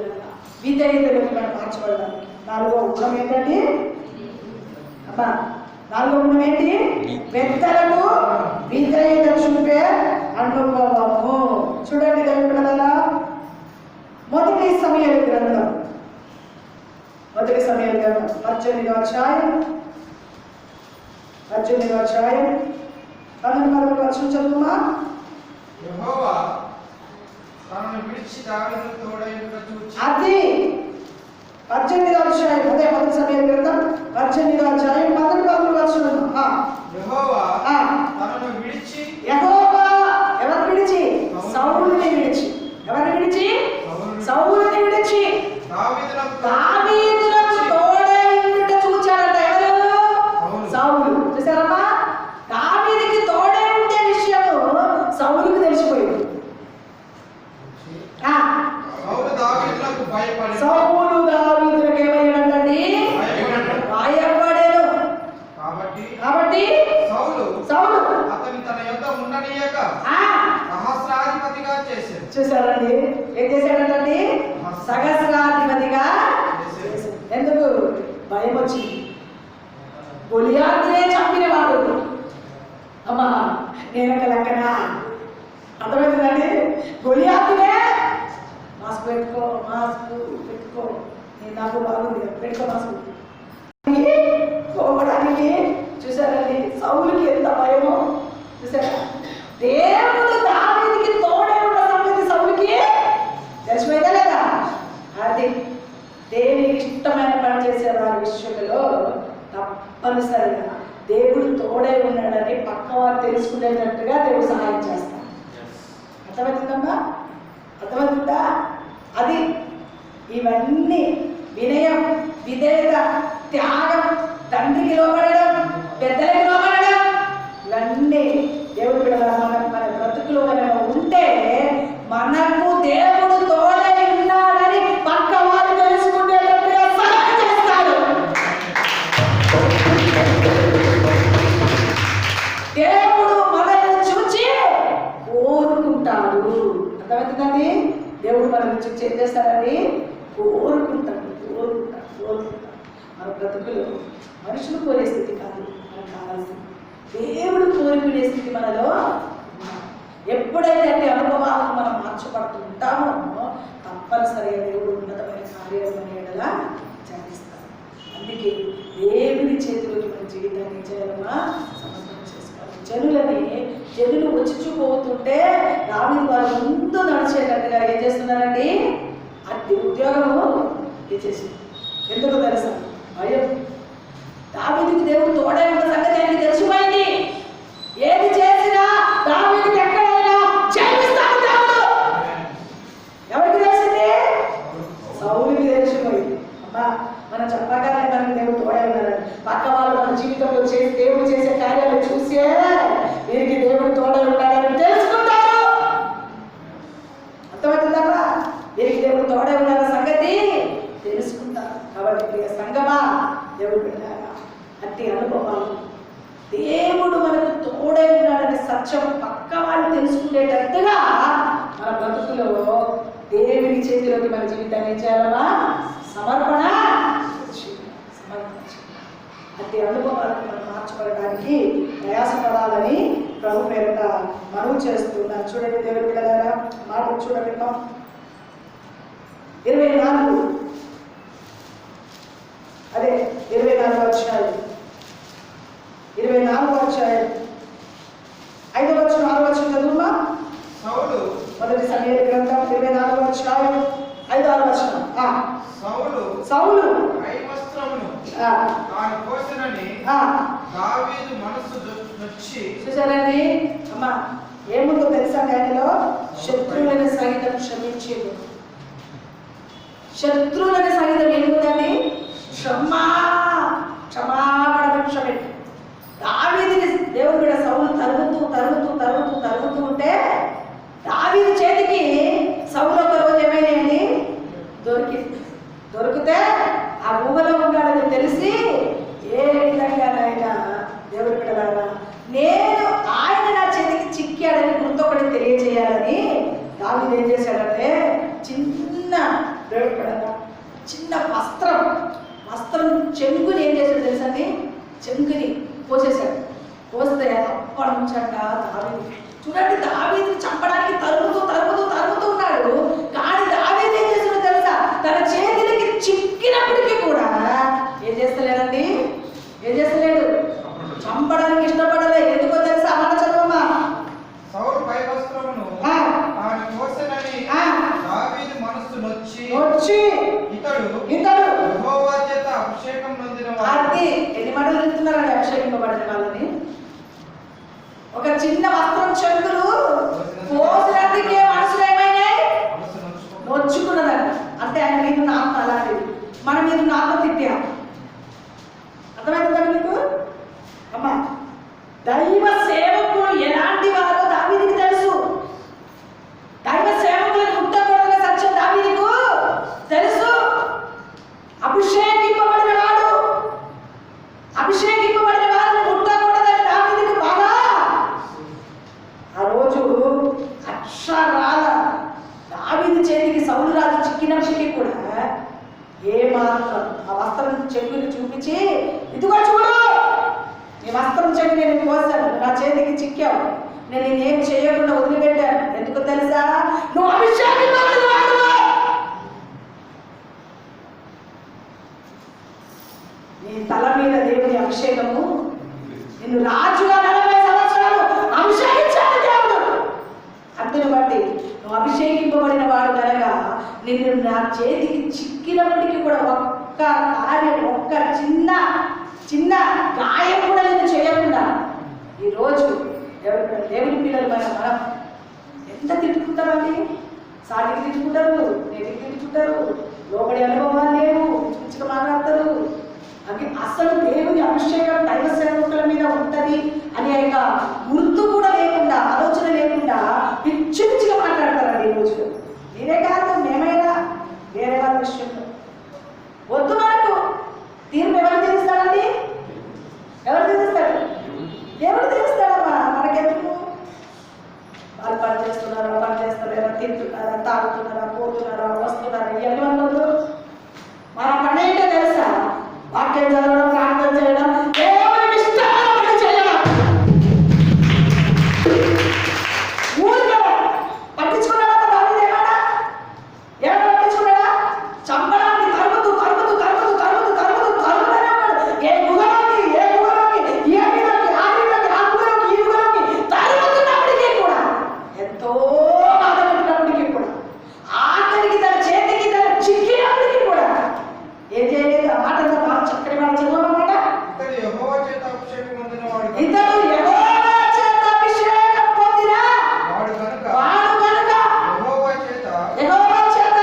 విధేయతలోకి మనం మార్చబడడానికి 4వ గుణం ఏంటండి అమ్మా? 4వ గుణం ఏంటి? పెద్దలకు విధేయత చూపే అనుభవము. చూడండి దేవుడు కదా, మొదటి సమయాల గ్రంథం 18వ అధ్యాయం 12వ వచనం చదువుమా. యెహోవా తనను విడిచి దావీదును తోడైయుండుట చూచి, అది 18వ అధ్యాయం, అదే మొదటి సమయాల గ్రంథం 18వ అధ్యాయం 12వ వచనం. యెహోవా తనను విడిచి, యెహోవా ఎవరిని విడిచి? సౌలుని విడిచి. ఎవరిని విడిచి? సౌలుని విడిచి దావీదునకు తోడైయుండుట చూచాడట. ఎవరు? సౌలు. చూసారమ్మా, దావీదుకి తోడై ఉండే విషయము సౌలుకు తెలిసిపోయింది. సౌలు దావీదులకు ఏమయ్యాడండి? భయపడెను. కాబట్టి సౌలు అతని తన యొద్ద ఉండనీయక సహస్రాధిపతిగా చేశాడు. చూసారండి, ఏం చేశాడండి? సహస్రాధిపతిగా. ఎందుకు? భయం వచ్చింది. గొలియాతునే చంపినవాడు. అమ్మా, నేనొక లెక్కనా? అర్థమవుతుందండి? గొలియాతునే మాస్క్ పెట్టుకో నేను నాకు బాగుంది పెట్టుకో మాస్క్ పోవడానికి. చూసారండి సౌలుకి ఎంత భయమో. చూసారా, దేవుడు దావీదుకి తోడే ఉన్న సంగతి సౌలుకి తెలిసిపోయిందా లేదా? అది దేవునికి ఇష్టమైన పని చేసే వారి విషయంలో తప్పనిసరిగా దేవుడు తోడే ఉన్నాడని పక్కవారు తెలుసుకునేటట్టుగా దేవుడు సహాయం చేస్తాడు. అర్థమవుతుందమ్మా? అర్థమవుతుందా? అది ఇవన్నీ వినయం, విధేయత, త్యాగం, తండ్రికి లోపడడం, పెద్దలకి లోపడడం, ఇవన్నీ దేవుడు మన బ్రతుకులో ఉంటే మనకు దేవుడు తోడై ఉన్నాడని పక్క వాళ్ళు తెలుసుకునేటట్టుగా సహాయం చేస్తాడు. దేవుడు మనల్ని చూచి కోరుకుంటాడు. అర్థమవుతుందండి? దేవుడు మనల్ని చూచి ఏం చేస్తాడని కోరుకుంటాడు. మన బ్రతుకులు మనుషులు కోరే స్థితి కాదు మనకు కావాల్సింది, దేవుడు కోరుకునే స్థితి మనలో. ఎప్పుడైతే అంటే అనుభవాలకు మనం మార్చబడుతూ ఉంటామో తప్పనిసరిగా దేవుడు ఉన్నతమైన కార్యాలు అనేలా జరిగిస్తాడు. అందుకే దేవుని చేతిలోకి మన జీవితాన్ని చేయాలన్నా సమర్పణ చేసుకోవాలి. జనులు వచ్చిపోతుంటే దావీదు వారు ముందు నడిచేటట్టుగా ఏం చేస్తున్నారండి? అది ఉద్యోగము ఇచ్చేసి. ఎందుకు తెలుసా? భయం. దావీదుకి దేవుడు తోడై ఉన్న సంగతి ఆయనకి తెలిసిపోయింది. ఏది చేసినా దావీదుకి ఎక్కడైనా జయిస్తాడు దేవుడు. ఎవరికి తెలిసింది? సౌలుకి తెలిసిపోయింది. అమ్మా, మనం చెప్పగానే మనకి దేవుడు తోడై ఉన్నారని పక్క వాళ్ళు మన జీవితంలో దేవుడు చేసే కార్యాలు చూసే వీరికి దేవుడు తోడై ఉన్నాడని తెలుసుకుంటారు. అర్థమవుతుందా? వీరికి దేవుడు తోడై ఉన్నారన్న సంగతి తెలుసుకుంటారు. కాబట్టి ప్రియ సంగమా, దేవుడు పెట్టారా అట్టి అనుభవాలు, దేవుడు మనకు తోడై ఉన్నాడనే సత్యం పక్క వాళ్ళు తెలుసుకునేటట్టుగా మన బ్రతుకులో దేవుని చేతిలోకి మన జీవితాన్ని ఏం చేయాలమ్మా? సమర్పణ. అట్టి అనుభవాలను మనం మార్చుకోవడానికి ప్రయాసపడాలని ప్రభు పేరిట మనవి చేస్తున్నాను. చూడండి దేవుడి పిల్లలారా, మాట చూడండి. 24 అదే 24 అధ్యాయం 24 అధ్యాయం 5వ వచనం 6వ వచనం చదువుమా. సౌలు మొదటి సమూయేలు గ్రంథం 24వ అధ్యాయం 5-6 వచనం. సౌలు ఐవస్త్రమును తాను కోసెనని దావీదు మనస్సు నొచ్చి. చూసారండి అమ్మా, ఏముందో తెలుసా? ఆయనలో శత్రువులను సహితం క్షమించేది. శత్రువులను సహితం ఏముందండి? క్షమాపణ క్షమించి దావీదుని దేవుడు కూడా సౌలు తరుగుతూ ఉంటే దావీదు చేతికి సౌలు ఒక రోజు ఏమైనాయండి? దొరికితే ఆ ఊహలో ఉన్నాడని తెలిసి ఏ విధంగానైనా దేవుడు బిడ్డలారా నేను ఆయన నా చేతికి చిక్కాడని గుర్తొకటి తెలియజేయాలని దావీదు ఏం చేశాడంటే చిన్న వస్త్రం చెంగుని ఏం చేశాడు తెలుసండి? చెంగుని కోసేశాడు. కోస్తే అప్పటి నుంచంట దావీదు చూడండి, దావీదుని చంపడానికి తరుగుతూ ఉన్నాడు. కానీ దావీదు ఏం చేశాడో తెలుసా? తన చేతులకి చిక్కినప్పటికీ కూడా ఏం చేస్తలేడండి? చంపడానికి ఇష్టపడలే. ఎందుకో తెలుసా? మాట చదవమ్మా. సౌలు ఐవస్త్రమును తాను కోసెనని దావీదు మనస్సు నొచ్చి ఇతడు యెహోవా చేత అభిషేకం నొందినవాడు. అది ఎన్ని మాటలు చెప్తున్నారండి అభిషేకింపబడిన వాళ్ళని? ఒక చిన్న వస్త్రం చెంగులు కోసినందుకే మనసులు ఏమైనాయి? నొచ్చుకున్నదంట. అంటే ఆయన మీద ఉన్న ఆత్మ అలాంటిది. మన మీద ఉన్న ఆత్మ తిట్టాం. అర్థమవుతుందండి మీకు? అమ్మా, దైవ సేవకులు ఎలాంటి వారో దావీదుకి తెలుసు. దైవ సేవకులను ముట్టకూడదనే సత్యం దావీదుకు తెలుసు. అభిషేకింపబడిన వారిని ముట్టకూడదని దావీదుకు బాగా ఆ రోజు అక్షరాల దావీదు చేతికి సౌలు రాజు చిక్కినప్పటికీ కూడా ఏమాత్రం ఆ వస్త్రం చెక్కుని చూపించి, ఇదిగో చూడు, నీ వస్త్రం చెక్కు నేను కోసాను, నా చేతికి చిక్కావు, నేను నేనేం చేయకుండా వదిలిపెట్టాను. ఎందుకు తెలుసా? నువ్వు అభిషేకింపబడిన వాడివి. నీ తల మీద దేవుని అభిషేకము, నిన్ను రాజుగా 40 సంవత్సరాలు అభిషేకించాడు దేవుడు. అందుని బట్టి నువ్వు అభిషేకింపబడిన వాడు కనుక నిన్ను నా చేతికి చిక్కినప్పటికీ కూడా ఒక్క కార్యం, ఒక్క చిన్న గాయం కూడా నేను చేయకుండా ఈరోజు దేవుని పిల్లలు మనం ఎంత తిట్టుకుంటామండి? సాటికి తిట్టుకుంటారు, నేటికి తిట్టుకుంటారు, లోపలి అనుభవాలు లేవు, పిచ్చిగా మాట్లాడతారు. అసలు దేవుని అభిషేకం దైవ సేవకుల మీద ఉంటుంది అనే యొక్క గుర్తు కూడా లేకుండా, ఆలోచన లేకుండా పిచ్చిగా మాట్లాడతారండి ఈ రోజులో. నేనే కాదు, మేమైనా వేరే వాళ్ళ విషయంలో వద్దు. మనకు తీర్పు ఎవరు తెలుస్తాడండి? ఎవరు తెలుస్తాడు? దేవుడు తెలుస్తాడమ్మా. మనకెందుకు? వాళ్ళు పని చేస్తున్నారా, పని చేస్తలేరా, తింటున్నారా, తాగుతున్నారా, పోతున్నారా, వస్తున్నారా, ఇవన్నీ ఉండదు. మన పని ఏంటో తెలుసా? వాక్యం చదవడం, ప్రార్థన చేయడం, దేవునికి ఇష్టమైన చేయడం. ఊరికే పట్టించుకున్నాడా? దావీదు ఏమన్నా పట్టించుకున్నాడా? చంపడానికి తరుగుతూ ఏ గుహలోకి, ఏ వీధలోకి, ఆ గుహలోకి, ఈ గుహలోకి తరుగుతున్నప్పటికీ కూడా, ఎంతో బాధ పెట్టినప్పటికీ కూడా, ఆఖరికి తన చేతికి తన చిక్కినప్పటికీ కూడా ఏం చేయలేదు. ఆ మాట బాగా చక్కని మాట చదవమాట. ఇతడు యెహోవా చేత అభిషేకం పొందినవాడు కనుక యెహోవా చేత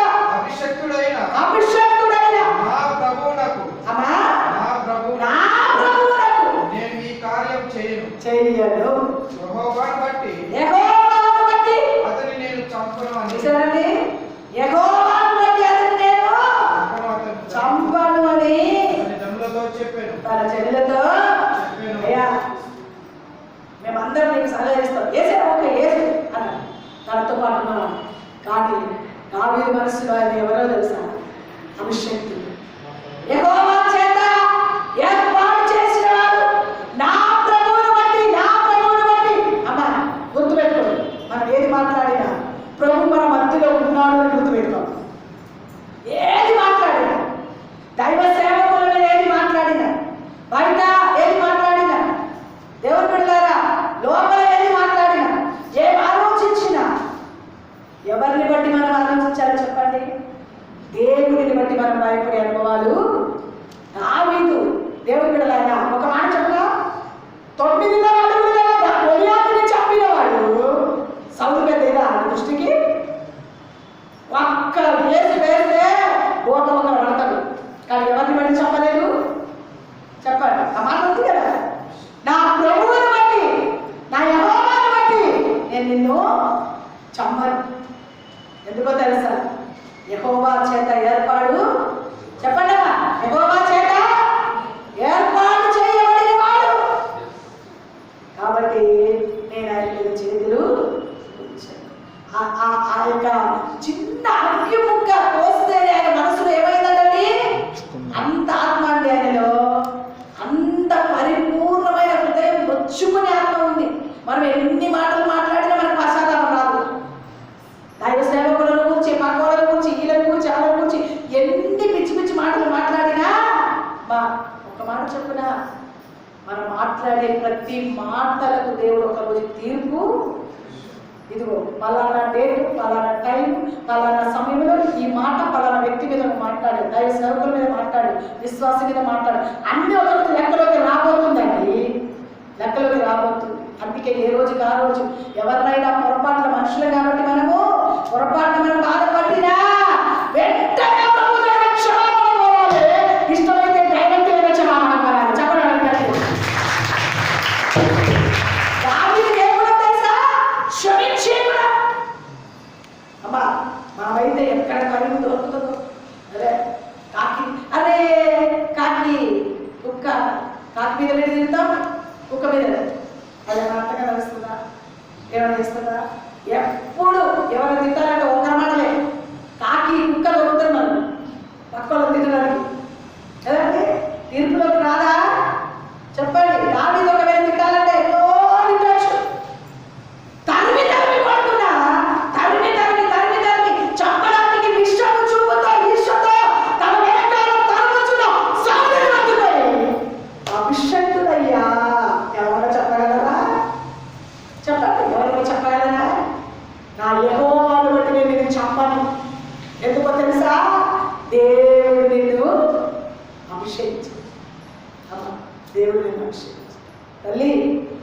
అభిషేక్తుడైన నా ప్రభువునకు నేను ఈ కార్యం చేయను. యెహోవాను బట్టి అతని నేను చంపను అని. చంపను అని తన చెల్లెలతో అయ్యా, మేమందరం నీకు సలహా చేస్తాం, ఏసే ఓకే ఏసు అన్న తనతో పాటు మనం. కానీ దావీదు మనసులో ఆయన ఎవరో తెలుసా? అభిషేక్తుడు, యెహోవా చేత ఏర్పాటు చేసిన వాడు, నా ప్రభువును బట్టి. అమ్మ గుర్తుపెట్టుకోండి, మనం ఏది మాట్లాడినా ప్రభు మన మధ్యలో ఉన్నాడు అని గుర్తుపెట్టుకోండి. దేవుని బిడ్డలారా ఒక మాట చెప్పగా 9 అడుగుల గొలియాతుని చంపినవాడు సౌలు పెద్దగా దృష్టికి ఒక్క వేస్తే బోట ఒక పడతాడు. కానీ ఎవరిని బట్టి చంపలేదు? చెప్పండి, ఆ మాట ఉంది కదా, నా ప్రభువుని బట్టి నా యెహోవాను బట్టి నేను నిన్ను చంపను. ఎందుకో తెలుసా? యెహోవా చేత ఏర్పాటు, చెప్పండి, యెహోవా చేత ఏర్పాటు చేయబడిన వాడు కాబట్టి నేను ఆయన మీద చేతులు ఆ యొక్క చిన్న అగ్గి ముక్క కోస్తే ఆయన మనసులో ఏమైందండి? అంత ఆత్మ అండి ఆయనలో, అంత పరిపూర్ణమైన హృదయం నొచ్చుకునే ఆత్మ ఉంది. మనం ఎన్ని మాటలు మాట్లాడినా మనకు పశ్చాత్తాపం రాదు. దైవ సేవకులను గురించి, పక్కవాళ్ళ గురించి, వీళ్ళని గురించి, వాళ్ళ గురించి ఎన్ని పిచ్చి పిచ్చి మాటలు మాట్లాడినా ఒక మాట చెప్పునా, మనం మాట్లాడే ప్రతి మాటలకు దేవుడు ఒకరోజు తీర్పు, ఇదిగో పలానా డేట్, పలానా టైం, పలానా సమయంలో ఈ మాట పలానా వ్యక్తి మీద మాట్లాడు, దైవ సేవకుల మీద మాట్లాడు, విశ్వాసం మీద మాట్లాడు, అన్ని ఒకరోజు లెక్కలోకి రాబోతుందండి, లెక్కలోకి రాబోతుంది. అందుకే ఏ రోజుకి ఆ రోజు ఎవరినైనా పొరపాట్ల మనుషులు కాబట్టి మనము పొరపాటున మనం బాధపడినా వెంటనే ప్రభు దగ్గర క్షమాపణ కోరాలి. ఇష్టమైతే డైరెక్ట్ గా క్షమాపణ కోరాలి. చెప్పడానికి దావీదు ఏమన్నా తెలుసా? క్షమించే కూడా. అమ్మా మనమైతే ఎక్కడ కలిగి దొరుకుతుందో అదే కాకి, అరే కాకి కుక్క, కాకి మీద పెట్టి తింటాం, కుక్క మీద అది అర్థంగా తెలుస్తుందా? ఏమైనా చేస్తుందా? ఎప్పుడు ఎవరు తింటారంటే ఒకరి మాటలే, కాకి కుక్క దొరుకుతారు మనం పక్కలో తినడానికి. కదండి, తీర్పులోకి రాదా? చెప్పండి. దావీదు ఒకవేళ తింటారంటే ఎన్నో తినచ్చు. తరిమి తరిమి కొడుతున్నా, తరిమి తరిమి తరిమి తరిమి చంపడానికి విషము చూపుతో ఈర్ష్యతో తన వెనకాల తరముచున్న సౌలుని పట్టుకొని అభిషక్తుడయ్యా. ఎవరైనా చెప్పగలరా? చెప్పండి, ఎవరైనా చెప్పగలరా? నా యెహోవాను బట్టి నేను నిన్ను చంపను. ఎందుకో తెలుసా? దేవుడు నిన్ను అభిషేకించు. దేవుడు నిన్ను అభిషేకించు. తల్లి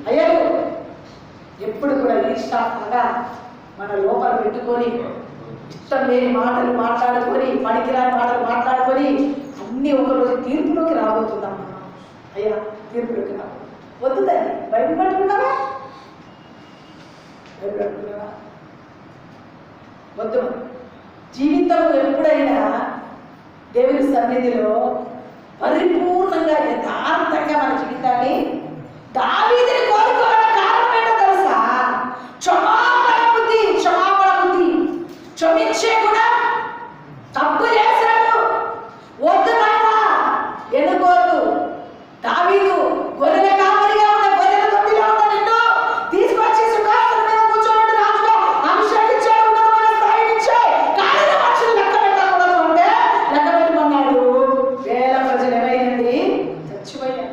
అయ్యలు ఎప్పుడు కూడా ఈర్ష్యగా మన లోపల పెట్టుకొని ఇష్టం లేని మాటలు మాట్లాడుకొని, పనికిరాని మాటలు మాట్లాడుకొని అన్నీ ఒకరోజు తీర్పులోకి రాబోతుందమ్మా. అయ్యా తీర్పులోకి రాబోతుంది. వద్దు తల్లి, బయట పట్టుకున్నావా? భయపడుతున్నావా? వద్దు. జీవితం ఎప్పుడైనా దేవుని సన్నిధిలో పరిపూర్ణంగా యథార్థంగా మన జీవితాన్ని దావీదుని కోరుకోవడానికి కారణం ఏంటో తెలుసా? క్షమాపణ బుద్ధి, క్షమాపణ బుద్ధి, క్షమించే కూడా. తప్పు చేశాడు, వద్దు నాయనా, ఎన్నుకోవద్దు. దావీదు గొర్రెల కాపరిగా ఉన్న, గొర్రెల తొట్టిలో ఉన్న నిన్ను తీసుకొచ్చి సింహాసనం మీద కూర్చోబెట్టి రాజుగా అభిషేకించాడు. ఉన్నతమైన స్థాయి నుంచే కాలిన మనుషులు లెక్క పెట్టకూడదు అంటే లెక్క పెట్టమన్నాడు. వేల ప్రజలు ఏమైంది? చచ్చిపోయారు.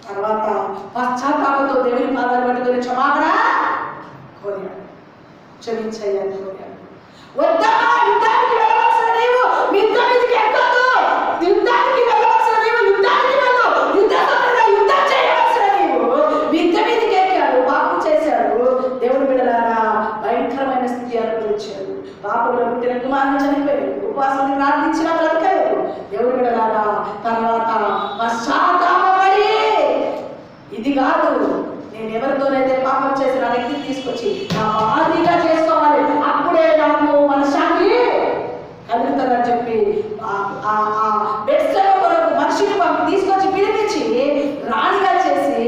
తర్వాత పశ్చాత్తాపంతో దేవుని పాదాలు పట్టుకొని క్షమాపణ కోరాడు, క్షమించయ్యాను కోరాడు. వద్దమ్మా, యుద్ధానికి వెళ్ళవలసిన నీవు యుద్ధం మీదకి ఎక్కదు, యుద్ధానికి వెళ్ళవలసిన నీవు యుద్ధానికి వెళ్ళు, యుద్ధం చేయవలసిన నీవు యుద్ధం మీదకి ఎక్కాడు, పాపం చేశాడు. దేవుని బిడ్డలారా భయంకరమైన స్థితి అనుభవించాడు. పాపంలో పుట్టిన కుమారుని చనిపోయాడు, ఉపవాసాన్ని ప్రార్థించిన బ్రతకలేదు. దేవుని బిడ్డలారా తర్వాత పశ్చాత్తాపపడి ఇది కాదు, నేను ఎవరితోనైతే పాపం చేసిన ఆ వ్యక్తిని తీసుకొచ్చి నా భార్యగా చేసుకోవాలి, అప్పుడే నాకు మనశ్శాంతి కలుగుతుందని చెప్పి బెత్షెబ కొరకు మనిషిని తీసుకొచ్చి పిలిపించి రాణిగా చేసి,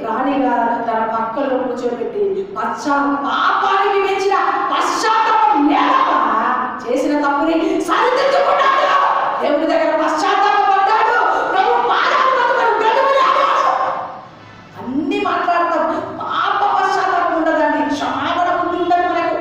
రాణిగా తన పక్కలో కూర్చోబెట్టి పాపానికి మించిన పశ్చాత్తాపం లేదమ్మా. చేసిన తప్పుని సరిదిద్దుకున్నాడు, దేవుని దగ్గర పశ్చాత్తాపడ్డాడు, ప్రభు పాదాలు పట్టుకొని బ్రతుకులాడాడు. అన్ని మాట్లాడతాం, పాప పశ్చాత్తాపం ఉండదండి, క్షమాపణ బుద్ధి ఉండదు మనకు.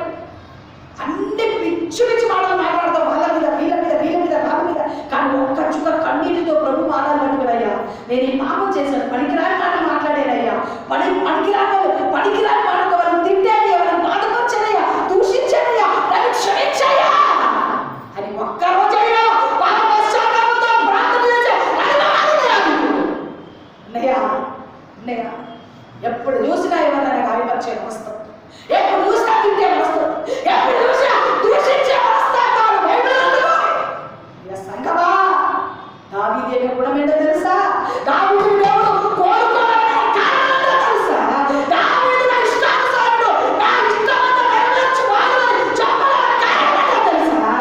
అన్ని పిచ్చి పిచ్చి మాటలు మాట్లాడతాం, వాళ్ళ మీద వీళ్ళ మీద వీళ్ళ మీద వాళ్ళ మీద. కానీ ఒక్క చుక్క కన్నీటితో ప్రభు పాదాలు పట్టుకునయ్యా, నేను ఈ పాపం చేశాను, పనికిరాని మాట మాట్లాడానయ్యా, పనికిరాని మాటతో వాళ్ళని తిట్టాను, ఎవరిని బాధపరచానయ్యా, దూషించానయ్యా, నన్ను క్షమించాయా అని ఒక్కరోజైనా పాప పశ్చాత్తాపంతో ప్రార్థన చేసే అనుభవాన్ని యొక్క గుణం ఏంటో తెలుసా? దావీదు దేవుడు కోరుకోవడానికి కారణం ఏంటో తెలుసా? దావీదు నా ఇష్టానుసారుడు, నా ఇష్టమంతా నెరవేర్చువాడు అని చెప్పడానికి కారణం ఏంటో తెలుసా?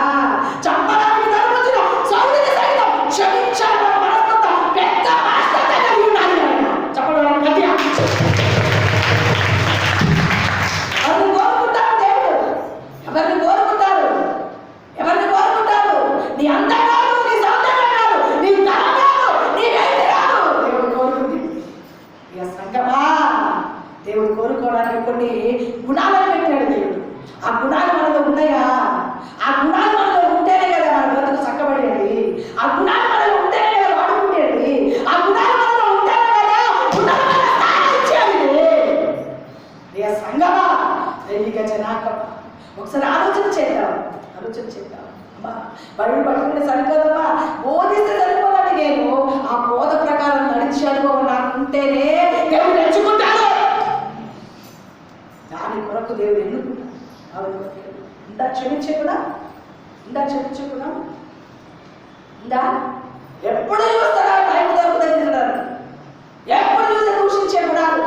చెప్పడానికి ధర్మజుడు సౌలుని సైతం క్షమించాలన్న మనస్తత్వం, పెద్ద మనస్తత్వం కలిగి ఉన్నాడు ఆయన. చెప్పడానికి గట్టిగా. ఎవరిని కోరుకుంటారు దేవుడు? ఎవరిని కోరుకుంటారు? ఎవరిని కోరుకుంటారు? నీ అందం కాదు, నీ సౌందర్యం కాదు, నీ తరం కాదు, నీ వ్యక్తి కాదు. దేవుడు కోరుకుంది. ఇక సంగమా, దేవుడు కోరుకోవడానికి కొన్ని గుణాలను పెట్టాడు దేవుడు. ఆ గుణాలు మనలో ఉన్నాయా? ఆ గుణాలు మనలో ఉంటేనే కదా మన బ్రతుకు చక్కబడేది. ఆ గుణాలు మనలో ఉంటేనే కదా వాడుకునేది. ఆ గుణాలు మనలో ఉంటేనే కదా ఉన్నతమైన స్థానం ఇచ్చేది. ఇక సంగమా, దైవిక జనాంగమా, ఒకసారి ఆలోచన చేద్దాం. అమ్మా, బైబిల్ పట్టుకుంటే సరిపోదమ్మా, బోధిస్తే సరిపోదండి. నేను ఆ బోధ ప్రకారం నడిచే అనుభవం నాకు ఉంటేనే దేవుడు ఎంచుకుంటాడు. దాని కొరకు దేవుడు ఎన్నుకుంటాడు. ఇందా క్షమించకుండా, ఇందా ఎప్పుడు చూస్తారా టైం దొరుకుతుంది తినడానికి, ఎప్పుడు చూస్తే దూషించే గుణాలు,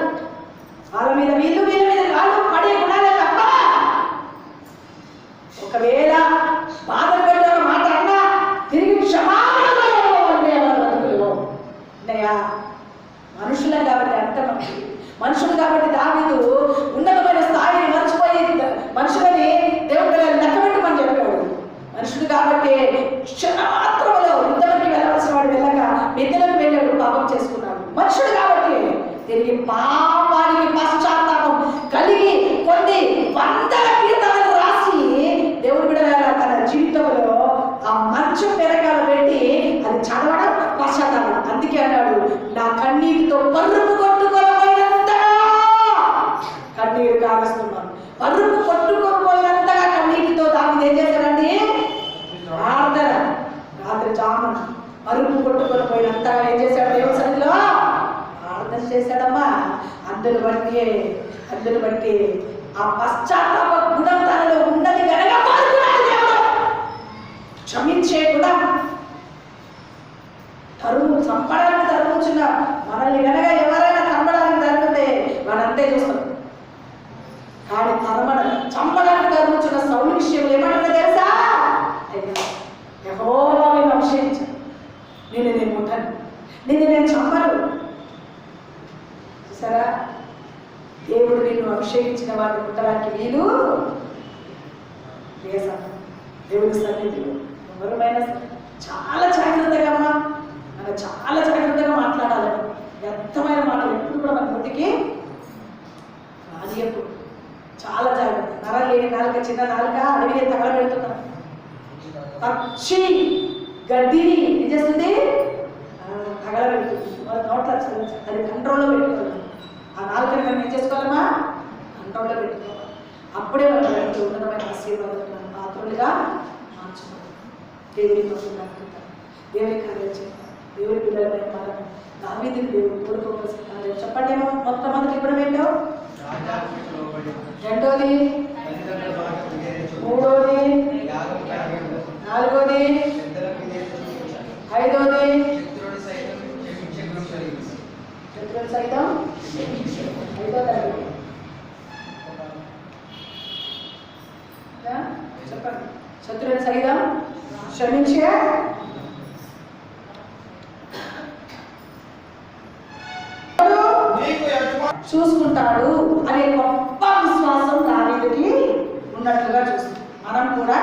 వాళ్ళ మీద వీళ్ళ మీద వాళ్ళు పడే గుణాలే తప్ప, ఒకవేళ బాధ పెట్టిన మాట అన్నా తిరిగి క్షమాపణ మనుషులే కాబట్టి అంతమంది మనుషులు కాబట్టి దావీదు ఉన్నతమైన స్థాయిని మర్చిపోయి మనుషులని దేవుడు లెక్క పెట్టుమని చెప్పాడు. మనుషుడు కాబట్టి క్షణమాత్రంలో యుద్ధంకి వెళ్ళవలసిన వాడు వెళ్ళక మిద్దెలకు వెళ్ళాడు, పాపం చేసుకున్నాడు. మనుషుడు కాబట్టి తిరిగి పాపానికి పశ్చాత్తాపం కలిగి కొన్ని వందల కీర్తనలు రాసి దేవుడు కూడా తన జీవితంలో ఆ మంచం వెనకాల పెట్టి అది చదవడం పశ్చాత్తాపం. అందుకే అన్నాడు, నా కన్నీటితో పరుపు కొట్టుకోకపోయినంతగా కన్నీరు కారుస్తున్నాను. పరుపు కొట్టుకోకపోయినంతగా కన్నీటితో దాన్ని ఏం చేశాడండి? ప్రార్థన. రాత్రి జామున పరుపు కొట్టుకోకపోయినంతగా ఏం చేశాడు? దేవుని సన్నిధిలో ప్రార్థన చేశాడమ్మా. అందును బట్టి ఆ పశ్చాత్తాప గుణం తనలో ఉన్నది కనుక కోరుకున్నాడు దేవుడు. క్షమించే గుణం, చంపడానికి తరుముచున్న మనల్ని కనుక ఎవరైనా చంపడానికి తరిమితే వాడంతే చూస్తాం. కానీ చంపడానికి తరుముచున్న సౌలు విషయంలో ఏమంటుందో తెలుసా? యెహోవా నిన్ను అభిషేకించాను, నేను ముట్టను, నేను చంపను. చూసారా, దేవుడు నిన్ను అభిషేకించిన వారిని ముట్టడానికి వీలు దేవుడి సన్నిధిలో ఎవరైనా చాలా జాగ్రత్తగా చాలా జాగ్రత్తగా మాట్లాడాలి. వ్యర్థమైన మాటలు ఎప్పుడు కూడా మన నోటికి రానియప్పుడు చాలా జాగ్రత్త. నరం లేని నాలుక, చిన్న నాలుక అడవిని తగలబెడుతున్నారు. పక్షి గడ్డిని ఏం చేస్తుంది? తగలబెడుతుంది. వాళ్ళ నోట్ల అది కంట్రోల్లో పెట్టుకోవాలి. ఆ నాలుకని మనం ఏం చేసుకోవాలమ్మా? కంట్రోల్లో పెట్టుకోవాలి. అప్పుడే మనం ఉన్నతమైన ఆశీర్వాదాలు పాత్రలుగా మార్చుకోవాలి. దేవుడి దేవుడి కార్యం చేయాలి. దేవుడి పిల్లలమైన మనం దావీదుని దేవుడు కోరుకోవాల్సిన కార్యం చెప్పండి. మొట్టమొదటి ఇప్పుడు ఏంటో? రెండోది, మూడోది, నాలుగోది, ఐదోది శత్రువులు సైతం. ఐదోది చెప్పండి. శత్రువులు సైతం క్షమించే చూసుకుంటాడు అనే గొప్ప విశ్వాసం దావీదుకి ఉన్నట్లుగా చూస్తుంది. మనం కూడా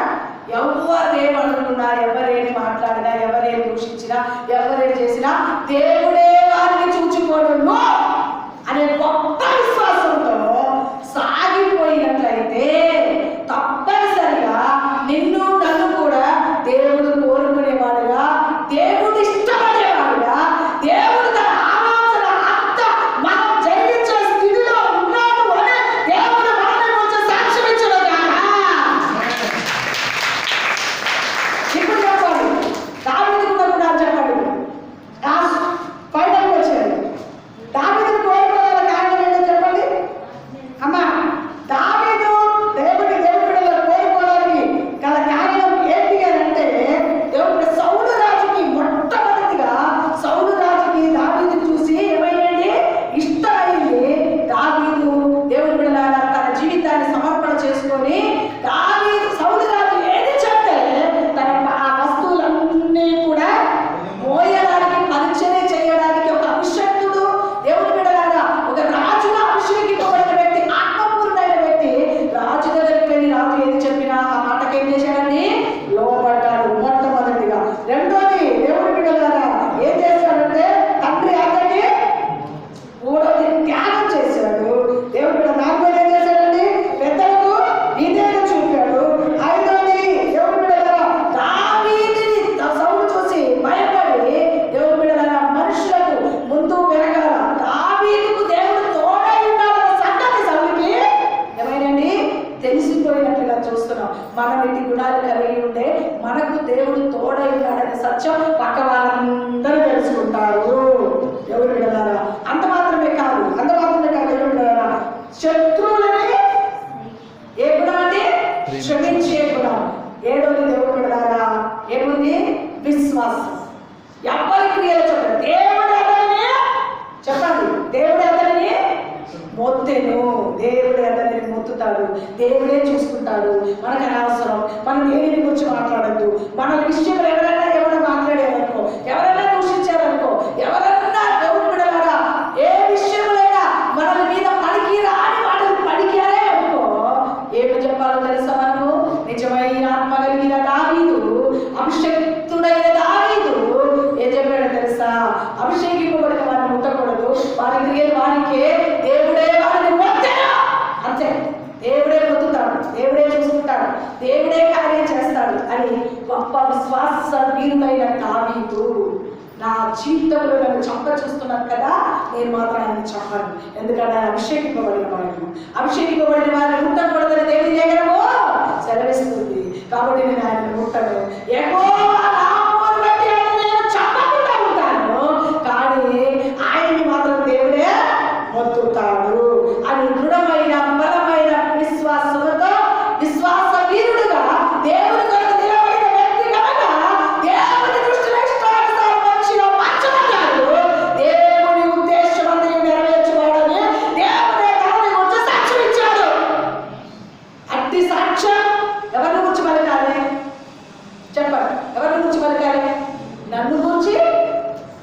ఎవరేమనుకున్నా, ఎవరేమి మాట్లాడినా, ఎవరేం దూషించినా, ఎవరేం చేసినా దేవుడే వారిని చూచుకోడును అనే గొప్ప విశ్వాసంతో సాగిపోయినట్లయితే తప్పనిసరిగా నిన్ను నన్ను కూడా దేవుడు కోరుకునేవాడుగా, దేవుడు ఇష్టపడేవాడుగా, దేవుడు తన ఆలోచన అంతా మనం జయించే స్థితిలో ఉన్నాడు అని దేవుడు మనల్ని కొంచెం సాక్ష్యం ఇచ్చడం కాదా? ఇప్పుడు చెప్పండి, దావీదుకు చెప్పండి. సత్యం పక్క వాళ్ళందరూ తెలుసుకుంటారు. ఎవరు విడదారా? అంత మాత్రమే కాదు ఎవరు విడదారా? శత్రువులని ఏ గుణం అంటే క్షమించే గుణం. ఏడోది దేవుడు విడదారా ఏముంది? విశ్వాసం. ఎవరి క్రియలు చెప్పండి. దేవుడు అతనిని మొత్తెను. దేవుడు అతనిని మొత్తుతాడు. దేవుడే చూసుకుంటాడు. మనకు అనవసరం. మనం దేనిని గురించి మాట్లాడద్దు. మన విషయంలో ఎవరైనా మాట్లాడారనుకో, ఎవరైనా దూషించారనుకో, ఎవరైనా దేవుడు విడలారా ఏ విషయంలోనైనా మన మీద పడికి రాని వాటిని పడికారే అనుకో, ఏమి చెప్పాలో తెలుసా? మనము నిజమైన ఆత్మ కలిగిన దావీదు, అభిషక్తుడైన దావీదు ఏం చెప్పాడో తెలుసా? అభిషేకింపబడిన వారిని ముట్టకూడదు, వారి క్రియలు వారికే, దేవుడే వారిని మొత్తెను. అంతే. దేవుడే మొత్తుతాడు, దేవుడే చూసుకుంటాడు, దేవుడే కార్యం చేస్తాడు అని గొప్ప విశ్వాస వీరుడైన దావీదు. నా జీవితంలో నన్ను చంప చూస్తున్నాను కదా, నేను మాత్రం ఆయన చెప్పను. ఎందుకంటే ఆయన అభిషేకింపబడిన వారిని ముట్టకూడదని దేవుని లేఖనము సెలవిస్తుంది. కాబట్టి నేను ఆయన ముట్టను. కానీ ఆయన్ని మాత్రం దేవుడే మొత్తుతాడు అని దృఢమైన బలమైన విశ్వాసంతో విశ్వాస వీరుడుగా దేవుని కొరకు నిలబడిన వ్యక్తి కనుక దేవుని దృష్టిలో ఇష్టానుసారం వచ్చిన మార్చబడ్డాడు. దేవుని ఉద్దేశం అంతా నెరవేర్చుకోవడని దేవుడే తనని గురించి సాక్ష్యం ఇచ్చాడు. అట్టి సాక్ష్యం ఎవరిని గురించి పలకాలి? చెప్పండి, ఎవరిని గురించి పలకాలి? నన్ను గురించి,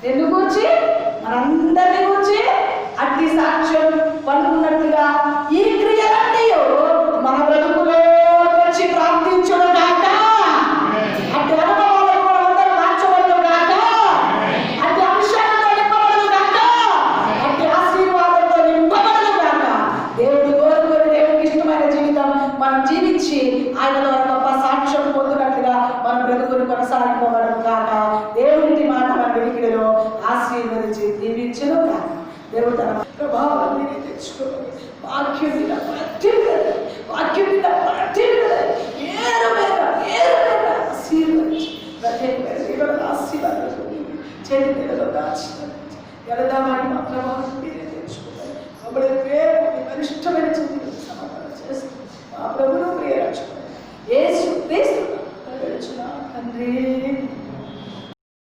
నిన్ను గురించి, మనందరినీ గురించి అట్టి సాక్ష్యం పలుకున్నట్టుగా ఈ క్రియలన్నీ మన బ్రతుకులో వచ్చి ప్రార్థించడం కాక, అట్టి అనుభవాలు మనందరూ మార్చబడడం కాక, అట్టి అభిషేకంతో నింపబడడం కాక, అట్టి ఆశీర్వాదంతో నింపబడడం కాక, దేవుడు కోరుకొని దేవుడికి ఇష్టమైన జీవితం మనం జీవించి ఆయన ద్వారా గొప్ప సాక్ష్యం పొందినట్లుగా మన బ్రతుకుని కొనసాగిపోవడం కాక, దేవుడి మాట మన వెలికిడిలో ఆశీర్వదించి దీవించడం కాక, దేవుడు తన ప్రభావాన్ని తెచ్చుకోవాలి. వాక్యం మీద ఆశీర్వదించి ఆశీర్వాదాలు చేతి నెలలో దాచినట్టు వెళదామని మా ప్రభావం మీరే తెచ్చుకోవాలి. మమ్మల్ని మనిష్టమైన జీవితం సమాధానం చేస్తుంది. మా ప్రభును ప్రియ రక్షకుడు యేసు క్రీస్తు తండ్రి.